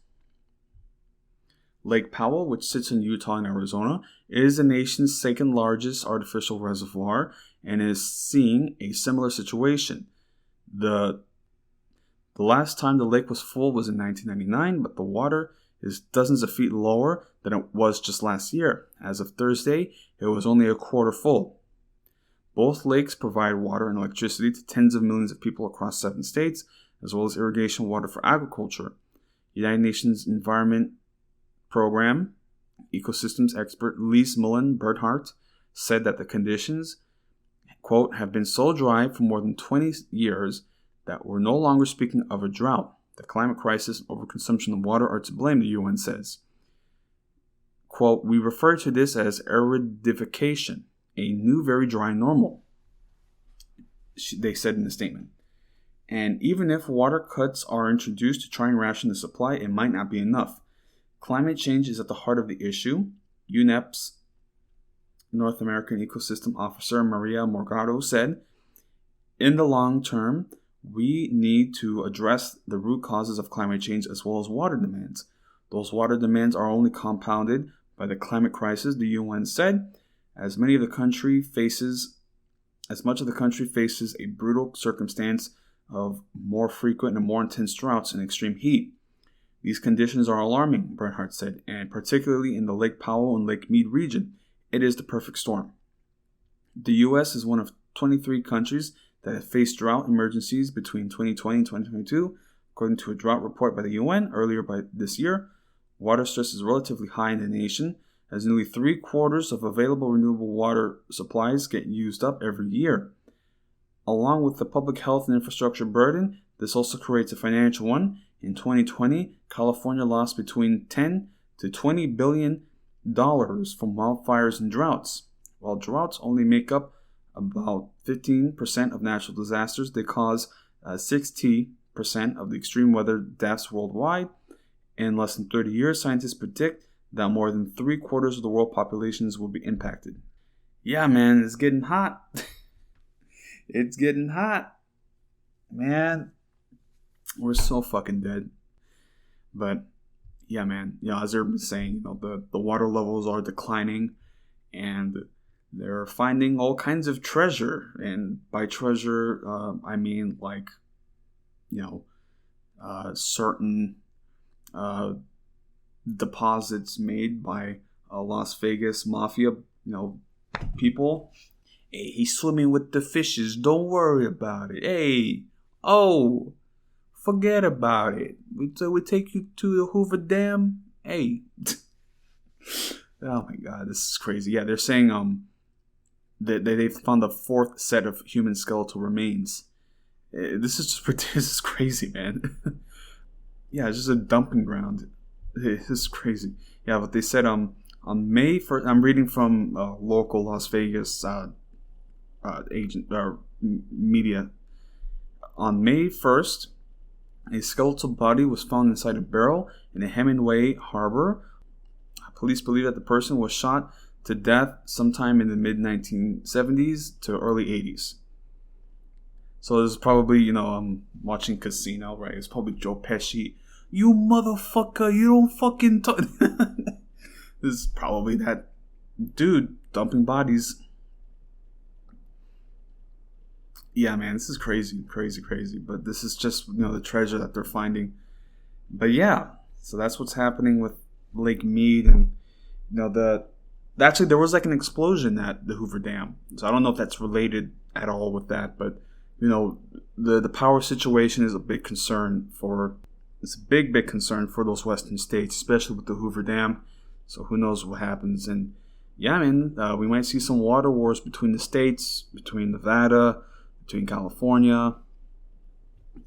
Lake Powell, which sits in Utah and Arizona, is the nation's second largest artificial reservoir and is seeing a similar situation. The last time the lake was full was in 1999, but the water is dozens of feet lower than it was just last year. As of Thursday, it was only a quarter full. Both lakes provide water and electricity to tens of millions of people across 7 states, as well as irrigation water for agriculture. United Nations Environment Program ecosystems expert Lise Mullen-Bernhardt said that the conditions, quote, have been so dry for more than 20 years that we're no longer speaking of a drought. The climate crisis and overconsumption of water are to blame, the UN says. Quote, we refer to this as aridification, a new very dry normal, they said in the statement. And even if water cuts are introduced to try and ration the supply, it might not be enough. Climate change is at the heart of the issue. UNEP's North American Ecosystem Officer Maria Morgado said, in the long term, we need to address the root causes of climate change as well as water demands. Those water demands are only compounded by the climate crisis, the UN said, as much of the country faces a brutal circumstance of more frequent and more intense droughts and extreme heat. These conditions are alarming, Bernhardt said, and particularly in the Lake Powell and Lake Mead region, it is the perfect storm. The U.S. is one of 23 countries that have faced drought emergencies between 2020 and 2022, according to a drought report by the UN earlier this year. Water stress is relatively high in the nation, as nearly 3/4 of available renewable water supplies get used up every year. Along with the public health and infrastructure burden, this also creates a financial one. In 2020, California lost between $10 to $20 billion from wildfires and droughts. While droughts only make up about 15% of natural disasters, they cause 60% of the extreme weather deaths worldwide. In less than 30 years, scientists predict that more than 3/4 of the world populations will be impacted. Yeah, man, it's getting hot. It's getting hot. Man, we're so fucking dead. But yeah, man, as they're saying, the water levels are declining, and they're finding all kinds of treasure. And by treasure, I mean like, certain deposits made by Las Vegas mafia, people. Hey, he's swimming with the fishes. Don't worry about it. Hey, forget about it. We take you to the Hoover Dam. Hey. Oh my God, this is crazy. Yeah, they're saying they've found the 4th set of human skeletal remains. This is crazy, man. Yeah, it's just a dumping ground. This is crazy. Yeah, but they said on May 1st, I'm reading from local Las Vegas media. On May 1st, a skeletal body was found inside a barrel in a Hemingway harbor Police believe that the person was shot to death sometime in the mid-1970s to early 80s. So this is probably, I'm watching Casino, right? It's probably Joe Pesci. You motherfucker, you don't fucking talk. This is probably that dude dumping bodies. Yeah, man, this is crazy. But this is just, the treasure that they're finding. But yeah, so that's what's happening with Lake Mead. And, actually there was like an explosion at the Hoover Dam. So I don't know if that's related at all with that. But, the power situation is a big concern it's a big concern for those western states, especially with the Hoover Dam. So who knows what happens. And yeah, man, we might see some water wars between the states, between Nevada, between California.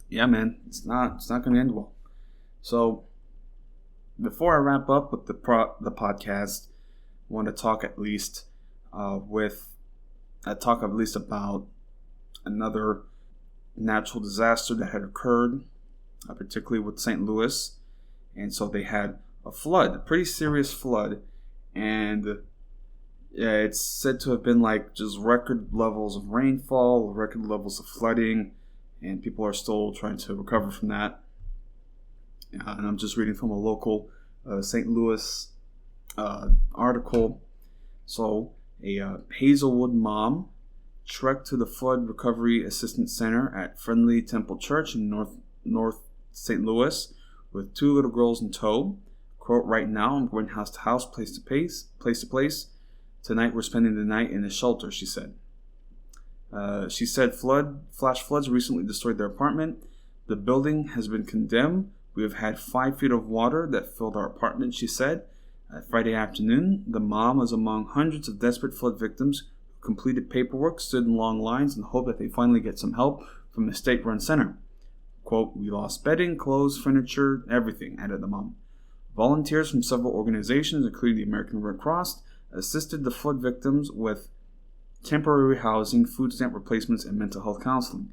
Yeah, man, it's not going to end well. So before I wrap up with the podcast, I want to talk at least about another natural disaster that had occurred, particularly with St. Louis. And so they had a pretty serious flood, and it's said to have been like just record levels of rainfall, record levels of flooding, and people are still trying to recover from that. And I'm just reading from a local St. Louis article. So a Hazelwood mom trekked to the Flood Recovery Assistance Center at Friendly Temple Church in North St. Louis with 2 little girls in tow. Quote, "Right now I'm going house to house, place to place. Tonight we're spending the night in a shelter," she said. She said flash floods recently destroyed their apartment. "The building has been condemned. We have had 5 feet of water that filled our apartment," she said. Friday afternoon, the mom was among hundreds of desperate flood victims who completed paperwork, stood in long lines, and hoped that they finally get some help from the state-run center. Quote, "We lost bedding, clothes, furniture, everything," added the mom. Volunteers from several organizations, including the American Red Cross, assisted the flood victims with temporary housing, food stamp replacements, and mental health counseling.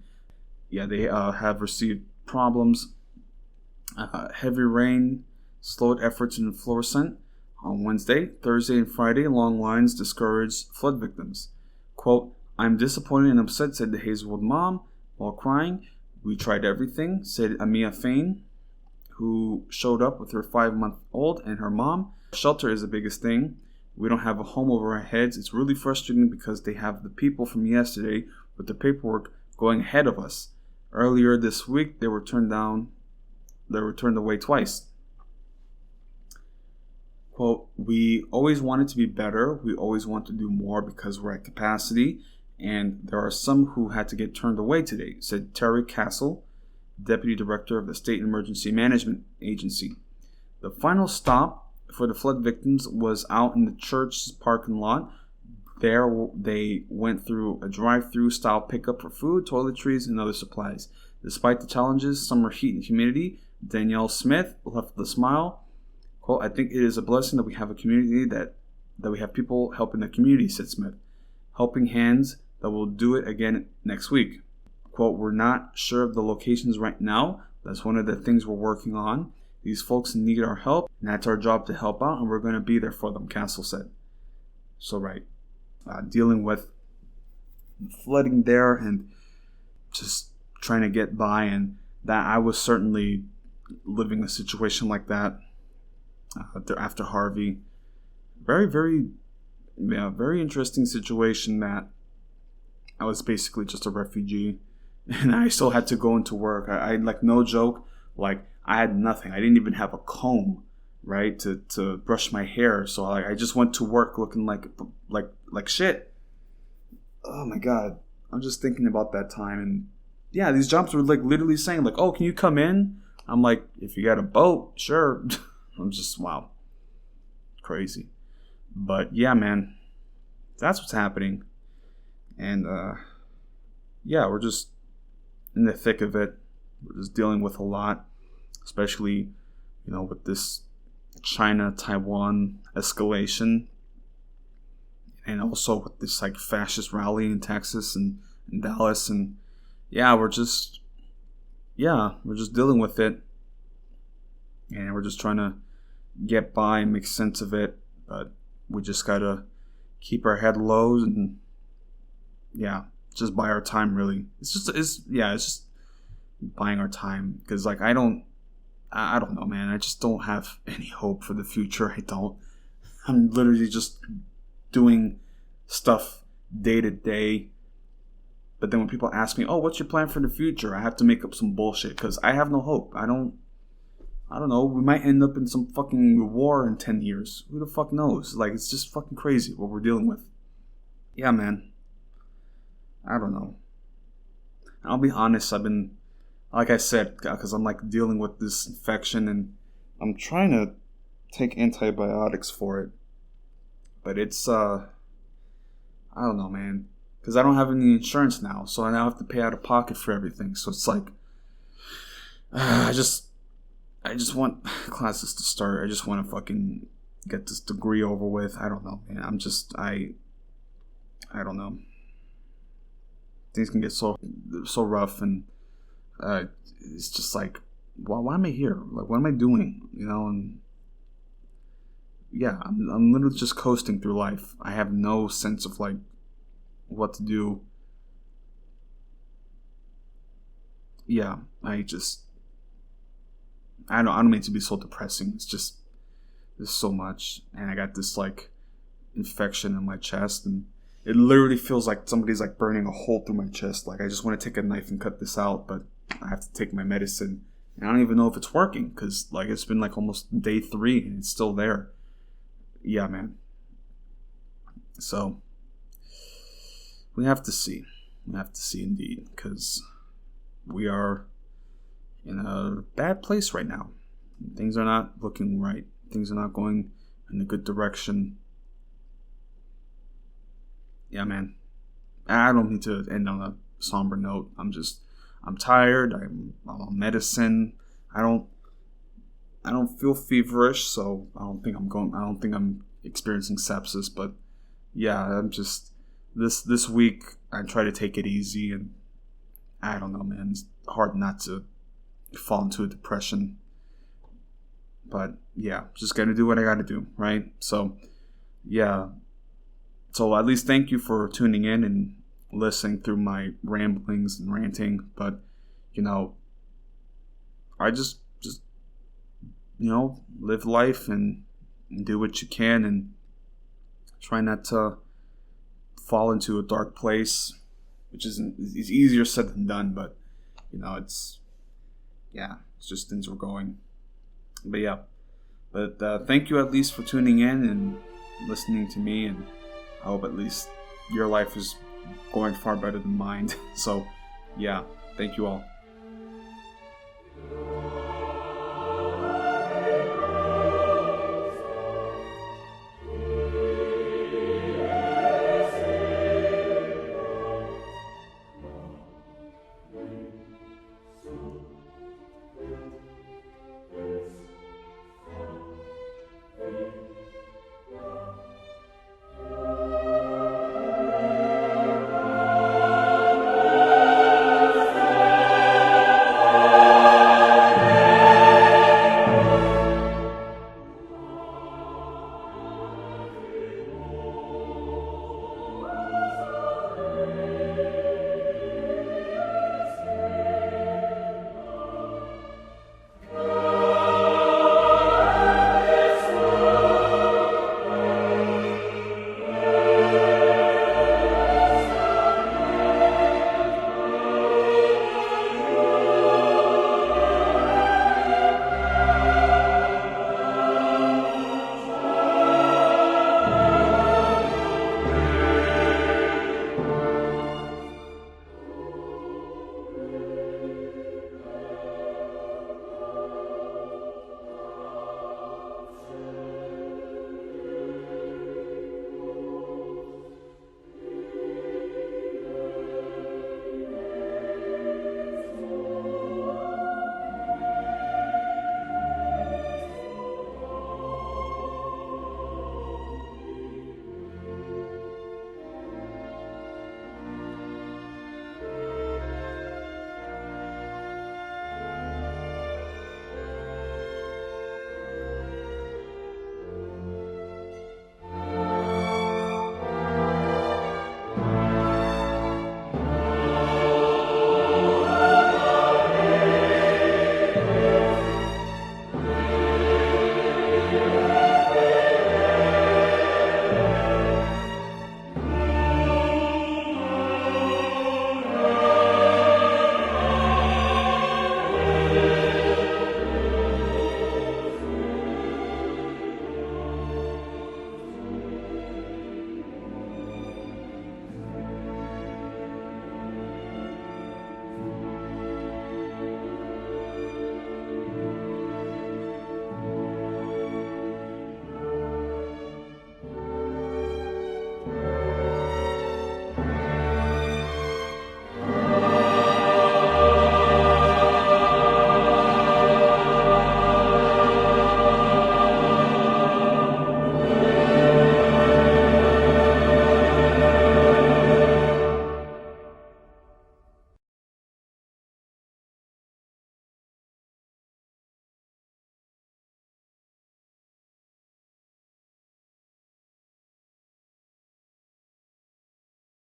Yeah, they have received problems. Heavy rain slowed efforts in Florissant. On Wednesday, Thursday, and Friday, long lines discouraged flood victims. Quote, "I'm disappointed and upset," said the Hazelwood mom while crying. "We tried everything," said Amia Fain, who showed up with her 5-month-old and her mom. "Shelter is the biggest thing. We don't have a home over our heads. It's really frustrating because they have the people from yesterday with the paperwork going ahead of us. Earlier this week, they were turned away twice." Quote, "We always want it to be better. We always want to do more because we're at capacity. And there are some who had to get turned away today," said Terry Castle, Deputy Director of the State Emergency Management Agency. The final stop for the flood victims was out in the church's parking lot. There they went through a drive-through style pickup for food, toiletries, and other supplies. Despite the challenges, summer heat and humidity, Danielle Smith left with a smile. Quote, "I think it is a blessing that we have a community that we have people helping the community," said Smith. "Helping hands that will do it again next week." Quote, "We're not sure of the locations right now. That's one of the things we're working on. These folks need our help, and that's our job to help out, and we're going to be there for them," Castle said. So, right. Dealing with flooding there and just trying to get by, and that I was certainly living a situation like that after Harvey. Very, very, very interesting situation that I was basically just a refugee and I still had to go into work. I like, no joke, like I had nothing. I didn't even have a comb, right, to brush my hair. So I just went to work looking like shit. Oh my God. I'm just thinking about that time. And yeah, these jobs were like literally saying like, "Oh, can you come in?" I'm like, "If you got a boat, sure." I'm just, wow. Crazy. But yeah, man, that's what's happening. And yeah, we're just in the thick of it. We're just dealing with a lot, especially, with this China-Taiwan escalation, and also with this like fascist rally in Texas and in Dallas. And yeah, we're just dealing with it, and we're just trying to get by and make sense of it. But we just gotta keep our head low and just buy our time. Really, it's just buying our time, because like I don't know, man. I just don't have any hope for the future. I'm literally just doing stuff day to day. But then when people ask me, "Oh, what's your plan for the future?" I have to make up some bullshit because I have no hope. I don't know. We might end up in some fucking war in 10 years. Who the fuck knows? Like, it's just fucking crazy what we're dealing with. Yeah, man. I don't know. I'll be honest. I've been, like I said, because I'm like dealing with this infection and I'm trying to take antibiotics for it. But it's, I don't know, man. Because I don't have any insurance now. So I now have to pay out of pocket for everything. So it's like, I just want classes to start. I just want to fucking get this degree over with. I don't know, man. I don't know. Things can get so rough, and it's just like, well, why am I here? Like, what am I doing? You know, and yeah, I'm literally just coasting through life. I have no sense of like what to do. Yeah, I don't mean to be so depressing. It's just there's so much, and I got this like infection in my chest, and it literally feels like somebody's like burning a hole through my chest. Like I just want to take a knife and cut this out, but I have to take my medicine, and I don't even know if it's working because like it's been like almost day 3 and it's still there. Yeah, man. So we have to see. We have to see indeed, because we are in a bad place right now. Things are not looking right. Things are not going in a good direction. Yeah, man. I don't need to end on a somber note. I'm tired. I'm on medicine. I don't feel feverish, so I don't think I'm experiencing sepsis, but yeah, I'm just this week I try to take it easy, and I don't know, man. It's hard not to fall into a depression. But yeah, just gotta do what I gotta do, right? So yeah. So at least thank you for tuning in and listening through my ramblings and ranting. But you know, I just live life and do what you can, and try not to fall into a dark place, which is easier said than done. But it's just things are going. But yeah, thank you at least for tuning in and listening to me, and I hope at least your life is going far better than mine. So yeah, thank you all.